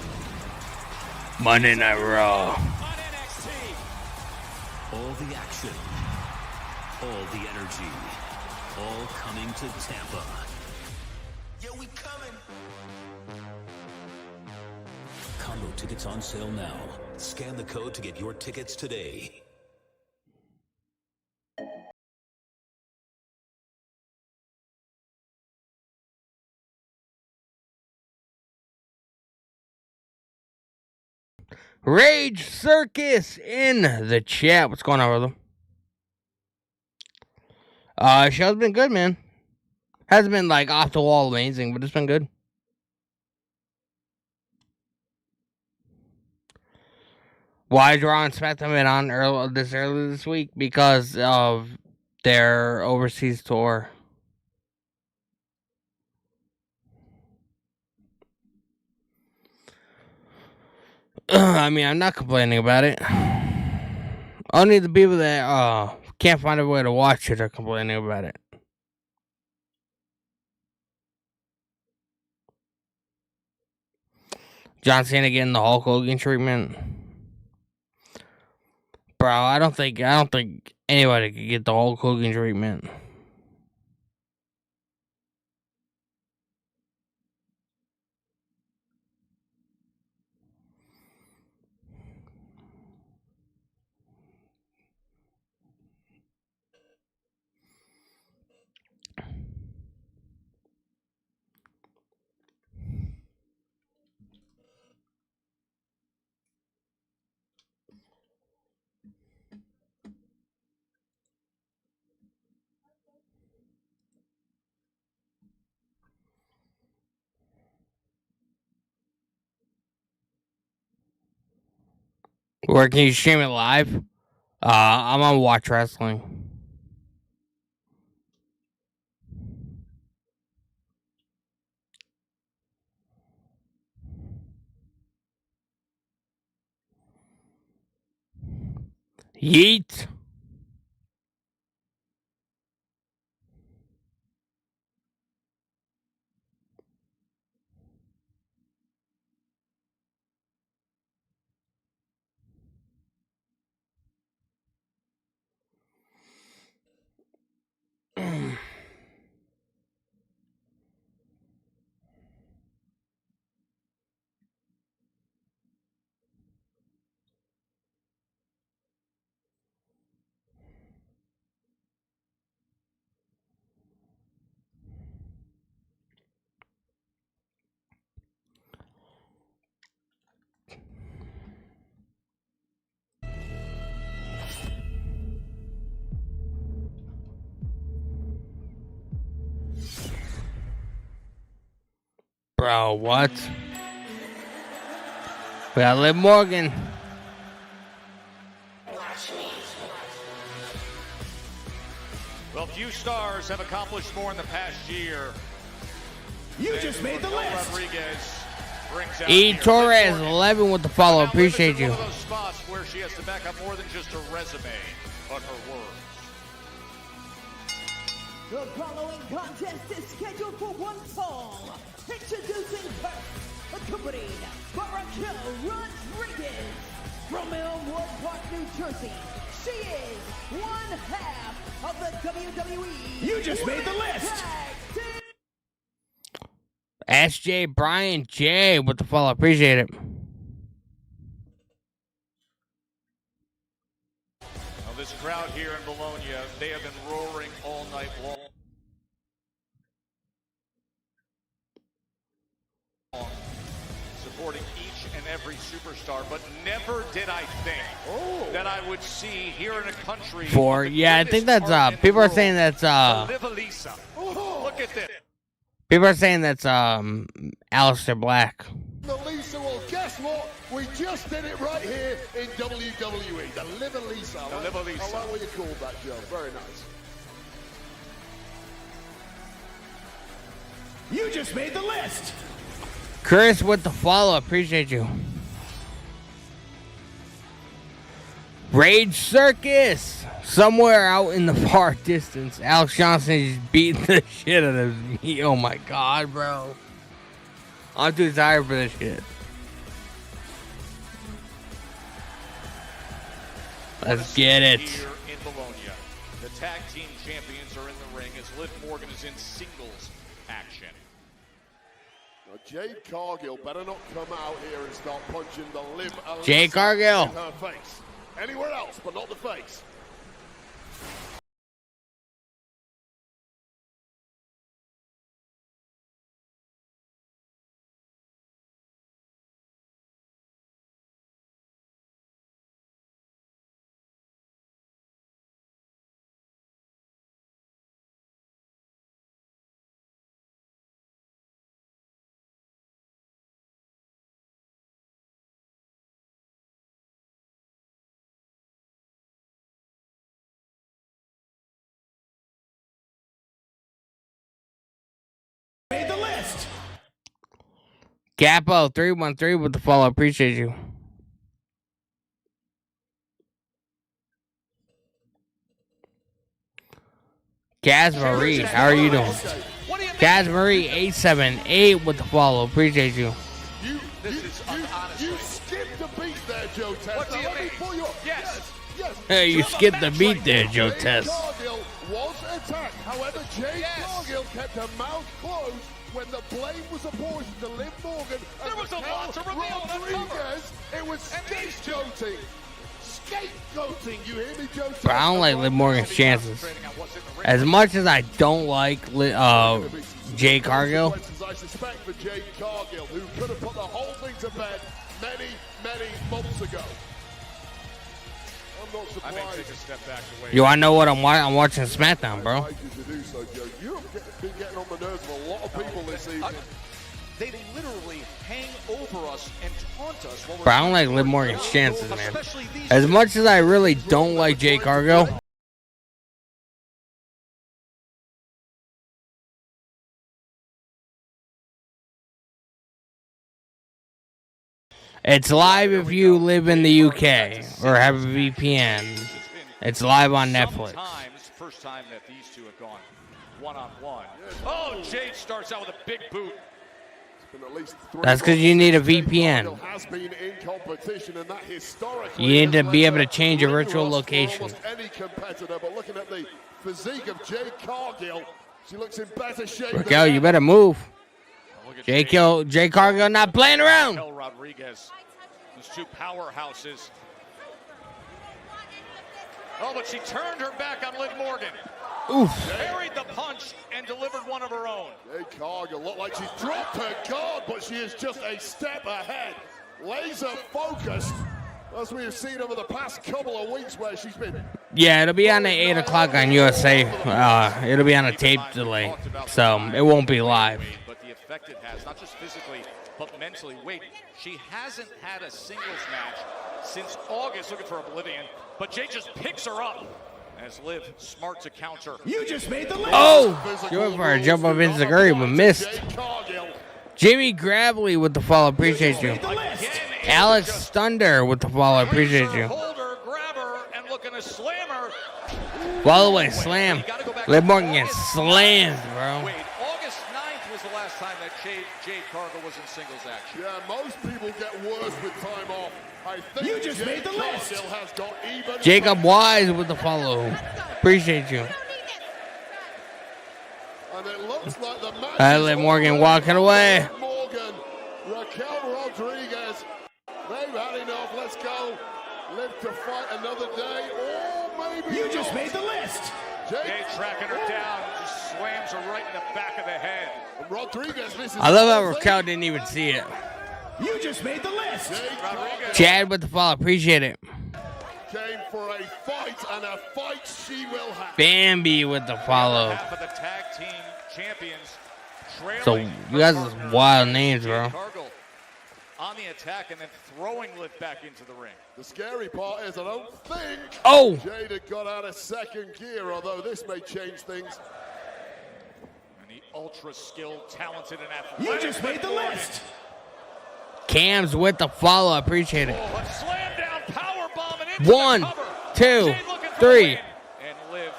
A: Monday Night Raw.
N: All the action, all the energy, all coming to Tampa.
J: Yo, we coming.
N: Combo tickets on sale now. Scan the code to get your tickets today.
A: Rage Circus in the chat. What's going on, brother? Show's been good, man. Hasn't been like off the wall amazing, but it's been good. Why is Raw and SmackDown been on early this week? Because of their overseas tour. I mean, I'm not complaining about it. Only the people that can't find a way to watch it are complaining about it. John Cena getting the Hulk Hogan treatment. Bro, I don't think anybody could get the Hulk Hogan treatment. Where can you stream it live? I'm on Watch Wrestling. Yeet. Bro, what? We got Liv Morgan.
C: Well, few stars have accomplished more in the past year.
O: You just made the list.
C: Rodriguez brings out
A: E.
C: here.
A: Torres, 11 with the follow. Appreciate you.
C: One of those spots where she has to back up more than just her resume, but her words.
Q: The following contest is scheduled for one fall. Introducing first, accompanied by Raquel Rodriguez from Elmwood Park, New Jersey. She is one half of the WWE.
O: You just made the list.
A: SJ Brian J with the follow. Appreciate it.
C: Now, this crowd here in Bologna, they have been roaring all night long. Supporting each and every superstar, but never did I think that I would see here in a country.
A: I think that's people are saying that's
C: Look at this.
A: people are saying that's Aleister Black.
D: Lisa, well, guess what? We just did it right here in WWE. The Liv Elisa.
C: The Liv Elisa.
D: I like what you called that, Joe. Very nice.
O: You just made the list.
A: Chris with the follow. Appreciate you. Rage Circus. Somewhere out in the far distance, Alex Johnson is beating the shit out of me. Oh my god, bro. I'm too tired for this shit. Let's get it.
C: Here in Bologna, the tag team champions are in the ring as Liv Morgan is in singles action.
D: Now, Jade Cargill better not come out here and start punching the Liv Elisa
A: Jade Cargill.
D: in her face. Anywhere else, but not the face.
O: Made the list.
A: Gapo 313 with the follow. Appreciate you. Kaz Marie, how are you doing? Kaz Marie 878 with the follow. Appreciate you.
D: You skipped the beat there, Joe Test.
C: What do you mean?
D: Yes.
A: Hey, you skipped the beat there, Joe Test.
D: Cargill was attacked. However, Jade Cargill kept her mouth closed when the blame was apportioned to Liv Morgan.
C: There was a lot to reveal and uncover.
D: It was scapegoating. Scapegoating. You hear me, Joe Test?
A: But I don't like Liv Morgan's chances. As much as I don't like Jade Cargill.
D: I suspect for Jade Cargill, who could have put the whole thing to bed many months ago. I'm not surprised.
C: I may take a step back away.
A: You want to know what I'm watching? I'm watching Smackdown, bro.
D: You've been getting on the nerves of a lot of people this evening.
C: They literally hang over us and taunt us. While we're
A: But I don't like Liv Morgan's chances, man. As much as I really don't like Jade Cargill, it's live if you live in the UK or have a VPN. It's live on Netflix.
C: First time that these two have gone one-on-one. Oh, Jade starts out with a big boot.
A: That's because you need a VPN. You need to be able to change your virtual location.
D: Any competitor, but looking at the physique of Jade Cargill, she looks in better shape.
A: Raquel, you better move. Jade Cargill not playing around.
C: Rodriguez, these two powerhouses. Oh, but she turned her back on Liv Morgan.
A: Oof.
C: Parried the punch and delivered one of her own.
D: Jade Cargill looked like she's dropped her guard, but she is just a step ahead. Laser focused, as we have seen over the past couple of weeks where she's been.
A: Yeah, it'll be on at 8 o'clock on USA. It'll be on a tape delay, so it won't be live.
C: But the effect it has, not just physically, but mentally. Wait, she hasn't had a singles match since August, looking for Oblivion, but Jade just picks her up as Liv smart to counter.
O: You just made the list.
A: Oh, she went for a jump up into the curry, but missed. Jimmy Gravely with the follow, appreciate you. Alex Thunder with the follow, appreciate you. Follow away, slam. Liv Morgan gets slammed, bro.
C: Wait, August 9th was the last time that Jade Cargill was in singles action.
D: Yeah, most people get worse with time off. I think
O: you just made the list.
D: Has got even
A: Jacob Wise with the follow. Appreciate you.
D: And it looks like the match
A: Liv Morgan walking away.
D: Morgan, Raquel Rodriguez. They've had enough. Let's go. Live to fight another day. Or maybe
O: you just made the list.
C: Jade tracking her down. Just slams her right in the back of the head.
D: Rodriguez misses.
A: I love how Raquel didn't even see it.
O: You just made the list.
A: Chad with the follow, appreciate it.
D: Came for a fight, and a fight she will have.
A: Bambi with the follow.
C: Half of the tag team champions.
A: So you guys are wild names, bro.
C: On the attack and then throwing Liv back into the ring.
D: The scary part is I don't think Jade had got out of second gear, although this may change things.
C: And the ultra skilled, talented, and athletic.
O: You just made the list.
A: Cam's with the follow, appreciate it.
C: A slam down power bomb and into
A: 1, 2, 3.
C: And Liv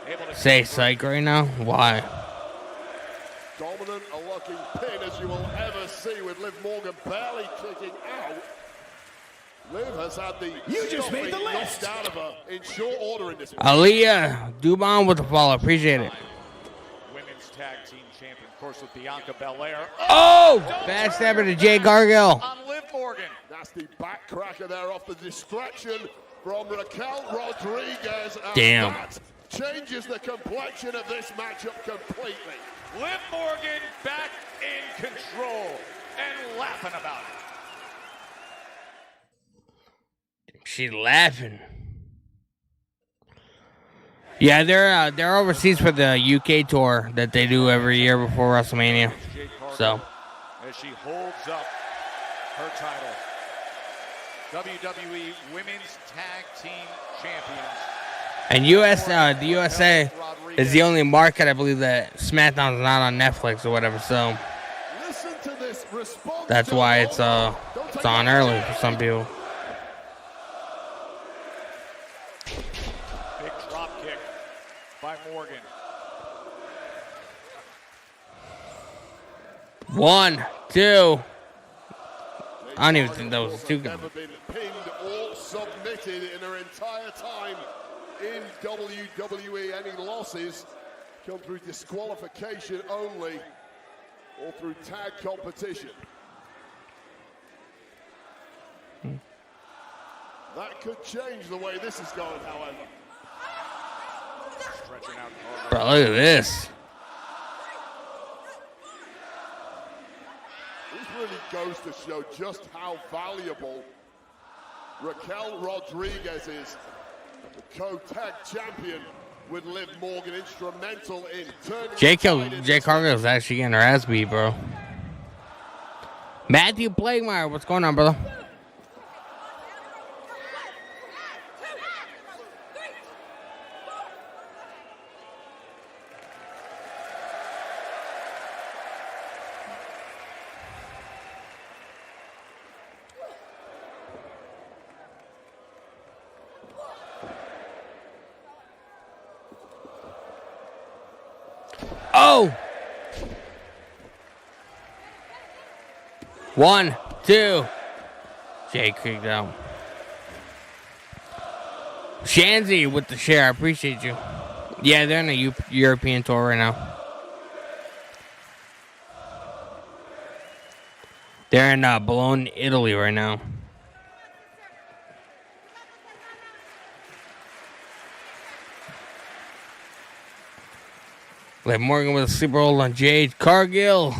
C: able to
A: say psych right now? Why?
D: Dominant a looking pin as you will ever see, with Liv Morgan barely kicking out. Liv has had the
O: you just made the list
D: out of her in short order in this.
A: Aaliyah Dubon with the follow, appreciate it.
C: Women's tag team champion, of course, with Bianca Belair.
A: Oh, backstabber to Jade Cargill.
C: On Liv Morgan.
D: Nasty back cracker there off the distraction from Raquel Rodriguez.
A: Damn.
D: That changes the complexion of this matchup completely.
C: Liv Morgan back in control and laughing about it.
A: She laughing. Yeah, they're overseas for the UK tour that they do every year before WrestleMania. So
C: as she holds up her title, WWE Women's Tag Team Champions.
A: And the USA is the only market, I believe, that SmackDown's not on Netflix or whatever. So that's why it's on early for some people.
C: Big drop kick by Morgan.
A: 1, 2. I don't even think that was two guys.
D: Never been pinned or submitted in her entire time in WWE. Any losses come through disqualification only or through tag competition. That could change the way this is going, however.
C: Stretching out.
A: Bro, look at this.
D: This really goes to show just how valuable Raquel Rodriguez is. The co-tag champion with Liv Morgan, instrumental in turning.
A: Jade Cargill is actually getting her ass beat, bro. Matthew Plaguemeyer, what's going on, brother? Oh! 1, 2. Jay creaked out. Shanzy with the share. I appreciate you. Yeah, they're in a European tour right now. They're in Bologna, Italy right now. Liv Morgan with a sleeper hold on Jade Cargill.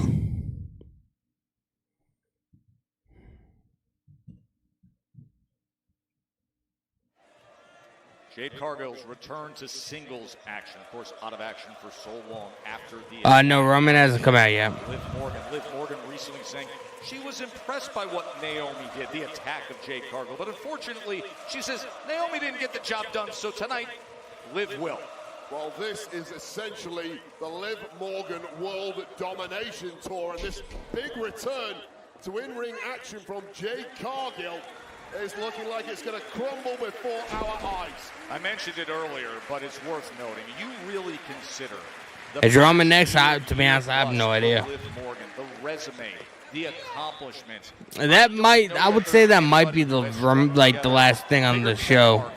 C: Jade Cargill's return to singles action, of course, out of action for so long after the.
A: No, Roman hasn't come out yet.
C: Liv Morgan recently saying she was impressed by what Naomi did, the attack of Jade Cargill. But unfortunately, she says Naomi didn't get the job done, so tonight, Liv will.
D: Well, this is essentially the Liv Morgan World Domination Tour, and this big return to in-ring action from Jade Cargill is looking like it's going to crumble before our eyes.
C: I mentioned it earlier, but it's worth noting. You really consider
A: Is Roman next? To be honest, I have no idea.
C: Liv Morgan, the resume, the accomplishments.
A: That might, I would say that might be the last thing on the show.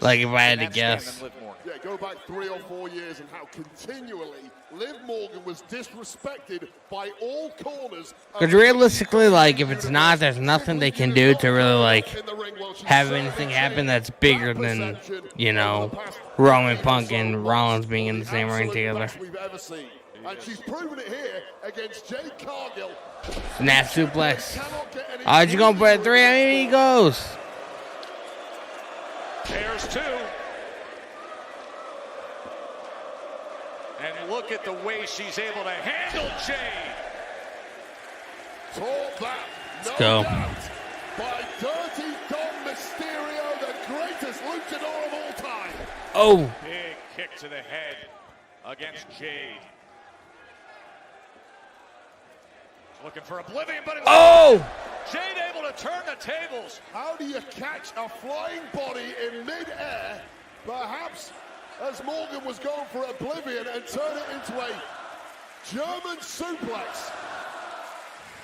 A: Like if I had to guess.
D: Yeah, go back 3 or 4 years and how continually Liv Morgan was disrespected by all corners.
A: Because realistically, like, if it's not, there's nothing they can do to really, like, have anything happen that's bigger than, you know, Roman Punk and Rollins being in the same ring together.
D: And she's proven it here against Jade Cargill.
A: Snap suplex. Oh, you going for a 3? I mean, he goes.
C: There's 2. And look at the way she's able to handle Jade.
D: Taught that,
A: Let's go.
D: By Dirty Dom Mysterio, the greatest luchador of all time.
A: Oh.
C: Big kick to the head against Jade. Looking for Oblivion, but Jade able to turn the tables.
D: How do you catch a flying body in mid-air? Perhaps as Morgan was going for Oblivion and turn it into a German suplex.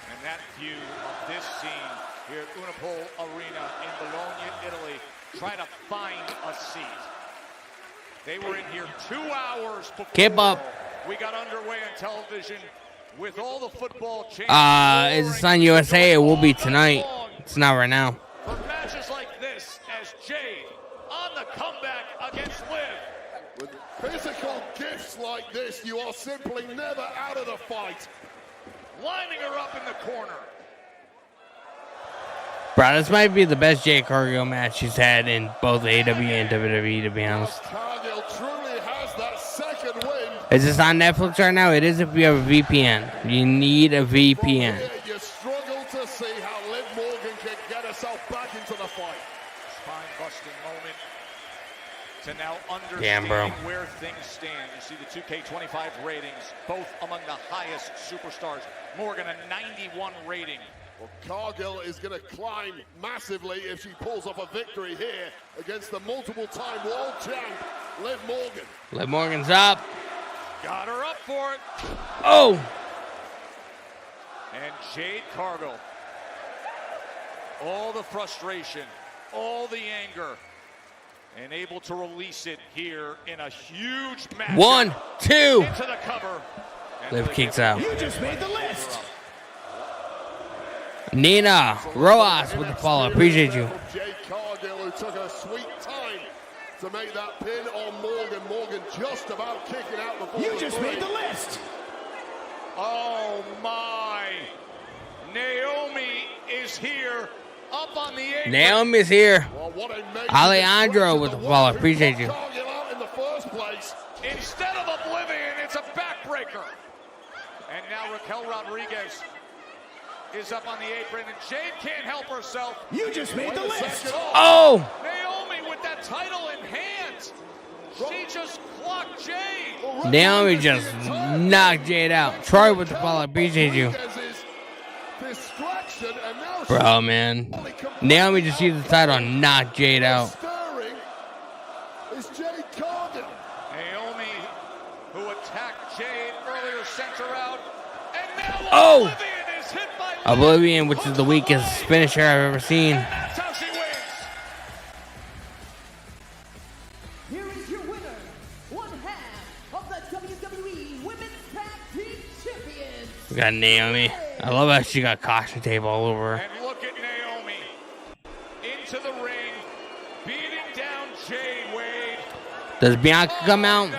C: And that view of this scene here at Unipol Arena in Bologna, Italy, trying to find a seat. They were in here 2 hours before
A: Keep up.
C: we got underway on television with all the football changes.
A: It's on USA. It will be tonight. It's not right now.
C: For matches like this, as Jade on the comeback against Liv.
D: With physical gifts like this, you are simply never out of the fight.
C: Lining her up in the corner.
A: Bro, this might be the best Jade Cargill match she's had in both AEW and WWE, to be honest.
D: Cargill truly has that second win.
A: Is this on Netflix right now? It is if you have a VPN. You need a VPN.
D: Here, you struggle to see how Liv Morgan can get herself back into the fight.
C: Spine-busting moment to now understand where things stand. You see the 2K25 ratings, both among the highest superstars. Morgan, a 91 rating.
D: Well, Cargill is going to climb massively if she pulls off a victory here against the multiple-time world champ, Liv Morgan.
A: Liv Morgan's up.
C: Got her up for it.
A: Oh!
C: And Jade Cargill. All the frustration, all the anger, and able to release it here in a huge match.
A: 1, 2.
C: Into the cover.
A: Liv kicks out.
O: You just made the list.
A: Nina Rojas with the follow. Appreciate you.
D: Jade Cargill, who took a sweet time to make that pin on Morgan. Morgan just about kicking out before
O: you just made the list.
C: Oh my! Naomi is here, up on the apron.
A: Naomi's here.
D: Well,
A: Alejandro with the follow. Appreciate you.
D: Cargill out in the first place.
C: Instead of Oblivion, it's a backbreaker. And now Raquel Rodriguez is up on the apron, and Jade can't help herself.
O: You just made the list.
A: Oh!
C: Naomi with that title in hand. She just clocked Jade.
A: Naomi just knocked Jade out. Troy with the follow. Appreciate you. Bro, man. Naomi just used the title and knocked Jade out.
C: Naomi, who attacked Jade earlier, sent her out. And now
A: Oh!
C: Oblivion is hit by
A: Oblivion, which is the weakest finisher I've ever seen.
C: That's how she wins.
Q: Here is your winner, one half of the WWE Women's Tag Team Champions.
A: We got Naomi. I love how she got caution tape all over her.
C: And look at Naomi into the ring, beating down Jade Wade.
A: Does Bianca come out?
C: No.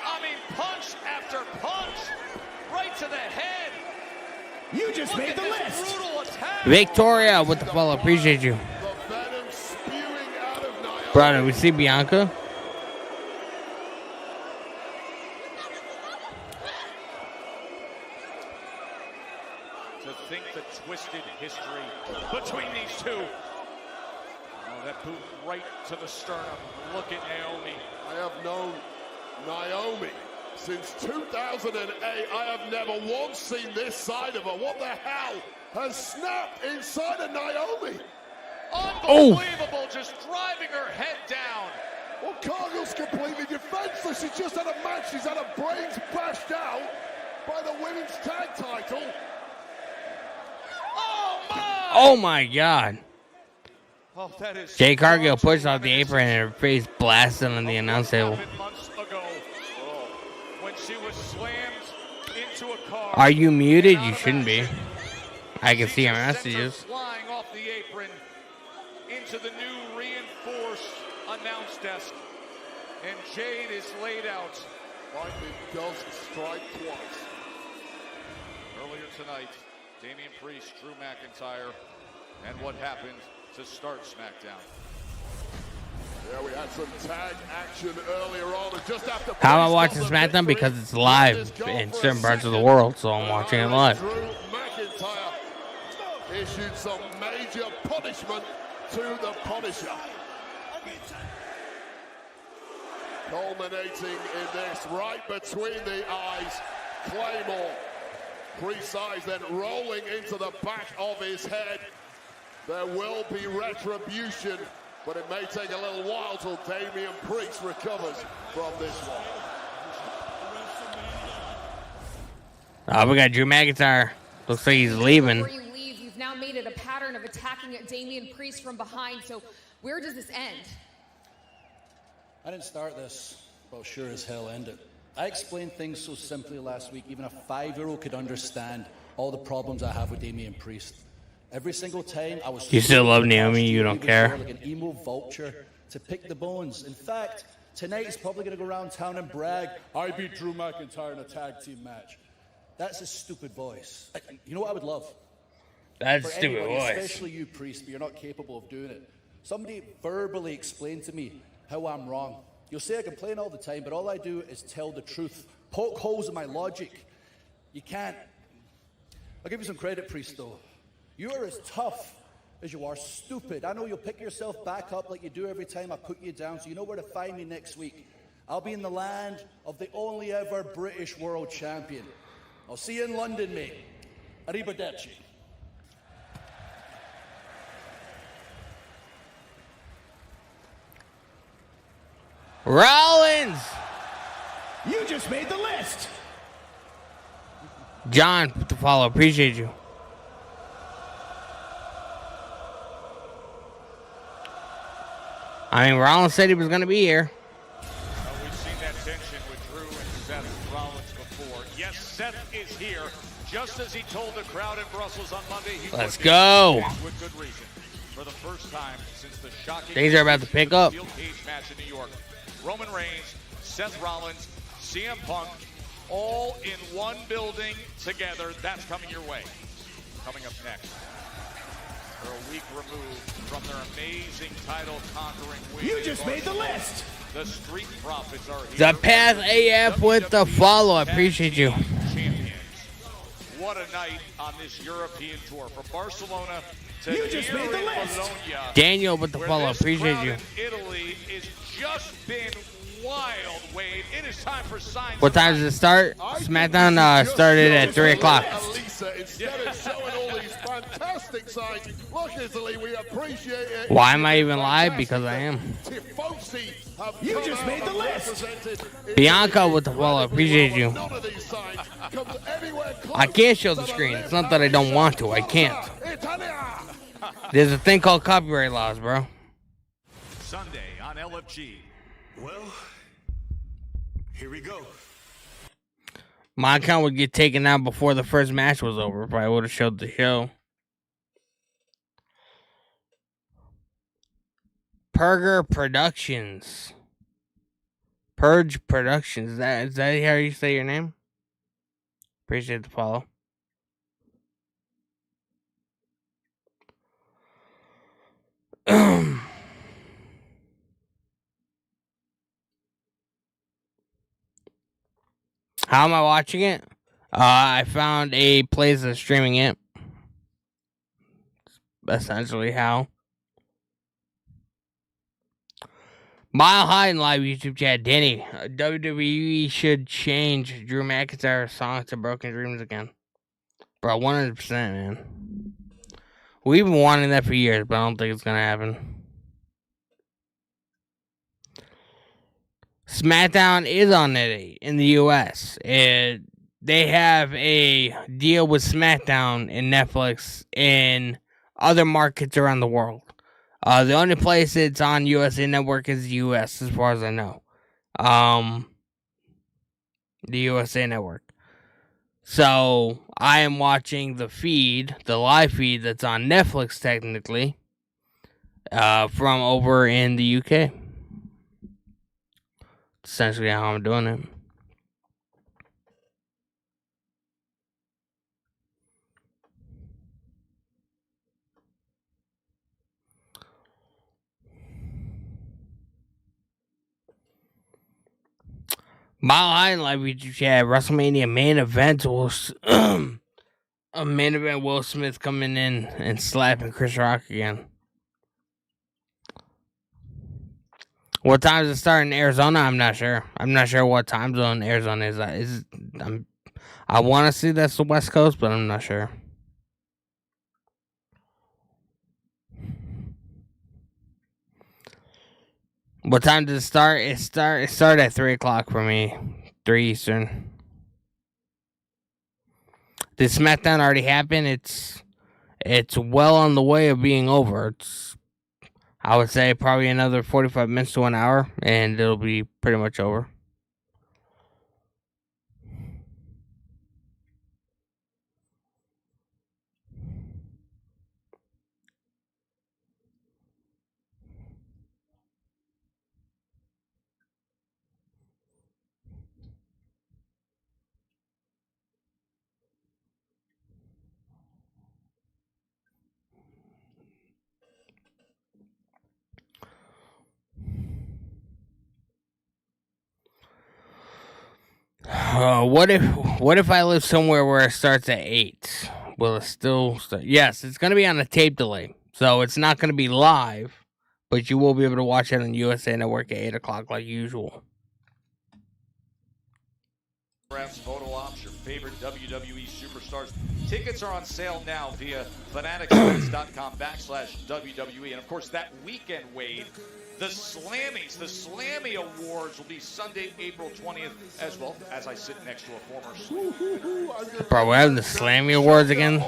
C: I mean, punch after punch, right to the head.
O: You just
C: Look
O: made
C: at
O: the
C: this
O: list.
C: brutal attack.
A: Victoria with the follow. Appreciate you. Bro, did we see Bianca?
C: To think the twisted history between these two. Oh, that boot right to the sternum. Look at Naomi.
D: I have known Naomi since 2008. I have never once seen this side of her. What the hell has snapped inside of Naomi?
C: Unbelievable, just driving her head down.
D: Well, Cargill's completely defenseless. She's just had a match. She's had her brains bashed out by the women's tag title.
C: Oh, my!
A: Oh my god.
C: Oh, that is
A: Jay Cargill pushed off the apron and her face blasted on the announce table.
C: months ago when she was slammed into a car.
A: Are you muted? You shouldn't be. I can see your messages.
C: Flying off the apron into the new reinforced announce desk. And Jade is laid out.
D: Lightning does strike twice.
C: Earlier tonight, Damian Priest, Drew McIntyre, and what happened to start SmackDown.
D: Yeah, we had some tag action earlier on. And just after
A: How am I watching SmackDown? Because it's live in certain parts of the world, so I'm watching it live.
D: Drew McIntyre issued some major punishment to the Punisher. Culminating in this right between the eyes, Claymore. Priest's eyes then rolling into the back of his head. There will be retribution, but it may take a little while till Damian Priest recovers from this one.
A: We got Drew McIntyre. Looks like he's leaving.
K: Before you leave, you've now made it a pattern of attacking Damian Priest from behind. So where does this end?
R: I didn't start this, but I'll sure as hell end it. I explained things so simply last week, even a 5-year-old could understand all the problems I have with Damian Priest. Every single time I was...
A: You still love Naomi, you don't care.
R: Like an emo vulture to pick the bones. In fact, tonight he's probably going to go around town and brag, I beat Drew McIntyre in a tag team match. That's a stupid voice. You know what I would love?
A: That's
R: For
A: a stupid
R: anybody,
A: voice.
R: especially you, Priest, but you're not capable of doing it. Somebody verbally explain to me how I'm wrong. You'll say I complain all the time, but all I do is tell the truth. Poke holes in my logic. You can't. I'll give you some credit, Priest, though. You are as tough as you are stupid. I know you'll pick yourself back up like you do every time I put you down, so you know where to find me next week. I'll be in the land of the only ever British world champion. I'll see you in London, mate. Arrivederci.
A: Rollins!
O: You just made the list.
A: John, with the follow. Appreciate you. I mean, Rollins said he was going to be here.
C: We've seen that tension with Drew and Seth Rollins before. Yes, Seth is here, just as he told the crowd in Brussels on Monday.
A: Let's go.
C: With good reason. For the first time since the shocking
A: Things are about to pick up.
C: steel cage match in New York, Roman Reigns, Seth Rollins, CM Punk, all in one building together. That's coming your way. Coming up next. They're a week removed from their amazing title-conquering win.
O: You just made the list.
C: The Street Profits are here.
A: The Path AF with the follow. I appreciate you.
C: Champions. what a night on this European tour. From Barcelona to
O: You just made the list.
C: Bologna.
A: Daniel with the follow. Appreciate you.
C: Italy is just been wild, Wade. It is time for signs.
A: What time does it start? SmackDown started at 3 o'clock.
D: Instead of showing all these fantastic signs, look, Italy, we appreciate it.
A: Why am I even live? Because I am.
O: You just made the list.
A: Bianca with the follow. Appreciate you. I can't show the screen. It's not that I don't want to. I can't. There's a thing called copyright laws, bro.
C: Sunday on LFG.
M: Well, here we go.
A: My account would get taken out before the first match was over if I would have showed the show. Purge Productions. Purge Productions. Is that how you say your name? Appreciate the follow. How am I watching it? I found a place that's streaming it. Essentially how. Mile High in live YouTube chat. Danny, WWE should change Drew McIntyre's song to Broken Dreams again. Bro, 100%, man. We've been wanting that for years, but I don't think it's going to happen. Smackdown is on it in the U.S. They have a deal with Smackdown and Netflix in other markets around the world. The only place it's on USA Network is the U.S., as far as I know. The USA Network. So, I am watching the feed, the live feed that's on Netflix, technically, from over in the UK. Essentially how I'm doing it. Mile High in live YouTube chat. WrestleMania main event will a main event. Will Smith coming in and slapping Chris Rock again. What time does it start in Arizona? I'm not sure. I'm not sure what time zone Arizona is. I want to see that's the West Coast, but I'm not sure. What time does it start? It started at 3 o'clock for me. 3 Eastern. Did SmackDown already happen? It's well on the way of being over. I would say probably another 45 minutes to an hour, and it'll be pretty much over. What if I live somewhere where it starts at 8? Will it still start? Yes, it's going to be on a tape delay. So it's not going to be live, but you will be able to watch it on USA Network at 8 o'clock like usual.
C: Photo ops, your favorite WWE superstars. Tickets are on sale now via fanaticsfans.com/WWE. And of course, that weekend, Wade, the Slammy Awards will be Sunday, April 20th, as well as I sit next to a former.
A: Bro, we're having the Slammy Awards again.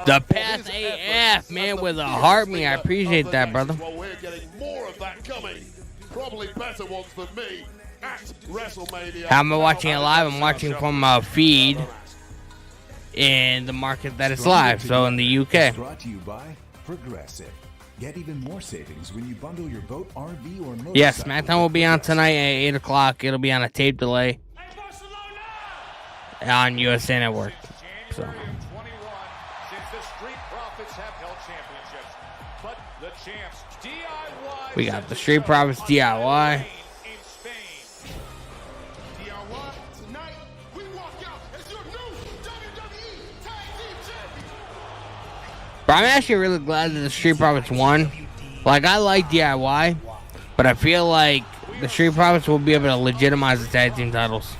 A: The Path AF, man, with a heart me. I appreciate that, brother.
D: Well, we're getting more of that coming. Probably better ones than me. At WrestleMania.
A: How am I watching it live? I'm watching from a feed in the market that it's live, so in the UK.
N: Brought to you by Progressive. Get even more savings when you bundle your boat, RV, or motorcycle.
A: Yes, SmackDown will be on tonight at 8 o'clock. It'll be on a tape delay on USA Network. So.
C: Since the Street Profits have held championships, but the champs DIY.
A: We got the Street Profits DIY. But I'm actually really glad that the Street Profits won. Like, I like DIY, but I feel like the Street Profits will be able to legitimize the tag team titles.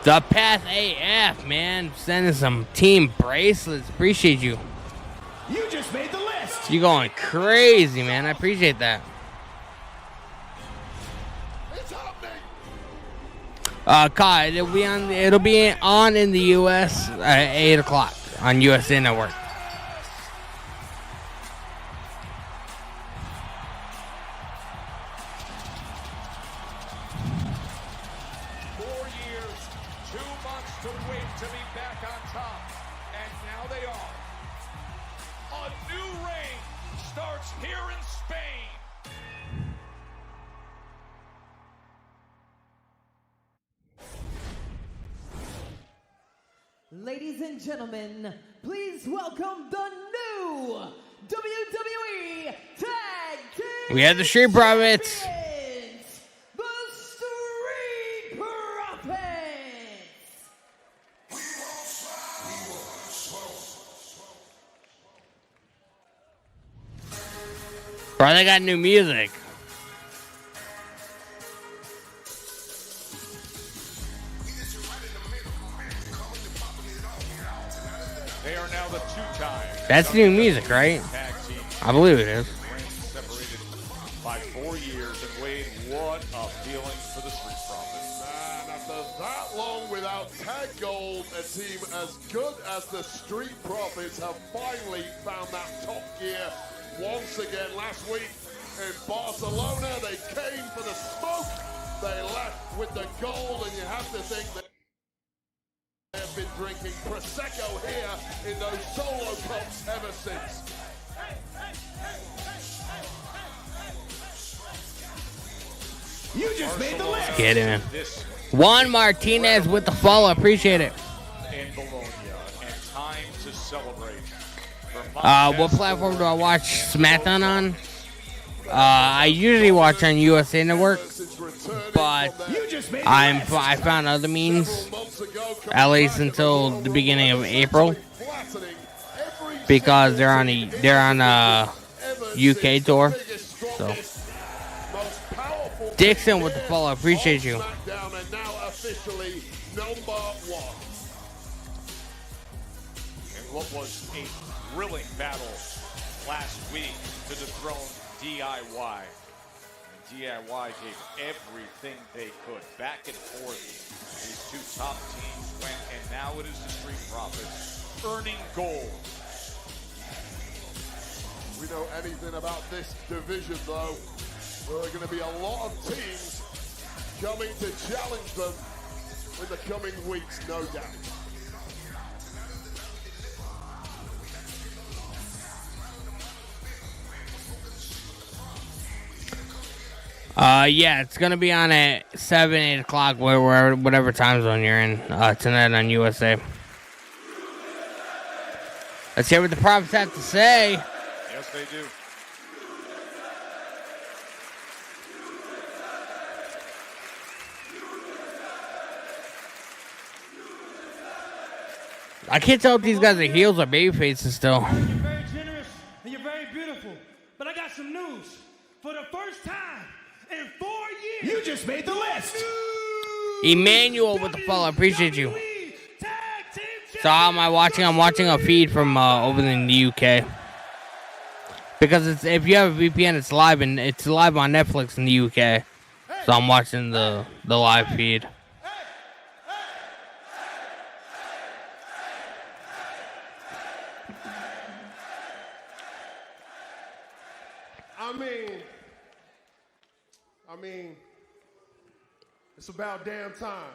A: The Path AF, man, sending some team bracelets. Appreciate you.
O: You just made the list.
A: You going crazy, man. I appreciate that. Kai, it'll be on in the US at 8 o'clock on USA Network.
Q: Ladies and gentlemen, please welcome the new WWE Tag Team
A: We have the Street Profits.
Q: The Street Profits.
A: Bro, they got new music.
C: They are now the two-time.
A: That's new music, right? I believe it is.
C: Separated by 4 years, and Wade, what a feeling for the Street Profits.
D: Man, after that long without tag gold, a team as good as the Street Profits have finally found that top gear once again. Last week in Barcelona, they came for the smoke. They left with the gold, and you have to think that they have been drinking Prosecco here in those solo cups ever since.
O: You just made the list.
A: Get in. Juan Martinez with the follow. Appreciate it.
C: In Bologna, and time to celebrate.
A: What platform do I watch SmackDown on? I usually watch on USA Network, but I found other means, at least until the beginning of April, because they're on a UK tour. So Dixon with the follow, appreciate you.
D: Smackdown and now officially number one.
C: And what was a thrilling battle last week to dethrone DIY. And DIY gave everything they could. Back and forth, these two top teams went, and now it is the Street Profits earning gold.
D: We know anything about this division, though. There are going to be a lot of teams coming to challenge them in the coming weeks, no doubt.
A: Yeah, it's gonna be on at 7, 8 o'clock, whatever time zone you're in tonight on USA. Let's hear what the Profits have to say.
C: Yes, they do.
A: I can't tell if these guys are heels or baby faces still.
E: You're very generous and you're very beautiful. But I got some news. For the first time in 4 years,
O: you just made the list.
A: Emmanuel with the follow, appreciate you. So how am I watching? I'm watching a feed from over in the UK. Because if you have a VPN, it's live on Netflix in the UK. So I'm watching the live feed.
D: I mean, it's about damn time.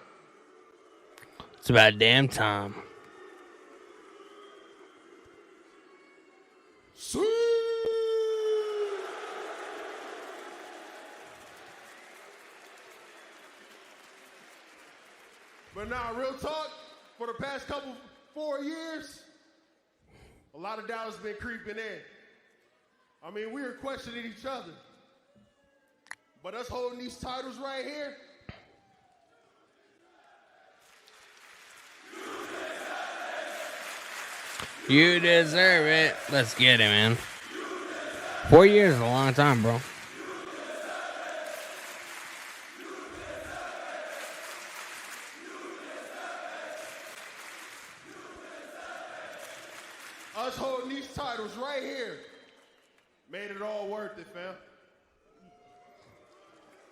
A: It's about damn time.
D: But now, real talk, for the past 4 years, a lot of doubt has been creeping in. I mean, we were questioning each other. But us holding these titles right here,
A: You deserve it. Let's get it, man. 4 years is a long time, bro.
D: Us holding these titles right here made it all worth it, fam.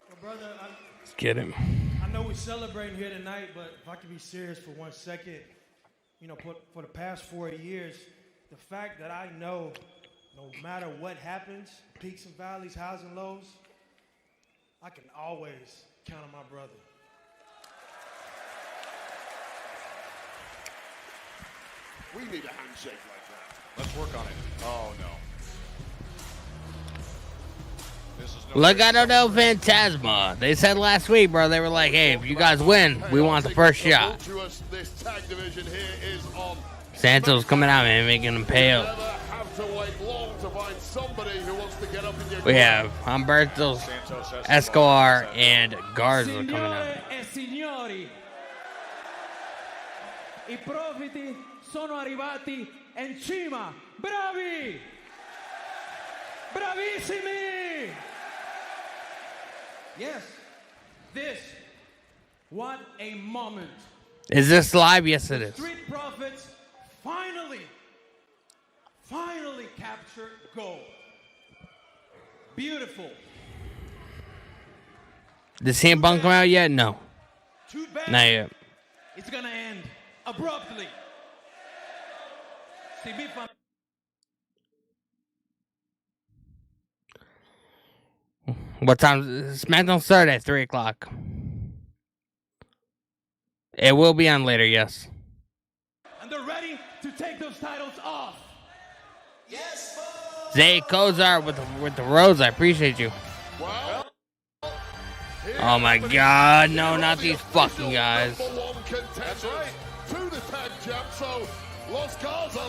S: Well, brother,
A: Let's get him.
S: I know we're celebrating here tonight, but if I can be serious for 1 second, you know, for the past 4 years, the fact that I know no matter what happens, peaks and valleys, highs and lows, I can always count on my brother.
D: We need a handshake like that.
C: Let's work on it. Oh, no.
A: Legado del Fantasma. They said last week, bro, they were like, hey, if you guys win, we want the first shot.
D: This tag division here is on.
A: Santos coming out, man, making them pay up.
D: Have to wait long to find somebody who wants to get up in your
A: We have Humberto, Escobar, and Garza coming out.
O: Signore e signori, i profeti sono arrivati in cima. Bravi! Bravissimi! Yes, this, what a moment.
A: Is this live? Yes, it is.
S: Street Profits finally captured gold. Beautiful.
A: Did CM Punk come out yet? No.
S: Too bad.
A: Not yet.
S: It's gonna end abruptly.
A: What time? Smackdown started at 3 o'clock. It will be on later, yes.
S: And they're ready to take those titles off.
O: Yes,
A: Zay Kozar with the rose. I appreciate you. Oh my God! No, not these fucking guys.
D: That's right. To the tag champ, so Los Garza,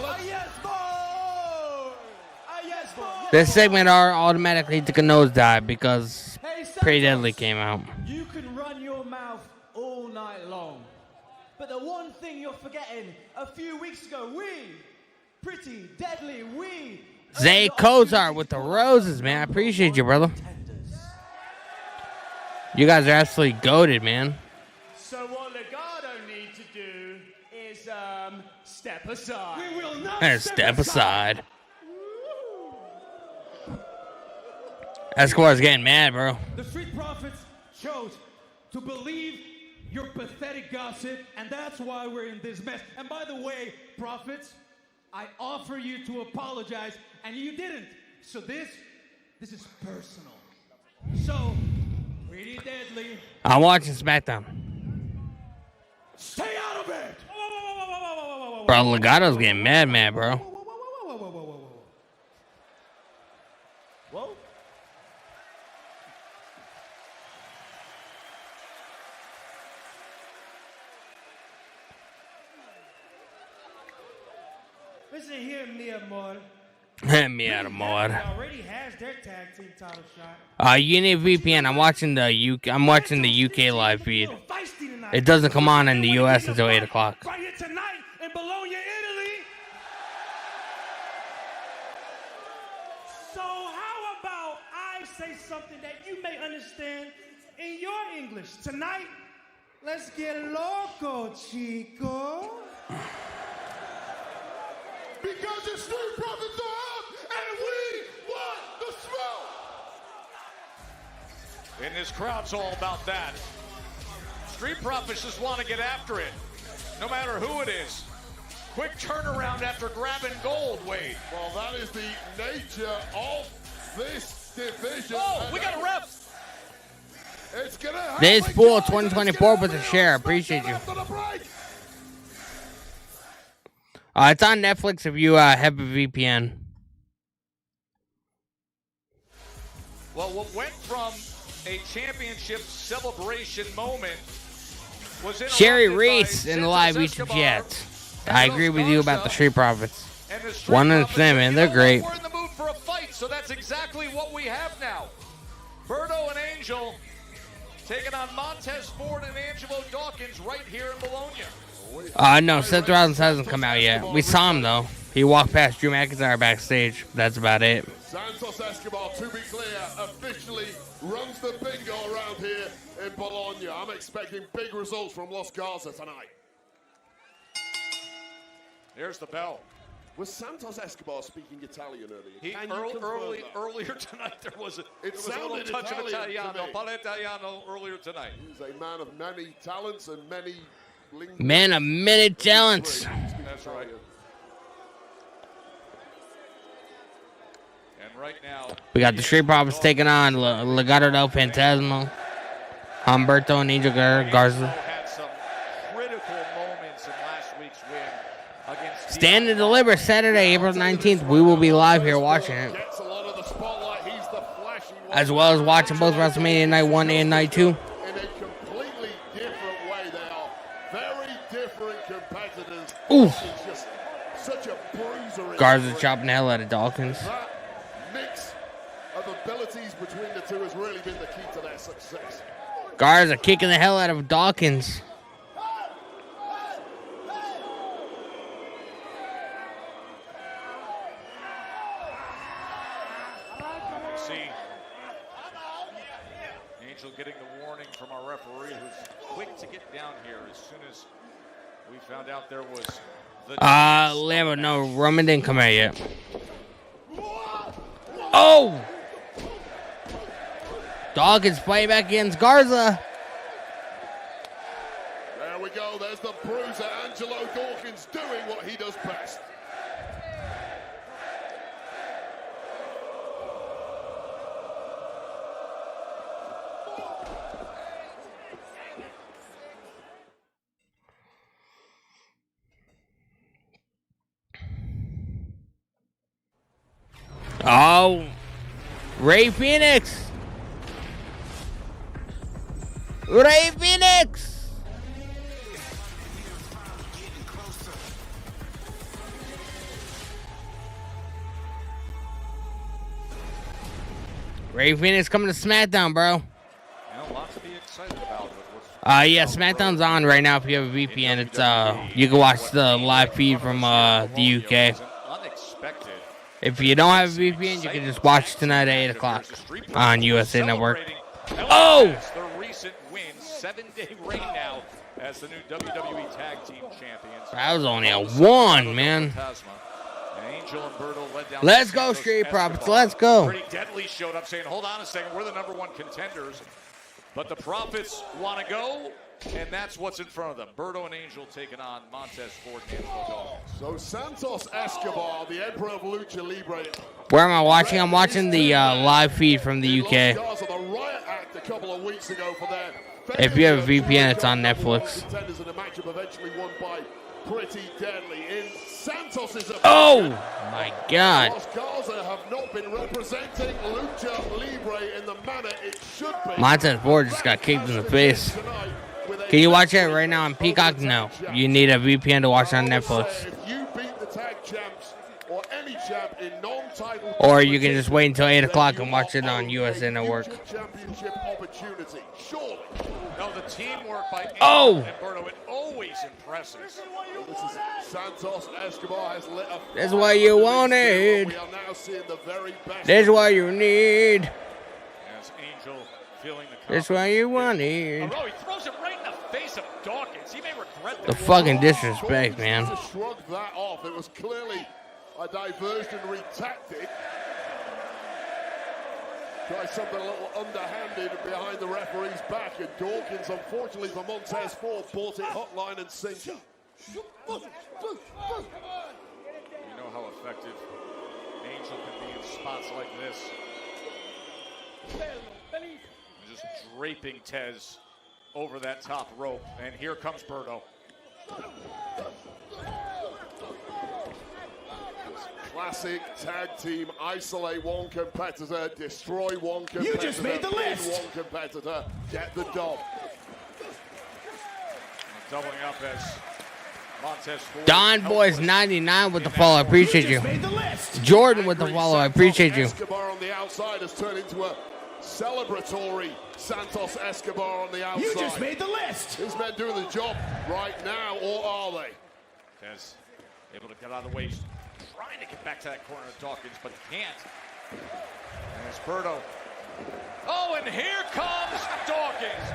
A: This segment automatically took a nosedive because Pretty Deadly came out.
O: You can run your mouth all night long. But the one thing you're forgetting, a few weeks ago, Pretty Deadly,
A: Zay Kozar with the roses, man. I appreciate you, brother. You guys are absolutely goated, man.
O: So what Legado need to do is step aside. We will not
A: Step aside. Escobar's getting mad, bro.
S: The Street Profits chose to believe your pathetic gossip, and that's why we're in this mess. And by the way, Profits, I offer you to apologize, and you didn't. So this is personal. So, Pretty Deadly.
A: I'm watching SmackDown.
S: Stay out of it!
A: Bro, Legado's getting mad, bro.
S: Whoa. Listen here, mi amor.
A: Me out of mod.
S: Already has their tag team title shot.
A: You need VPN. I'm watching the UK live feed. It doesn't come on in the US until 8 o'clock.
S: Right here tonight in Bologna, Italy. So how about I say something that you may understand in your English? Tonight, let's get loco, chico.
D: Because the Street Profits are up, and we want the smoke.
C: And this crowd's all about that. Street Profits just want to get after it, no matter who it is. Quick turnaround after grabbing gold, Wade.
D: Well, that is the nature of this division.
C: Oh, we got a ref.
D: It's gonna happen.
A: This Pool 2024 with a share. Appreciate you. It's on Netflix if you have a VPN.
C: Well, what went from a championship celebration moment was
A: Sherry Reese in the live YouTube chat. I agree with you about the Street Profits. 100%, man. They're great.
C: We're in the mood for a fight, so that's exactly what we have now. Berto and Angel taking on Montez Ford and Angelo Dawkins right here in Bologna.
A: No, Seth Rollins hasn't come out yet. We saw him, though. He walked past Drew McIntyre backstage. That's about it.
D: Santos Escobar, to be clear, officially runs the bingo around here in Bologna. I'm expecting big results from Los Garza tonight.
C: Here's the bell.
D: Was Santos Escobar speaking Italian earlier?
C: Earlier tonight, there was a
D: sounded
C: little touch of
D: Italian
C: Italiano,
D: to me.
C: Palla Italiano earlier tonight.
D: He's a man of many talents and many linguistics.
A: Man of many talents.
C: That's right. And right now,
A: We got the Street Profits taking on Legado del Fantasma, Humberto and Angel Garza.
C: had some critical moments in last week's win against
A: Stand and Deliver Saturday, April 19th. We will be live here watching it,
D: Gets a lot of the spotlight. He's the flashy one.
A: as well as watching both WrestleMania Night 1 and Night 2.
D: In a completely different way, they are very different competitors.
A: Oof.
D: It's just such a bruiser.
A: Garza chopping the hell out of Dawkins.
D: That mix of abilities between the two has really been the key to their success.
A: Garza kicking the hell out of Dawkins.
C: see Angel getting the warning from our referee, who's quick to get down here as soon as we found out there was the
A: Lambo, no, Roman didn't come out yet. Oh! Dawkins fighting back against Garza.
D: There we go. There's the bruiser, Angelo Dawkins, doing what he does best.
A: Oh, Ray Phoenix. Ray Phoenix. Ray Phoenix coming to SmackDown, bro.
C: You know, lots to be excited about.
A: Yeah, SmackDown's on right now. If you have a VPN, it's you can watch the live feed from the UK.
C: Unexpected.
A: If you don't have a VPN, you can just watch tonight at 8 o'clock on USA Network. Oh!
C: The recent win, 7-day reign now as the new WWE Tag Team Champions.
A: That was only a 1, man.
C: Angel and Berto led down.
A: Let's go, Street Profits. Let's go.
C: Pretty Deadly showed up saying, hold on a second, we're the #1 contenders. But the Profits want to go, and that's what's in front of them. Berto and Angel taking on Montez Ford and Angelo Dawkins.
D: So Santos Escobar, the Emperor of Lucha Libre.
A: Where am I watching? I'm watching the live feed from the UK.
D: Garza, the riot act a couple of weeks ago for their
A: If you have a VPN, it's on Netflix.
D: contenders in a matchup eventually won by Pretty Deadly. In Santos's
A: Oh, my God.
D: Los Garza have not been representing Lucha Libre in the manner it should be.
A: Montez Ford just got kicked in the face. Can you watch it right now on Peacock? No. You need a VPN to watch it on Netflix.
D: If you beat the tag champs or any champ in non-title,
A: Or you can just wait until 8 o'clock and watch it on USA Network.
D: championship opportunity. Surely.
C: No, the teamwork by Angel
A: Oh!
C: and Berto, it always impresses.
D: This is Santos Escobar has lit a
A: That's what you wanted.
D: We are now seeing the very best.
A: That's what you need.
C: As Angel feeling the
A: That's what you wanted.
C: Oh, he throws it right in the face of Dawkins. He may regret
A: The
C: that.
A: fucking disrespect, man.
D: To shrug that off. It was clearly a diversionary tactic. Try something a little underhanded behind the referee's back, and Dawkins, unfortunately for Montez Ford, bought it hotline and sinker.
C: You know how effective Angel can be in spots like this. Just draping Tez over that top rope. And here comes Berto.
D: Classic tag team, isolate one competitor, destroy one competitor.
O: You just made the
D: pin
O: list.
D: One competitor, get the dub.
C: Doubling up as Montez Ford.
A: Don Boys 99 with the follow. I appreciate you. Jordan with the follow. I appreciate you.
D: Escobar on the outside has turned into a celebratory Santos Escobar on the outside.
O: You just made the list.
D: These men doing the job right now, or are they?
C: Tez able to get out of the way. trying to get back to that corner of Dawkins, but can't. And it's Berto. Oh, and here comes Dawkins.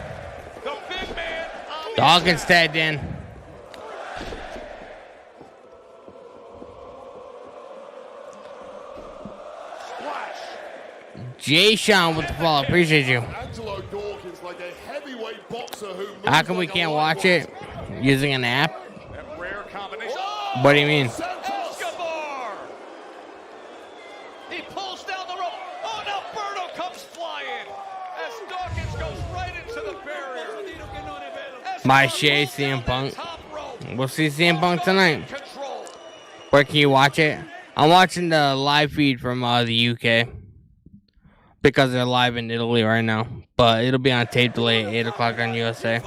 C: The big man on the
A: Dawkins
C: attack.
A: tagged in. Jay Sean with the fall. Appreciate you.
D: Angelo Dawkins, like a heavyweight boxer who moves
A: How come we
D: like
A: can't
D: a
A: watch it using an app?
C: That rare combination.
A: What do you mean?
C: Escobar! He pulls down the rope. Oh, now Berto comes flying as Dawkins goes right into the barrier.
A: My Shay CM Punk. We'll see CM Punk tonight. Where can you watch it? I'm watching the live feed from the UK because they're live in Italy right now. But it'll be on tape delay at 8 o'clock on USA.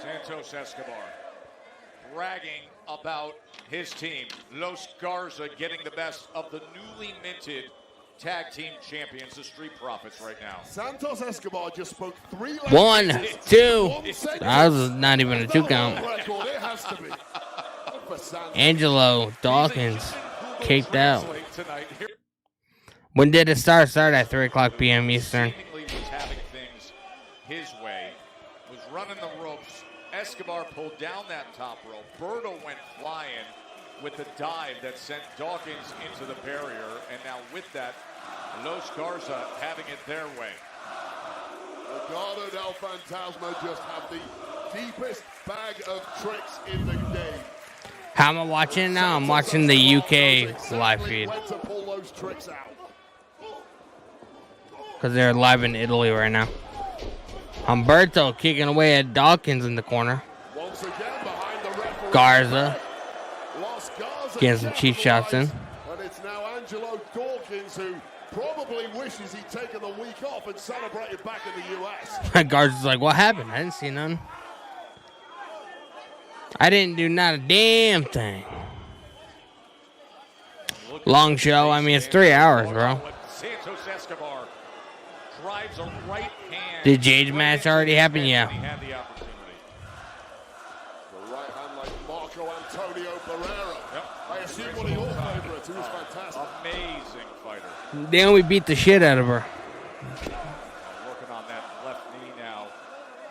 C: Santos Escobar bragging about his team. Los Garza getting the best of the newly minted tag team champions, the Street Profits, right now.
D: Santos Escobar just spoke 3
A: 1,
D: languages
A: 2.
D: in 1 second.
A: That was not even a 2 count.
D: Record, it has to be. For Santos.
A: Angelo Dawkins kicked out. When did it start? Started at 3 o'clock p.m. Eastern.
C: Seemingly was having things his way, was running the ropes. Escobar pulled down that top rope. Berto went flying with the dive that sent Dawkins into the barrier. And now with that, Los Garza having it their way.
D: Legado del Fantasma just have the deepest bag of tricks in the game.
A: How am I watching it now? I'm watching the UK live feed.
D: When to pull those tricks out.
A: Because they're live in Italy right now. Humberto kicking away at Dawkins in the corner.
D: Once again behind the referee.
A: Garza
D: Los Garza
A: getting some cheap shots in.
D: And it's now Angelo Dawkins who probably wishes he'd taken the week off and celebrated back in the US.
A: Garza's like, what happened? I didn't see none. I didn't do not a damn thing. Long show. I mean, it's 3 hours, bro.
C: Santos Escobar drives a right hand.
A: Did Jade match already happen? Yeah.
C: He had the opportunity.
D: The right hand like Marco Antonio Barrera. I assume one of your favorites. He was fantastic.
C: Amazing fighter.
A: They only beat the shit out of her.
C: Working on that left knee now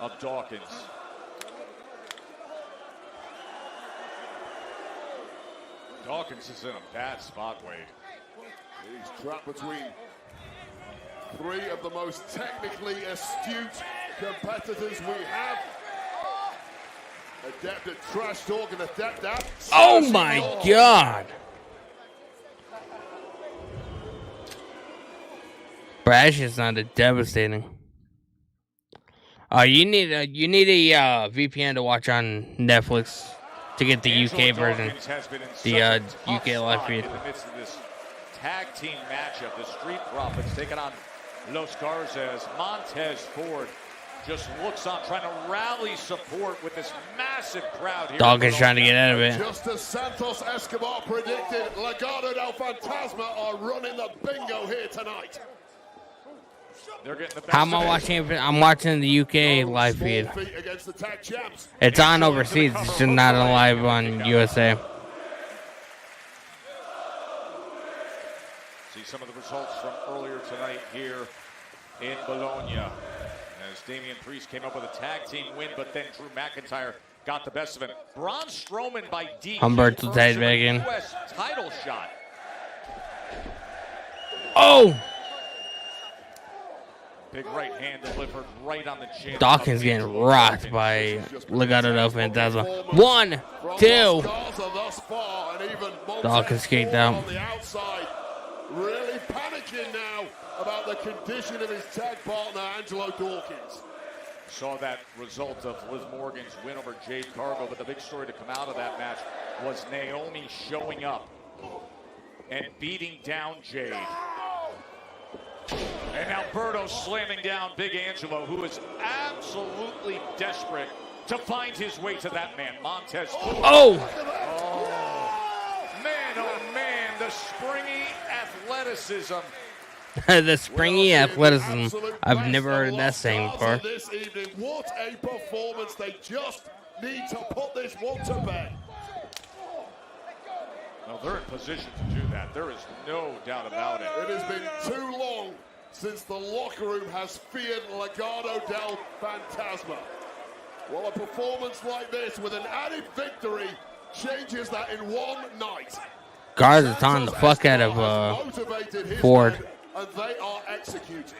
C: of Dawkins. Dawkins is in a bad spot, Wade.
D: He's trapped between 3 of the most technically astute competitors we have. Adept at trash talk and adept at...
A: Oh my God. Brash is not a devastating. You need a VPN to watch on Netflix to get the UK version. The UK live feed.
C: In the midst of this tag team matchup, the Street Profits taking on Los Garzas. Montez Ford just looks on, trying to rally support with this massive crowd here.
A: Dawkins trying to get out of it.
D: Just as Santos Escobar predicted, Legado del Fantasma are running the bingo here tonight.
C: They're getting the best.
A: How am I watching it? I'm watching the UK live feed. It's on overseas. It's just not on live on USA.
C: See some of the results from earlier tonight here in Bologna. As Damian Priest came up with a tag team win, but then Drew McIntyre got the best of it. Braun Strowman by DQ.
A: Humberto tied back in.
C: US title shot.
A: Oh!
C: Big right hand delivered right on the chin.
A: Dawkins getting rocked by Legado del Fantasma. 1, 2. Dawkins kicked out.
D: Really panicking now about the condition of his tag partner, Angelo Dawkins.
C: Saw that result of Liv Morgan's win over Jade Cargill, but the big story to come out of that match was Naomi showing up and beating down Jade. And now Berto slamming down Big Angelo, who is absolutely desperate to find his way to that man, Montez.
A: Oh!
C: Man, the springy athleticism.
A: The springy athleticism. I've never heard of that saying before.
D: This evening, what a performance. They just need to put this one to bed.
C: Well, they're in position to do that. There is no doubt about it.
D: It has been too long since the locker room has feared Legado del Fantasma. Well, a performance like this with an added victory changes that in one night.
A: Garza's on the fuck out of Ford.
D: And they are executing.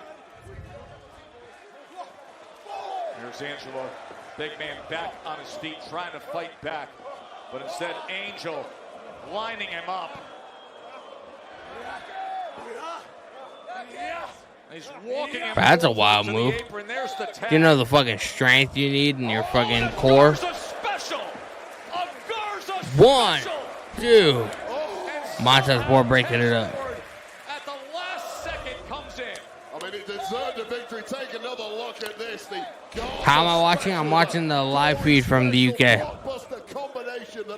C: Here's Angelo, big man back on his feet, trying to fight back. But instead, Angel lining him up. He's walking him.
A: That's a wild move. You know the fucking strength you need in your fucking core. 1, 2. Montez Ford breaking it up.
C: At the last second comes in.
D: I mean, it deserved a victory. Take another look at this.
A: How am I watching? I'm watching the live feed from the UK.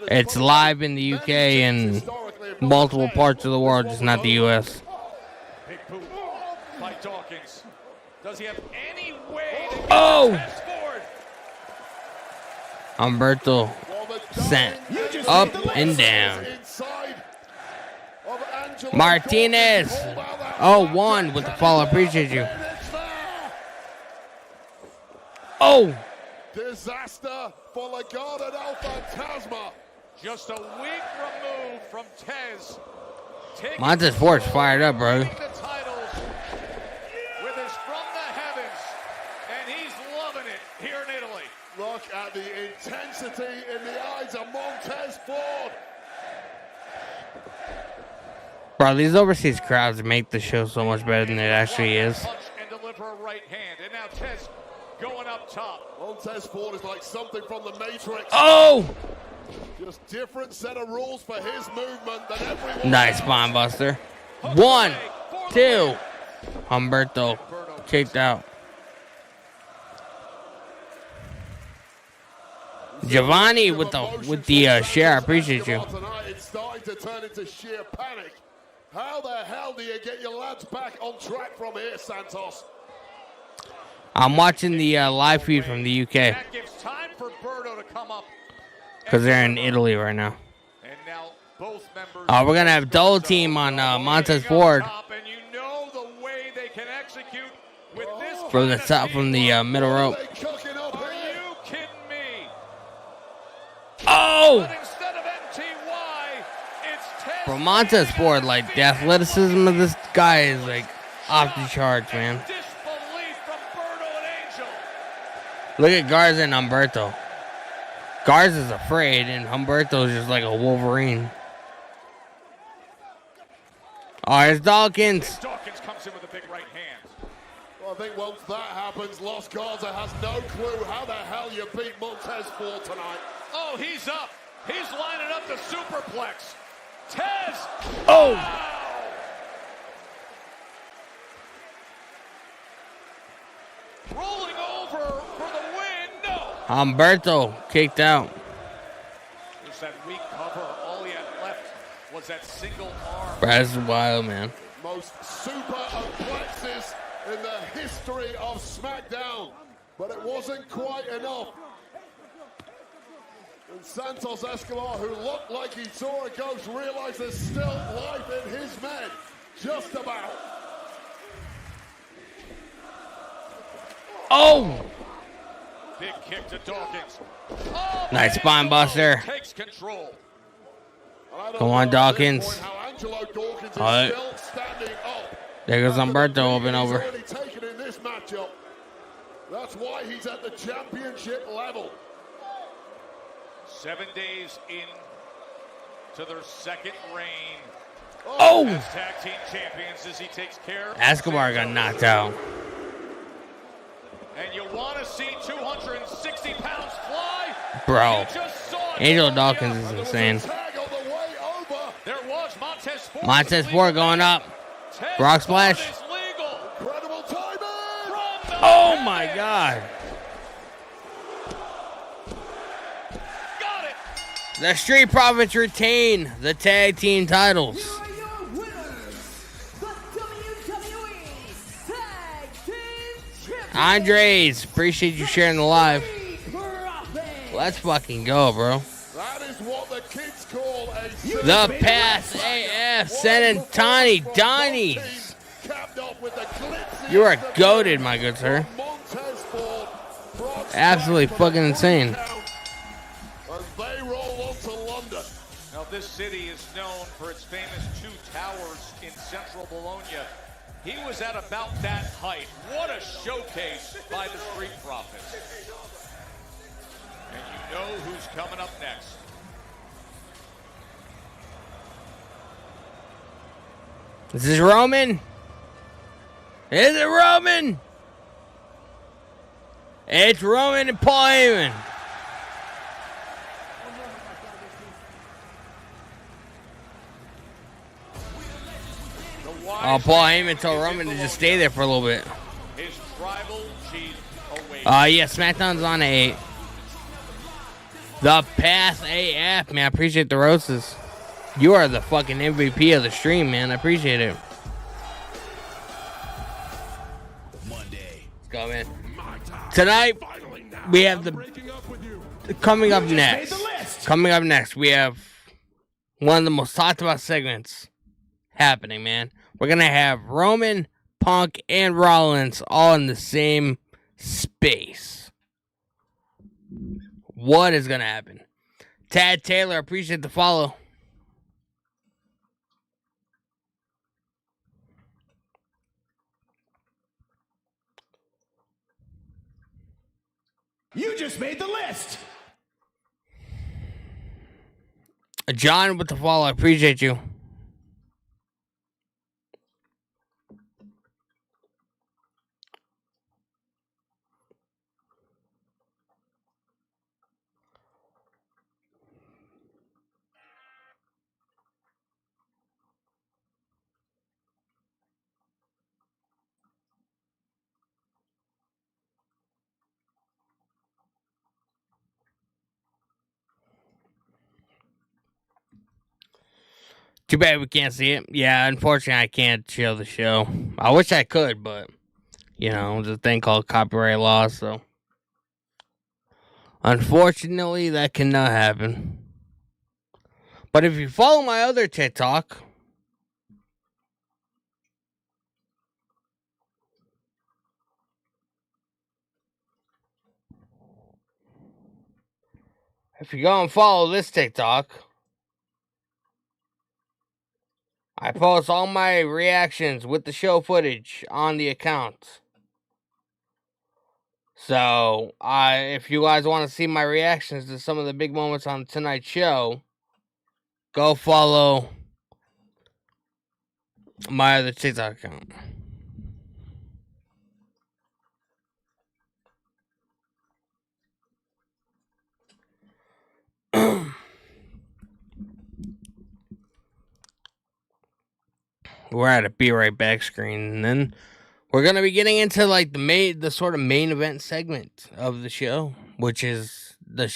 A: It's live in the UK and multiple parts of the world, just not the US.
C: Big boot by Dawkins. Does he have any way to get
A: Oh! Humberto sent up and down. Martinez. Oh, 1 with the fall. Appreciate you. Oh!
D: Disaster for Legado del Fantasma.
C: Just a week removed from Tez.
A: Montez Ford's fired up, bro.
C: The titles with his From the Heavens, and he's loving it here in Italy.
D: Look at the intensity in the eyes of Montez Ford.
A: Bro, these overseas crowds make the show so much better than it actually is.
C: Punch and deliver a right hand, and now Tez going up top.
D: Montez Ford is like something from the Matrix.
A: Oh!
D: Just different set of rules for his movement than everyone.
A: Nice spine buster. 1, 2. Humberto kicked out. Giovanni with the share. I appreciate you.
D: Tonight, it's starting to turn into sheer panic. How the hell do you get your lads back on track from here, Santos?
A: I'm watching the live feed from the UK.
C: That gives time for Berto to come up.
A: Because they're in Italy right now.
C: And now both members
A: We're going to have double team on Montez Ford.
C: And you know the way they can execute with this
A: From the top, from the middle rope.
C: Are you kidding me?
A: Oh!
C: But instead of MTY, it's Tez.
A: Bro, Montez Ford, like, the athleticism of this guy is, like, off the charts, man.
C: Disbelief from Berto and Angel.
A: Look at Garza and Humberto. Garza's afraid, and Humberto's just like a Wolverine. Oh, here's Dawkins.
C: Dawkins comes in with a big right hand.
D: Well, I think once that happens, Los Garza has no clue how the hell you beat Montez Ford tonight.
C: Oh, he's up. He's lining up the superplex. Tez.
A: Oh!
C: Wow. Rolling over for the win. No.
A: Humberto kicked out.
C: There's that weak cover. All he had left was that single arm.
A: Bro, this is wild, man.
D: Most super plexus in the history of Smackdown. But it wasn't quite enough. And Santos Escobar, who looked like he saw a ghost, realized there's still life in his men. Just about.
A: Oh!
C: Big kick to Dawkins. Oh,
A: Nice spine buster.
C: Takes control.
A: Come on, Dawkins.
D: All
A: right. There goes Humberto up and over.
D: Taken in this matchup. That's why he's at the championship level.
C: 7 days in to their second reign.
A: Oh!
C: As tag team champions as he takes care of
A: Escobar got knocked out.
C: And you want to see 260 pounds fly?
A: Bro.
C: You just saw it.
A: Angel Dawkins is insane.
C: There was Montez Ford.
A: Montez Ford going up. Rock splash.
D: Incredible timing.
A: Oh my God.
C: Got it.
A: The Street Profits retain the tag team titles. Andres, appreciate you sharing the live. Let's fucking go, bro.
D: That is what the kids call a
A: The Pass AF sending Tiny Donnies. You are goated, my good sir. Absolutely fucking insane.
C: Now, this city is known for its famous two towers in central Bologna. He was at about that height. What a showcase by the Street Profits. And you know who's coming up next.
A: Is this Roman? Is it Roman? It's Roman and Paul Heyman. Oh, Paul Heyman told Roman to just stay there for a little bit.
C: His tribal chief awaits.
A: Yeah, SmackDown's on at 8. The Pass AF, man. I appreciate the roses. You are the fucking MVP of the stream, man. I appreciate it. Monday. Let's go, man. Tonight, we have coming up next, we have one of the most talked about segments happening, man. We're going to have Roman, Punk, and Rollins all in the same space. What is going to happen? Tad Taylor, appreciate the follow.
O: You just made the list.
A: John with the follow, I appreciate you. Too bad we can't see it. Yeah, unfortunately, I can't show the show. I wish I could, but, you know, there's a thing called copyright law, so. Unfortunately, that cannot happen. But if you follow my other TikTok, if you go and follow this TikTok, I post all my reactions with the show footage on the account. So, if you guys want to see my reactions to some of the big moments on tonight's show, go follow my other TikTok account. We're at a Be Right Back screen, and then we're gonna be getting into like the sort of main event segment of the show, which is the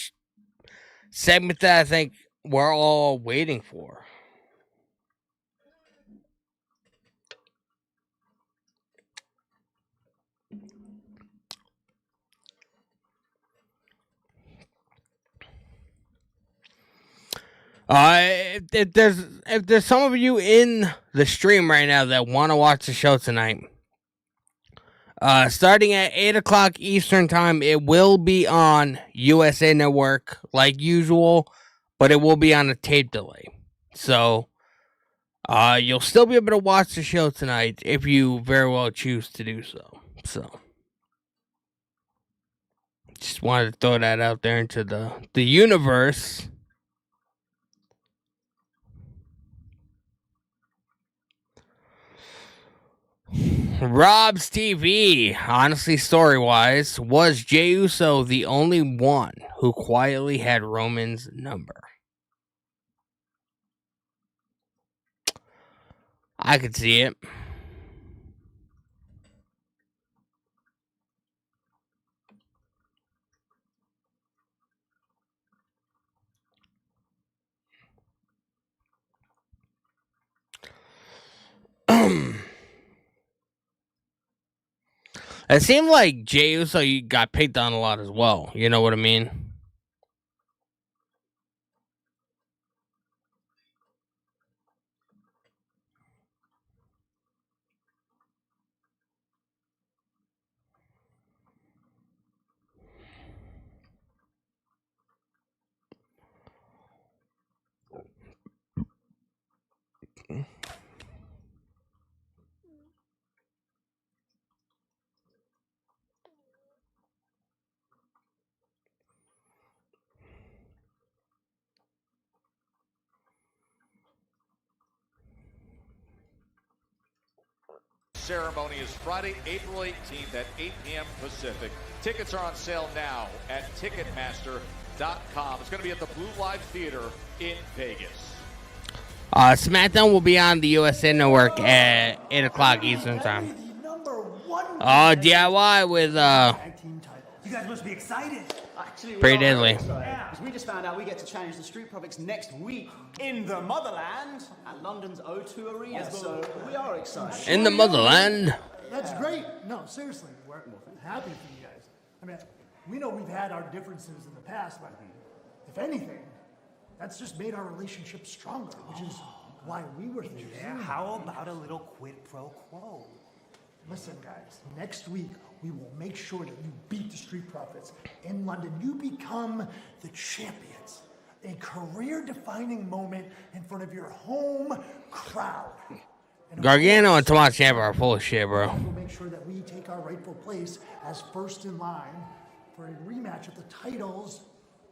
A: segment that I think we're all waiting for. If there's some of you in the stream right now that want to watch the show tonight, starting at 8 o'clock Eastern time, it will be on USA Network like usual, but it will be on a tape delay. So, you'll still be able to watch the show tonight if you very well choose to do so. So, just wanted to throw that out there into the universe. Rob's TV, honestly, story-wise, was Jey Uso the only one who quietly had Roman's number? I could see it. It seemed like Jey Uso got picked on a lot as well. You know what I mean?
C: ceremony is Friday, April 18th at 8 p.m. Pacific. Tickets are on sale now at Ticketmaster.com. It's going to be at the Blue Live Theater in Vegas.
A: Smackdown will be on the USA Network at 8 o'clock Eastern Time. DIY with
T: You guys must be excited. Actually,
A: Pretty deadly.
T: Yeah, because we just found out we get to challenge the Street Profits next week in the motherland at London's O2 Arena. So we are excited.
A: In the motherland.
H: That's great. No, seriously, we're happy for you guys. I mean, we know we've had our differences in the past, but if anything, that's just made our relationship stronger, which is why we were here.
T: Yeah, how about a little quid pro quo?
H: Listen, guys, next week we will make sure that you beat the Street Profits in London. You become the champions. A career-defining moment in front of your home crowd.
A: Gargano and Tommaso Ciampa are full of shit, bro.
H: We'll make sure that we take our rightful place as first in line for a rematch of the titles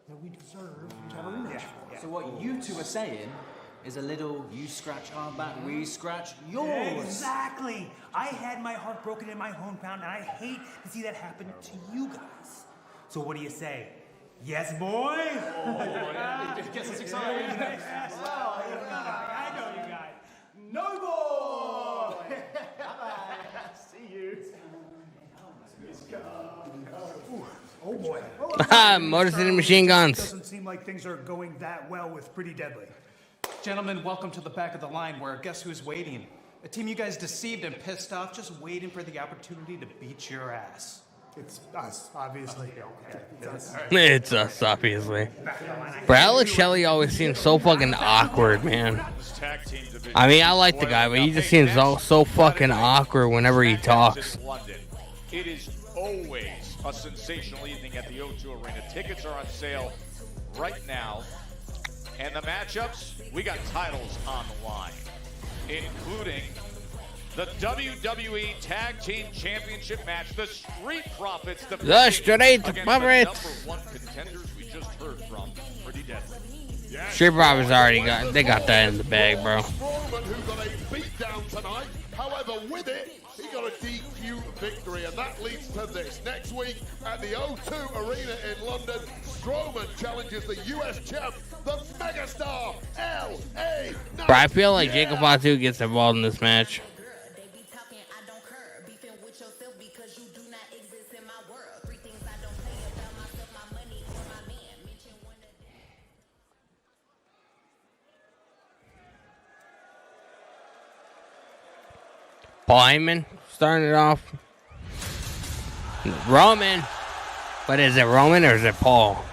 H: that we deserve to have a rematch for.
T: So what you two are saying is a little you scratch our back, we scratch yours.
U: Exactly. I had my heart broken in my hometown, and I hate to see that happen to you guys. So what do you say? Yes, boy?
T: It gets us excited.
U: Well, I know you guys. No boy! Bye-bye.
T: See you.
H: Oh boy.
A: Motor City Machine Guns.
U: Doesn't seem like things are going that well with Pretty Deadly.
V: Gentlemen, welcome to the back of the line where guess who's waiting? A team you guys deceived and pissed off, just waiting for the opportunity to beat your ass.
H: It's us, obviously.
A: It's us, obviously. But Alex Shelley always seems so fucking awkward, man. I mean, I like the guy, but he just seems so fucking awkward whenever he talks.
C: It is always a sensational evening at the O2 Arena. Tickets are on sale right now. And the matchups, we got titles on the line, including the WWE Tag Team Championship match, the Street Profits,
A: The Street Profits.
C: number one contenders we just heard from, Pretty Deadly.
A: Street Profits already got that in the bag, bro.
D: Strowman, who got a beatdown tonight. However, with it, he got a DQ victory, and that leads to this. Next week at the O2 Arena in London, Strowman challenges the US champ, the megastar, L.A.
A: Bro, I feel like Jacob Fatu gets involved in this match. Paul Heyman starting it off. Roman. But is it Roman or is it Paul?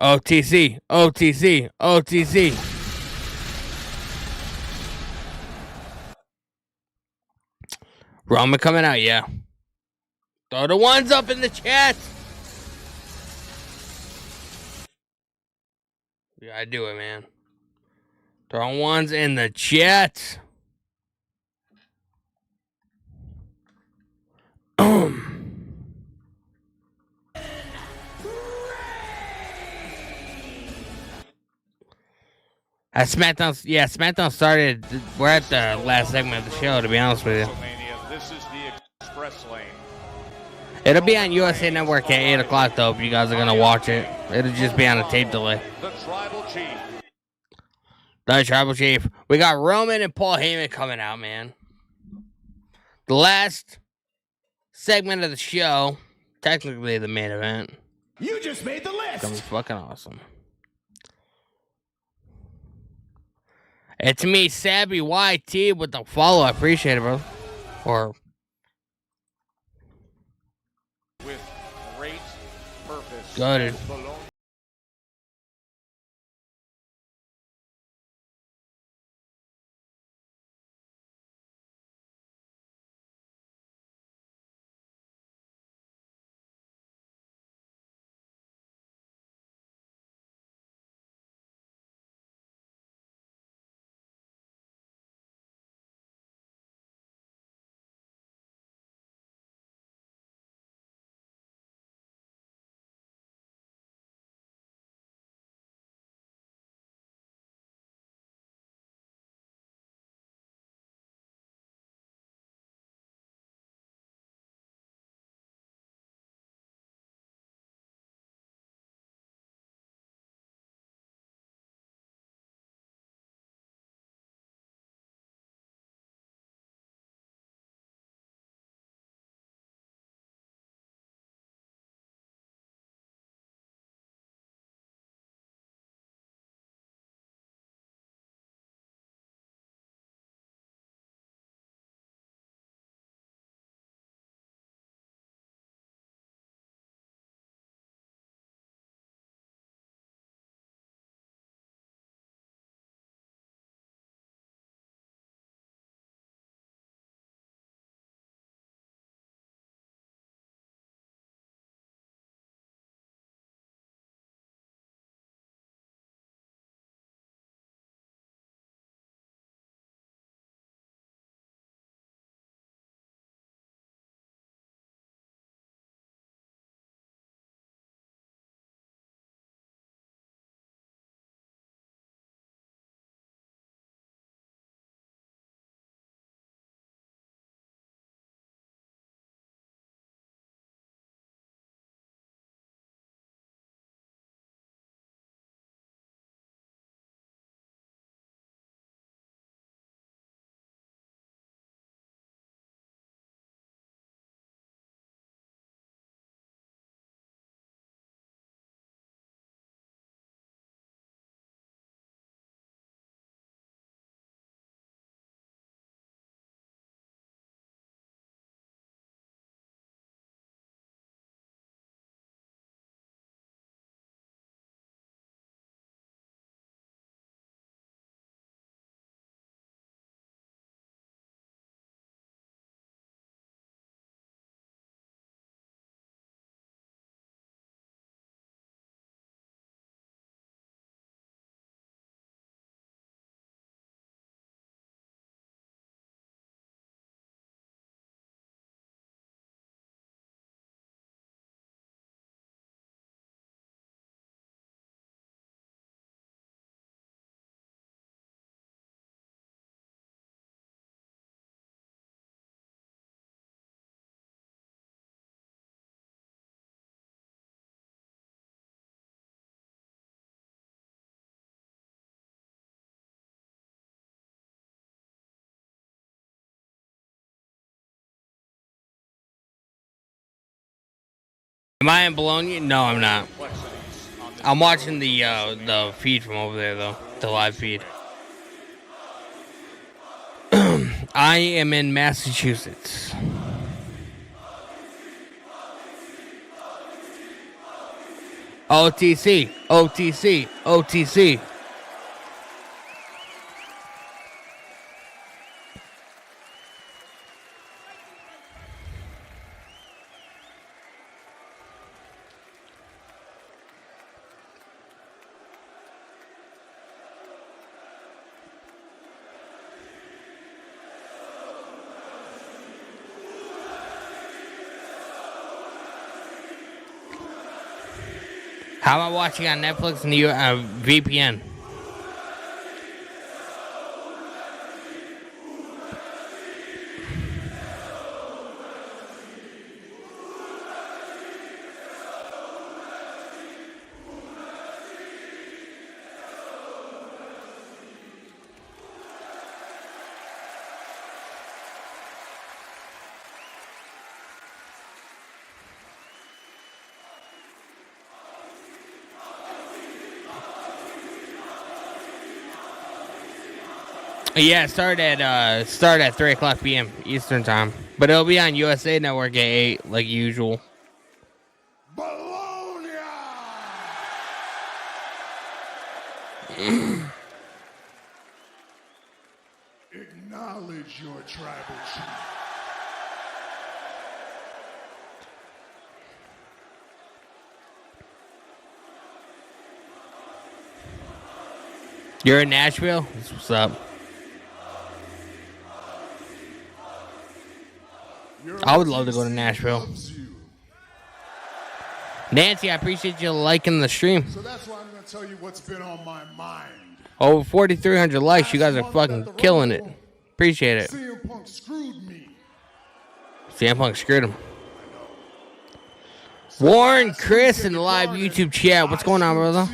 A: OTC, OTC, OTC. Roman coming out, yeah. Throw the ones up in the chat. You gotta do it, man. Throw ones in the chat. SmackDown started. We're at the last segment of the show, to be honest with you.
C: This is the Express Lane.
A: It'll be on USA Network at 8 o'clock, though, if you guys are going to watch it. It'll just be on a tape delay.
C: The Tribal Chief.
A: The Tribal Chief. We got Roman and Paul Heyman coming out, man. The last segment of the show, technically the main event.
U: You just made the list.
A: It's going to be fucking awesome. It's me, Sabby YT, with the follow. I appreciate it, bro. Or
C: with great
A: Good. Am I in Bologna? No, I'm not. I'm watching the feed from over there though, the live feed. I am in Massachusetts. OTC, OTC, OTC. How am I watching on Netflix and the VPN? Yeah, start at 3:00 p.m. Eastern time, but it'll be on USA Network at 8, like usual.
D: Acknowledge your tribal chief.
A: You're in Nashville? That's what's up. I would love to go to Nashville. Nancy, I appreciate you liking the stream.
D: So that's why I'm going to tell you what's been on my mind.
A: Over 4,300 likes. You guys are fucking killing it. Appreciate it.
D: CM Punk screwed me.
A: CM Punk screwed him. Warren, Chris in the live YouTube chat. What's going on, brother?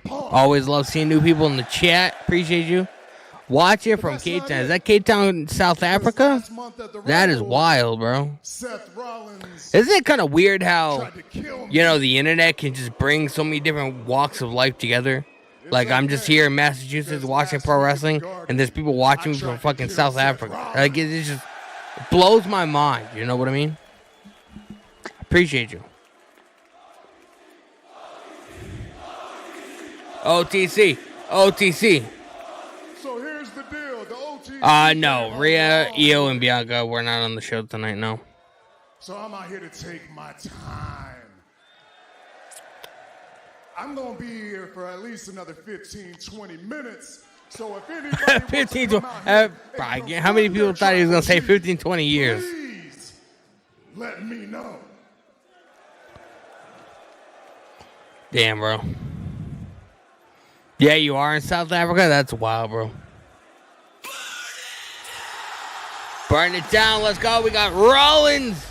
A: Always love seeing new people in the chat. Appreciate you. Watch it from Cape Town. Is that Cape Town, South Africa? That is wild, bro.
D: Seth Rollins.
A: Isn't it kind of weird how, the internet can just bring so many different walks of life together? Like, I'm just here in Massachusetts watching pro wrestling, and there's people watching me from fucking South Africa. Like, it just blows my mind. You know what I mean? Appreciate you. OTC.
D: So here's the deal. The OTC.
A: No. Rhea, Io, and Bianca were not on the show tonight, no.
D: So I'm out here to take my time. I'm going to be here for at least another 15, 20 minutes. So if anybody
A: 15, 20, how many people thought he was going to say 15, 20 years?
D: Please let me know.
A: Damn, bro. Yeah, you are in South Africa? That's wild, bro. Burn it down. Let's go. We got Rollins.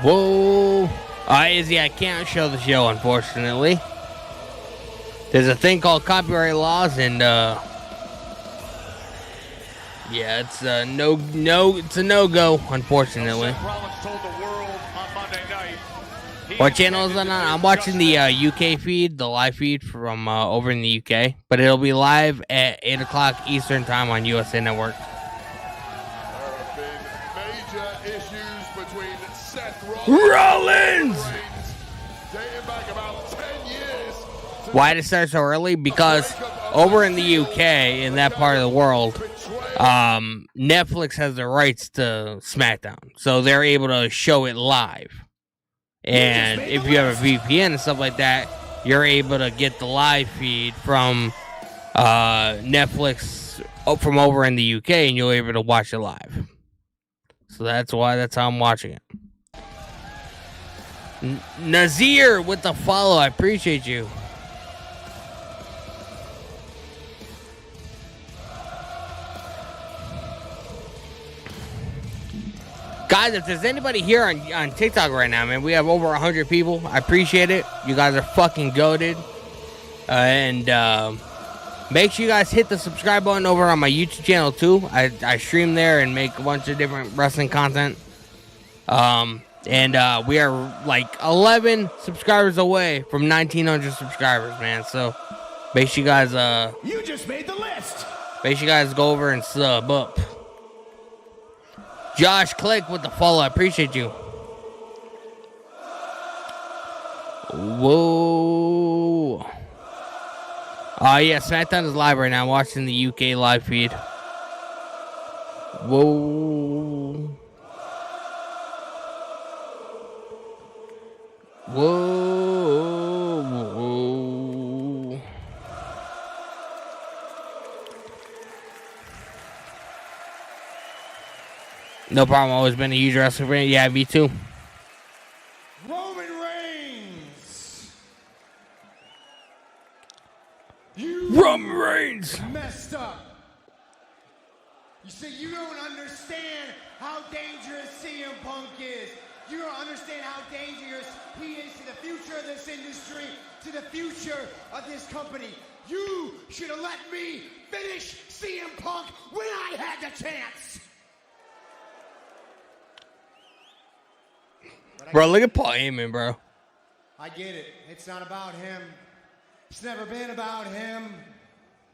A: Whoa. Izzy, I can't show the show, unfortunately. There's a thing called copyright laws, and it's a no-go, unfortunately. What channel is that on? I'm watching the UK feed, the live feed from over in the UK, but it'll be live at 8 o'clock Eastern time on USA Network.
D: There have been major issues between Seth
A: Rollins!
D: Dating back about 10 years.
A: Why did it start so early? Because over in the UK, in that part of the world, Netflix has the rights to Smackdown. So they're able to show it live. And if you have a VPN and stuff like that, you're able to get the live feed from Netflix from over in the UK, and you're able to watch it live. So that's how I'm watching it. Nazir with the follow. I appreciate you. Guys, if there's anybody here on TikTok right now, man, we have over 100 people. I appreciate it. You guys are fucking goated. And make sure you guys hit the subscribe button over on my YouTube channel, too. I stream there and make a bunch of different wrestling content. And we are like 11 subscribers away from 1,900 subscribers, man. So make sure you guys...
O: You just made the list!
A: Make sure you guys go over and sub up. Josh Click with the follow. I appreciate you. Whoa. Yeah, Smackdown is live right now. I'm watching the UK live feed. Whoa. Whoa. No problem. Always been a huge wrestling fan. Yeah, me too.
J: Roman Reigns.
A: Roman Reigns
J: Messed up. You say you don't understand how dangerous CM Punk is. You don't understand how dangerous he is to the future of this industry, to the future of this company. You should have let me finish CM Punk when I had the chance.
A: Bro, look at Paul Heyman, bro.
J: I get it. It's not about him. It's never been about him.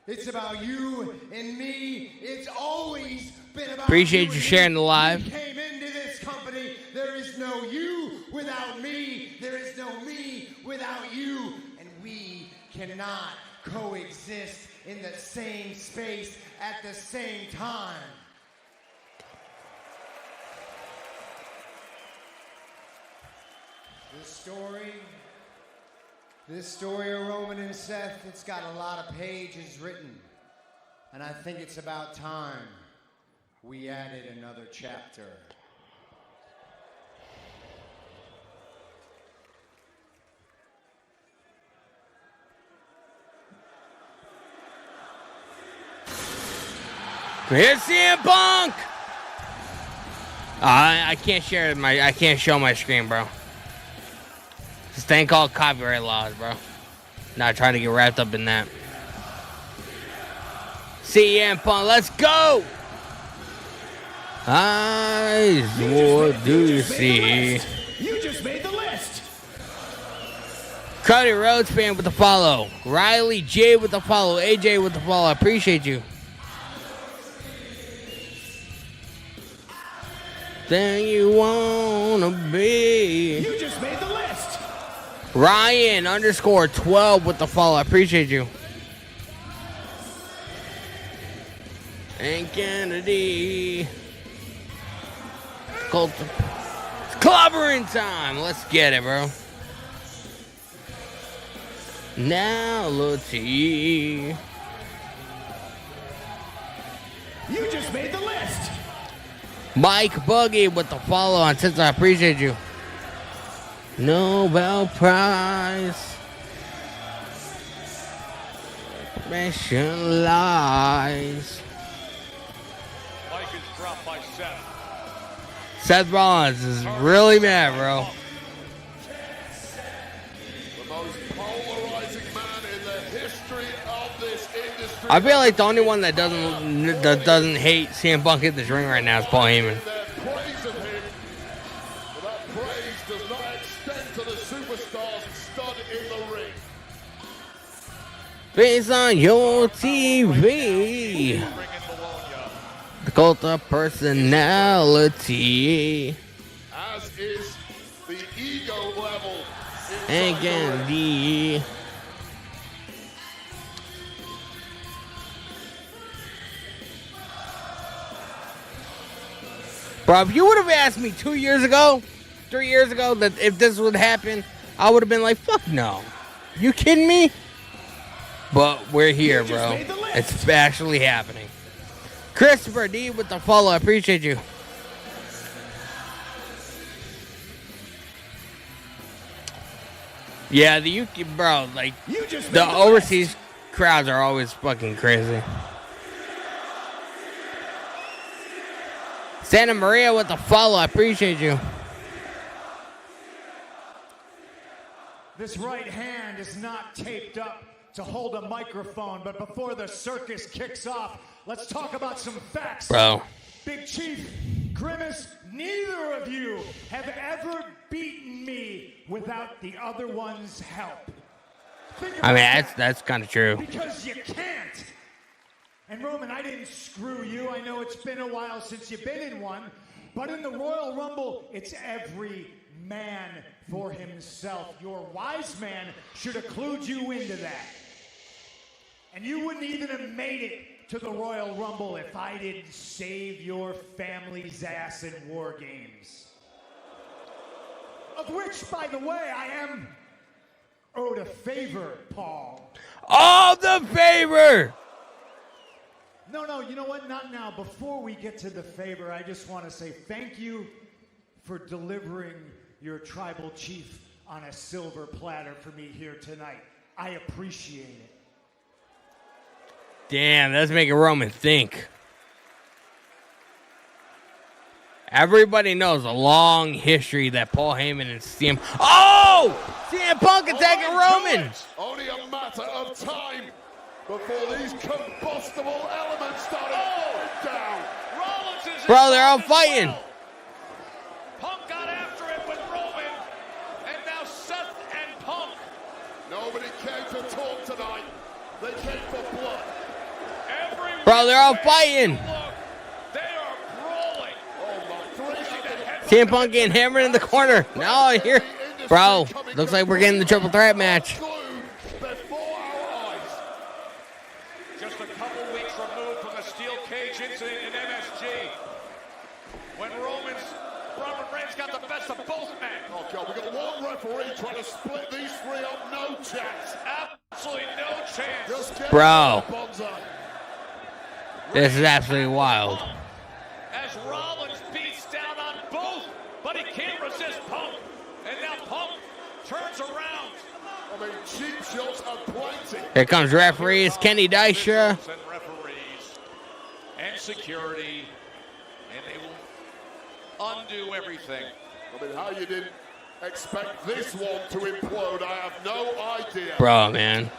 F: It's about you and me. It's always been about
A: Appreciate you sharing the live.
F: We came into this company. There is no you without me. There is no me without you. And we cannot coexist in the same space at the same time. This story of Roman and Seth, it's got a lot of pages written. And I think it's about time we added another chapter.
A: Here's CM Punk. I can't I can't show my screen, bro. This thing called copyright laws, bro. Not trying to get wrapped up in that. CM Punk, let's go. Eyes, what do you see?
O: You just made the list.
A: Cody Rhodes fan with the follow. Riley J with the follow. AJ with the follow. I appreciate you. Thing you wanna be.
O: You just made the list.
A: Ryan _12 with the follow. I appreciate you. And Kennedy. It's clobbering time. Let's get it, bro. Now, Lottie.
O: You just made the list.
A: Mike Buggy with the follow on Twitter. I appreciate you. Nobel Prize. Mission lies.
C: Mike is dropped by Seth.
A: Seth Rollins is really mad, bro.
D: The most polarizing man in the history of this industry.
A: I feel like the only one that doesn't hate CM Punk in this ring right now is Paul Heyman.
D: Praise of him, but that praise does not extend to the superstars stood in the ring.
A: Based on your TV. The cult of personality.
D: As is the ego level.
A: And Gandhi. Bro, if you would have asked me 2 years ago, 3 years ago, that if this would happen, I would have been like, fuck no. You kidding me? But we're here, bro. It's actually happening. Christopher D with the follow. I appreciate you. Yeah, the UK, bro, like, the overseas crowds are always fucking crazy. Santa Maria with the follow. I appreciate you.
G: This right hand is not taped up to hold a microphone, but before the circus kicks off, let's talk about some facts.
A: Bro.
G: Big Chief, Grimace, neither of you have ever beaten me without the other one's help.
A: I mean, that's kind of true.
G: Because you can't. And Roman, I didn't screw you. I know it's been a while since you've been in one, but in the Royal Rumble, it's every man for himself. Your wise man should have clued you into that. And you wouldn't even have made it to the Royal Rumble if I didn't save your family's ass in War Games. Of which, by the way, I am owed a favor, Paul.
A: Oh, the favor!
G: No, you know what? Not now. Before we get to the favor, I just want to say thank you for delivering your tribal chief on a silver platter for me here tonight. I appreciate it.
A: Damn, that's making Roman think. Everybody knows a long history that Paul Heyman and CM... Oh! CM Punk attacking Roman!
D: Only a matter of time before these combustible elements start falling down.
C: Rollins is
A: Bro, they're all fighting.
C: Punk got after it with Roman, and now Seth and Punk.
D: Nobody came to talk tonight. They came for blood.
A: Bro, they're all fighting. CM Punk getting hammered in the corner. No, here. Bro, looks like we're getting the triple threat match.
C: Just a couple weeks removed from the steel cage incident in MSG. When Roman Reigns got the best of both men.
D: Oh, God, we got one referee trying to split these three up. No chance.
C: Absolutely no chance.
A: Bro. This is absolutely wild.
C: As Rollins beats down on both, but he can't resist Punk. And now Punk turns around.
D: I mean, cheap shots are plenty.
A: Here comes referees Kenny Dykstra.
C: And referees and security. And they will undo everything.
D: I mean, how you didn't expect this one to implode, I have no idea.
A: Bro, man.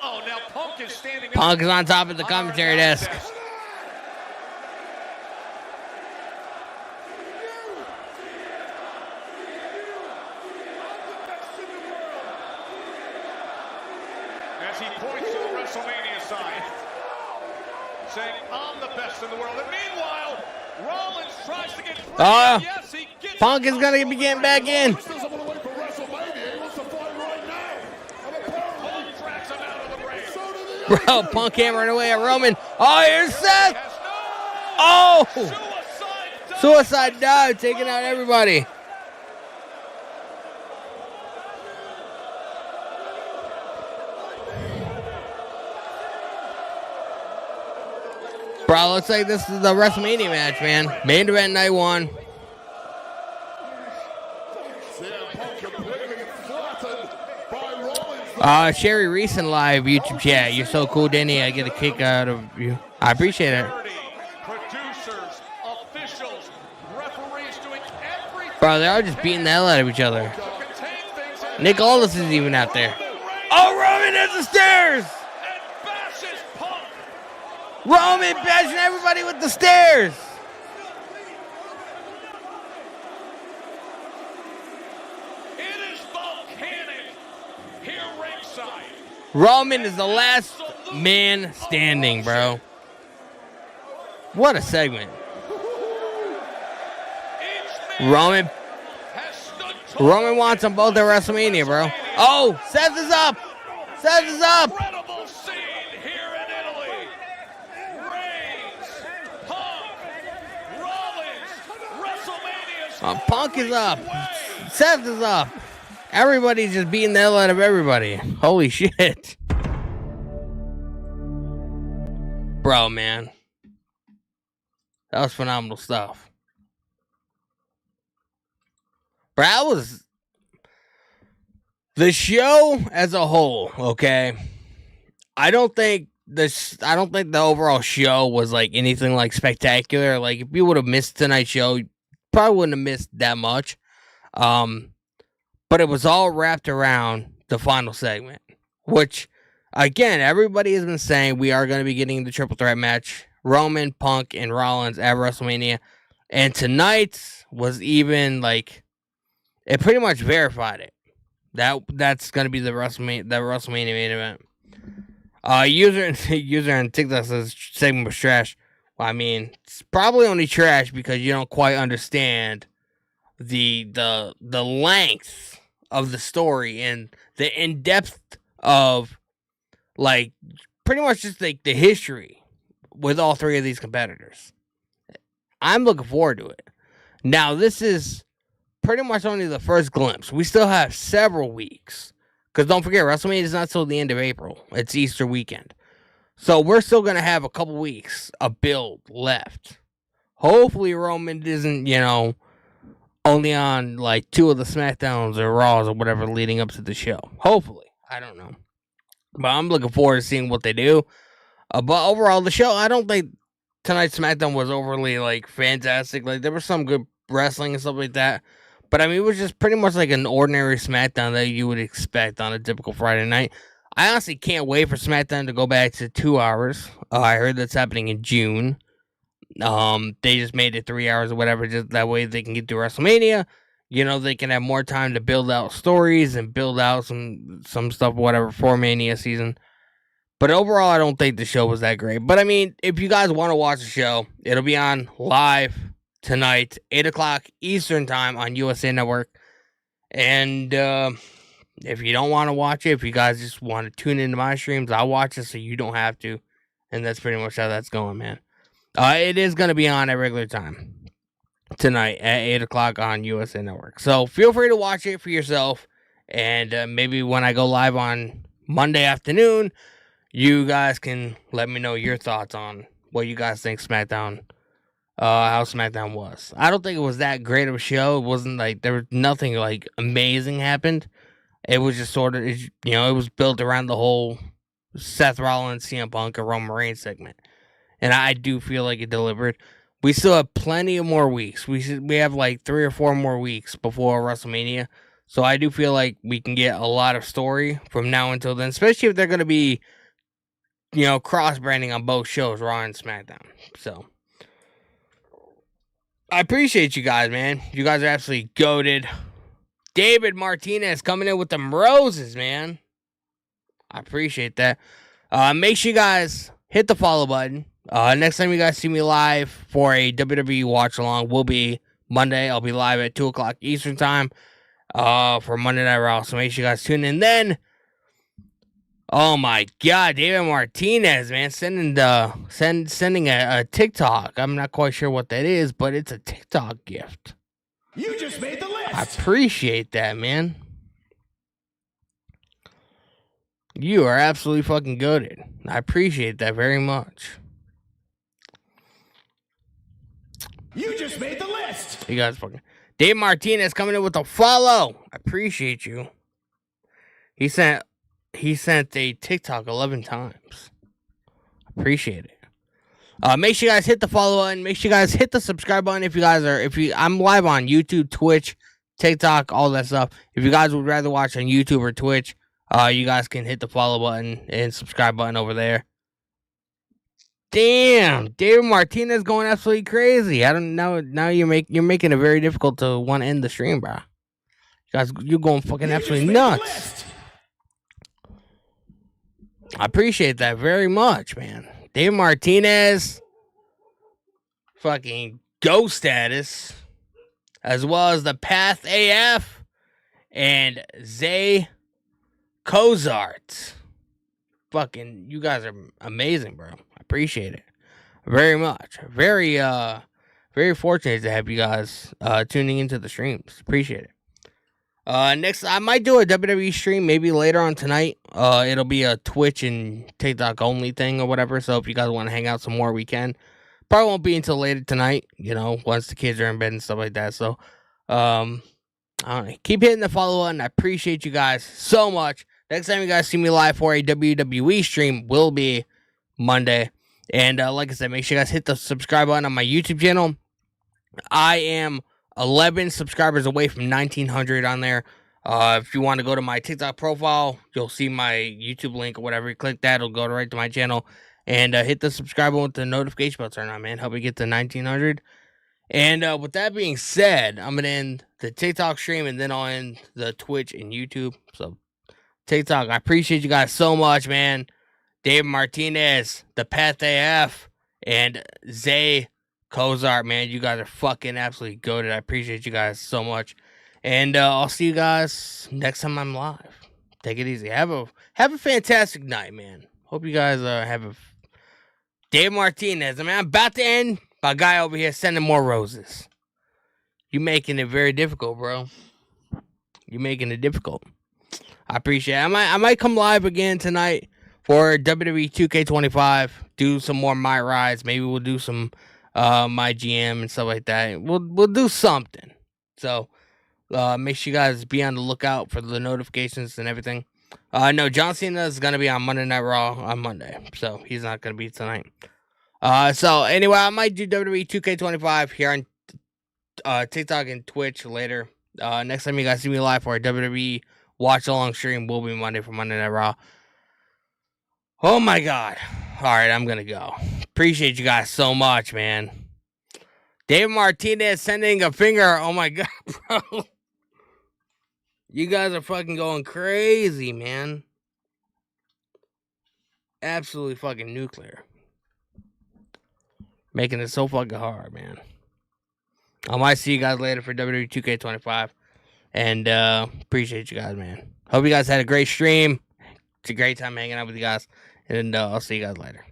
C: Oh, now Punk is standing up.
A: Punk is on top of the commentary desk.
C: As he points to the WrestleMania sign, saying, I'm the best in the world. And meanwhile, Rollins tries to get free. Yes, he gets
A: Punk is going to be getting back in. Bro, Punk hammering away at Roman. Oh, here's Seth. Oh! Suicide dive, taking out everybody. Bro, looks like this is the WrestleMania match, man. Main event night 1. Sherry Reese in live YouTube chat. You're so cool, Denny. I get a kick out of you. I appreciate it.
C: producers, officials, referees doing everything.
A: Bro, they're all just beating the hell out of each other. Nick Aldis is even out there. Oh, Roman has the stairs! Roman bashing everybody with the stairs!
C: It is volcanic here ringside.
A: Roman is the last man standing, bro. What a segment. Roman wants them both at WrestleMania, bro. Oh, Seth is up. Seth is up.
C: Incredible scene here in Italy. Reigns, Punk, Rollins, WrestleMania's
A: Punk is up. Seth is up. Everybody's just beating the hell out of everybody. Holy shit. Bro, man. That was phenomenal stuff. Bro, that was the show as a whole, okay? I don't think the overall show was like anything like spectacular. Like if you would have missed tonight's show, you probably wouldn't have missed that much. But it was all wrapped around the final segment, which again, everybody has been saying we are going to be getting the triple threat match. Roman, Punk, and Rollins at WrestleMania. And tonight was even like, it pretty much verified it. That's going to be the WrestleMania main event. User on TikTok says segment was trash. Well, I mean, it's probably only trash because you don't quite understand the length of the story and the in-depth of like pretty much just like the history with all three of these competitors. I'm looking forward to it. Now, this is pretty much only the first glimpse. We still have several weeks. Because don't forget, WrestleMania is not till the end of April. It's Easter weekend. So we're still going to have a couple weeks of build left. Hopefully Roman isn't, only on like 2 of the Smackdowns or Raws or whatever leading up to the show. Hopefully. I don't know. But I'm looking forward to seeing what they do. But overall, the show, I don't think tonight's SmackDown was overly like fantastic. Like there was some good wrestling and stuff like that. But I mean, it was just pretty much like an ordinary SmackDown that you would expect on a typical Friday night. I honestly can't wait for SmackDown to go back to 2 hours. I heard that's happening in June. They just made it 3 hours or whatever, just that way they can get to WrestleMania. They can have more time to build out stories and build out some stuff, whatever, for Mania season. But overall, I don't think the show was that great. But I mean, if you guys want to watch the show, it'll be on live tonight, 8 o'clock Eastern time on USA Network. And if you don't want to watch it, if you guys just want to tune into my streams, I'll watch it so you don't have to. And that's pretty much how that's going, man. It is going to be on at regular time tonight at 8 o'clock on USA Network. So feel free to watch it for yourself. And maybe when I go live on Monday afternoon, you guys can let me know your thoughts on what you guys think SmackDown, how SmackDown was. I don't think it was that great of a show. It wasn't like, there was nothing like amazing happened. It was just sort of, it was built around the whole Seth Rollins, CM Punk, and Roman Reigns segment. And I do feel like it delivered. We still have plenty of more weeks. We have like 3 or 4 more weeks before WrestleMania. So I do feel like we can get a lot of story from now until then, especially if they're going to be, cross-branding on both shows, Raw and SmackDown. So I appreciate you guys, man. You guys are absolutely goated. David Martinez coming in with them roses, man. I appreciate that. Make sure you guys hit the follow button. Next time you guys see me live for a WWE watch along will be Monday. I'll be live at 2 o'clock Eastern time for Monday Night Raw. So make sure you guys tune in then. Oh my God, David Martinez, man, sending a TikTok. I'm not quite sure what that is, but it's a TikTok gift.
F: You just made the list.
A: I appreciate that, man. You are absolutely fucking goated. I appreciate that very much.
F: You just made the list.
A: You guys fucking... Dave Martinez coming in with a follow. I appreciate you. He sent a TikTok 11 times. Appreciate it. Make sure you guys hit the follow button. Make sure you guys hit the subscribe button I'm live on YouTube, Twitch, TikTok, all that stuff. If you guys would rather watch on YouTube or Twitch, you guys can hit the follow button and subscribe button over there. Damn, David Martinez going absolutely crazy. I don't know. Now you're making it very difficult to want to end the stream, bro. You guys, you're going fucking absolutely nuts. I appreciate that very much, man. David Martinez, fucking go status, as well as the Path AF and Zay Cozart. Fucking, you guys are amazing, bro. I appreciate it very much. Very fortunate to have you guys tuning into the streams. Appreciate it. Next, I might do a WWE stream maybe later on tonight. It'll be a Twitch and TikTok only thing or whatever. So if you guys want to hang out some more, we can. Probably won't be until later tonight, once the kids are in bed and stuff like that. So, I don't know. Keep hitting the follow button. I appreciate you guys so much. Next time you guys see me live for a WWE stream will be Monday. And like I said, make sure you guys hit the subscribe button on my YouTube channel. I am 11 subscribers away from 1,900 on there. If you want to go to my TikTok profile, you'll see my YouTube link or whatever. You click that, it'll go right to my channel. And hit the subscribe button with the notification bell turn on, man. Help me get to 1,900. And with that being said, I'm going to end the TikTok stream and then I'll end the Twitch and YouTube. So, TikTok, I appreciate you guys so much, man. Dave Martinez, the Path AF, and Zay Cozart, man. You guys are fucking absolutely goated. I appreciate you guys so much. And I'll see you guys next time I'm live. Take it easy. Have a fantastic night, man. Hope you guys have a... Dave Martinez, I'm about to end. My guy over here sending more roses. You making it very difficult, bro. You making it difficult. I appreciate it. I might come live again tonight for WWE 2K25. Do some more My Rides. Maybe we'll do some My GM and stuff like that. We'll do something. So make sure you guys be on the lookout for the notifications and everything. No, John Cena is gonna be on Monday Night Raw on Monday, so he's not gonna be tonight. So anyway, I might do WWE 2K25 here on TikTok and Twitch later. Next time you guys see me live for a WWE watch along stream will be Monday for Monday Night Raw. Oh my God. Alright, I'm gonna go. Appreciate you guys so much, man. Dave Martinez sending a finger. Oh my God, bro. You guys are fucking going crazy, man. absolutely fucking nuclear. Making it so fucking hard, man. I might see you guys later for WWE 2K25. And appreciate you guys, man. Hope you guys had a great stream. It's a great time hanging out with you guys. And I'll see you guys later.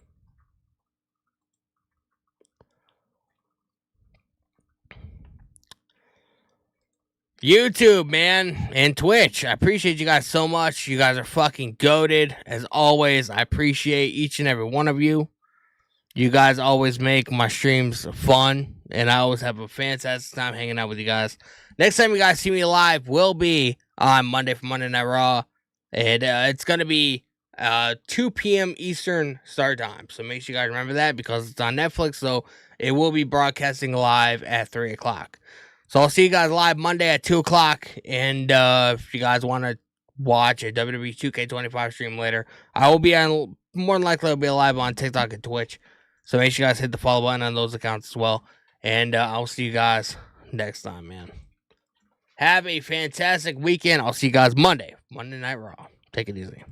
A: YouTube, man, and Twitch. I appreciate you guys so much. You guys are fucking goated. As always, I appreciate each and every one of you. You guys always make my streams fun, and I always have a fantastic time hanging out with you guys. Next time you guys see me live will be on Monday for Monday Night Raw, and it's going to be 2 p.m. Eastern start time. So make sure you guys remember that because it's on Netflix, so it will be broadcasting live at 3 o'clock. So I'll see you guys live Monday at 2 o'clock, and if you guys want to watch a WWE 2K25 stream later, I will be on, more than likely I'll be live on TikTok and Twitch. So make sure you guys hit the follow button on those accounts as well. And I'll see you guys next time, man. Have a fantastic weekend. I'll see you guys Monday Night Raw. Take it easy.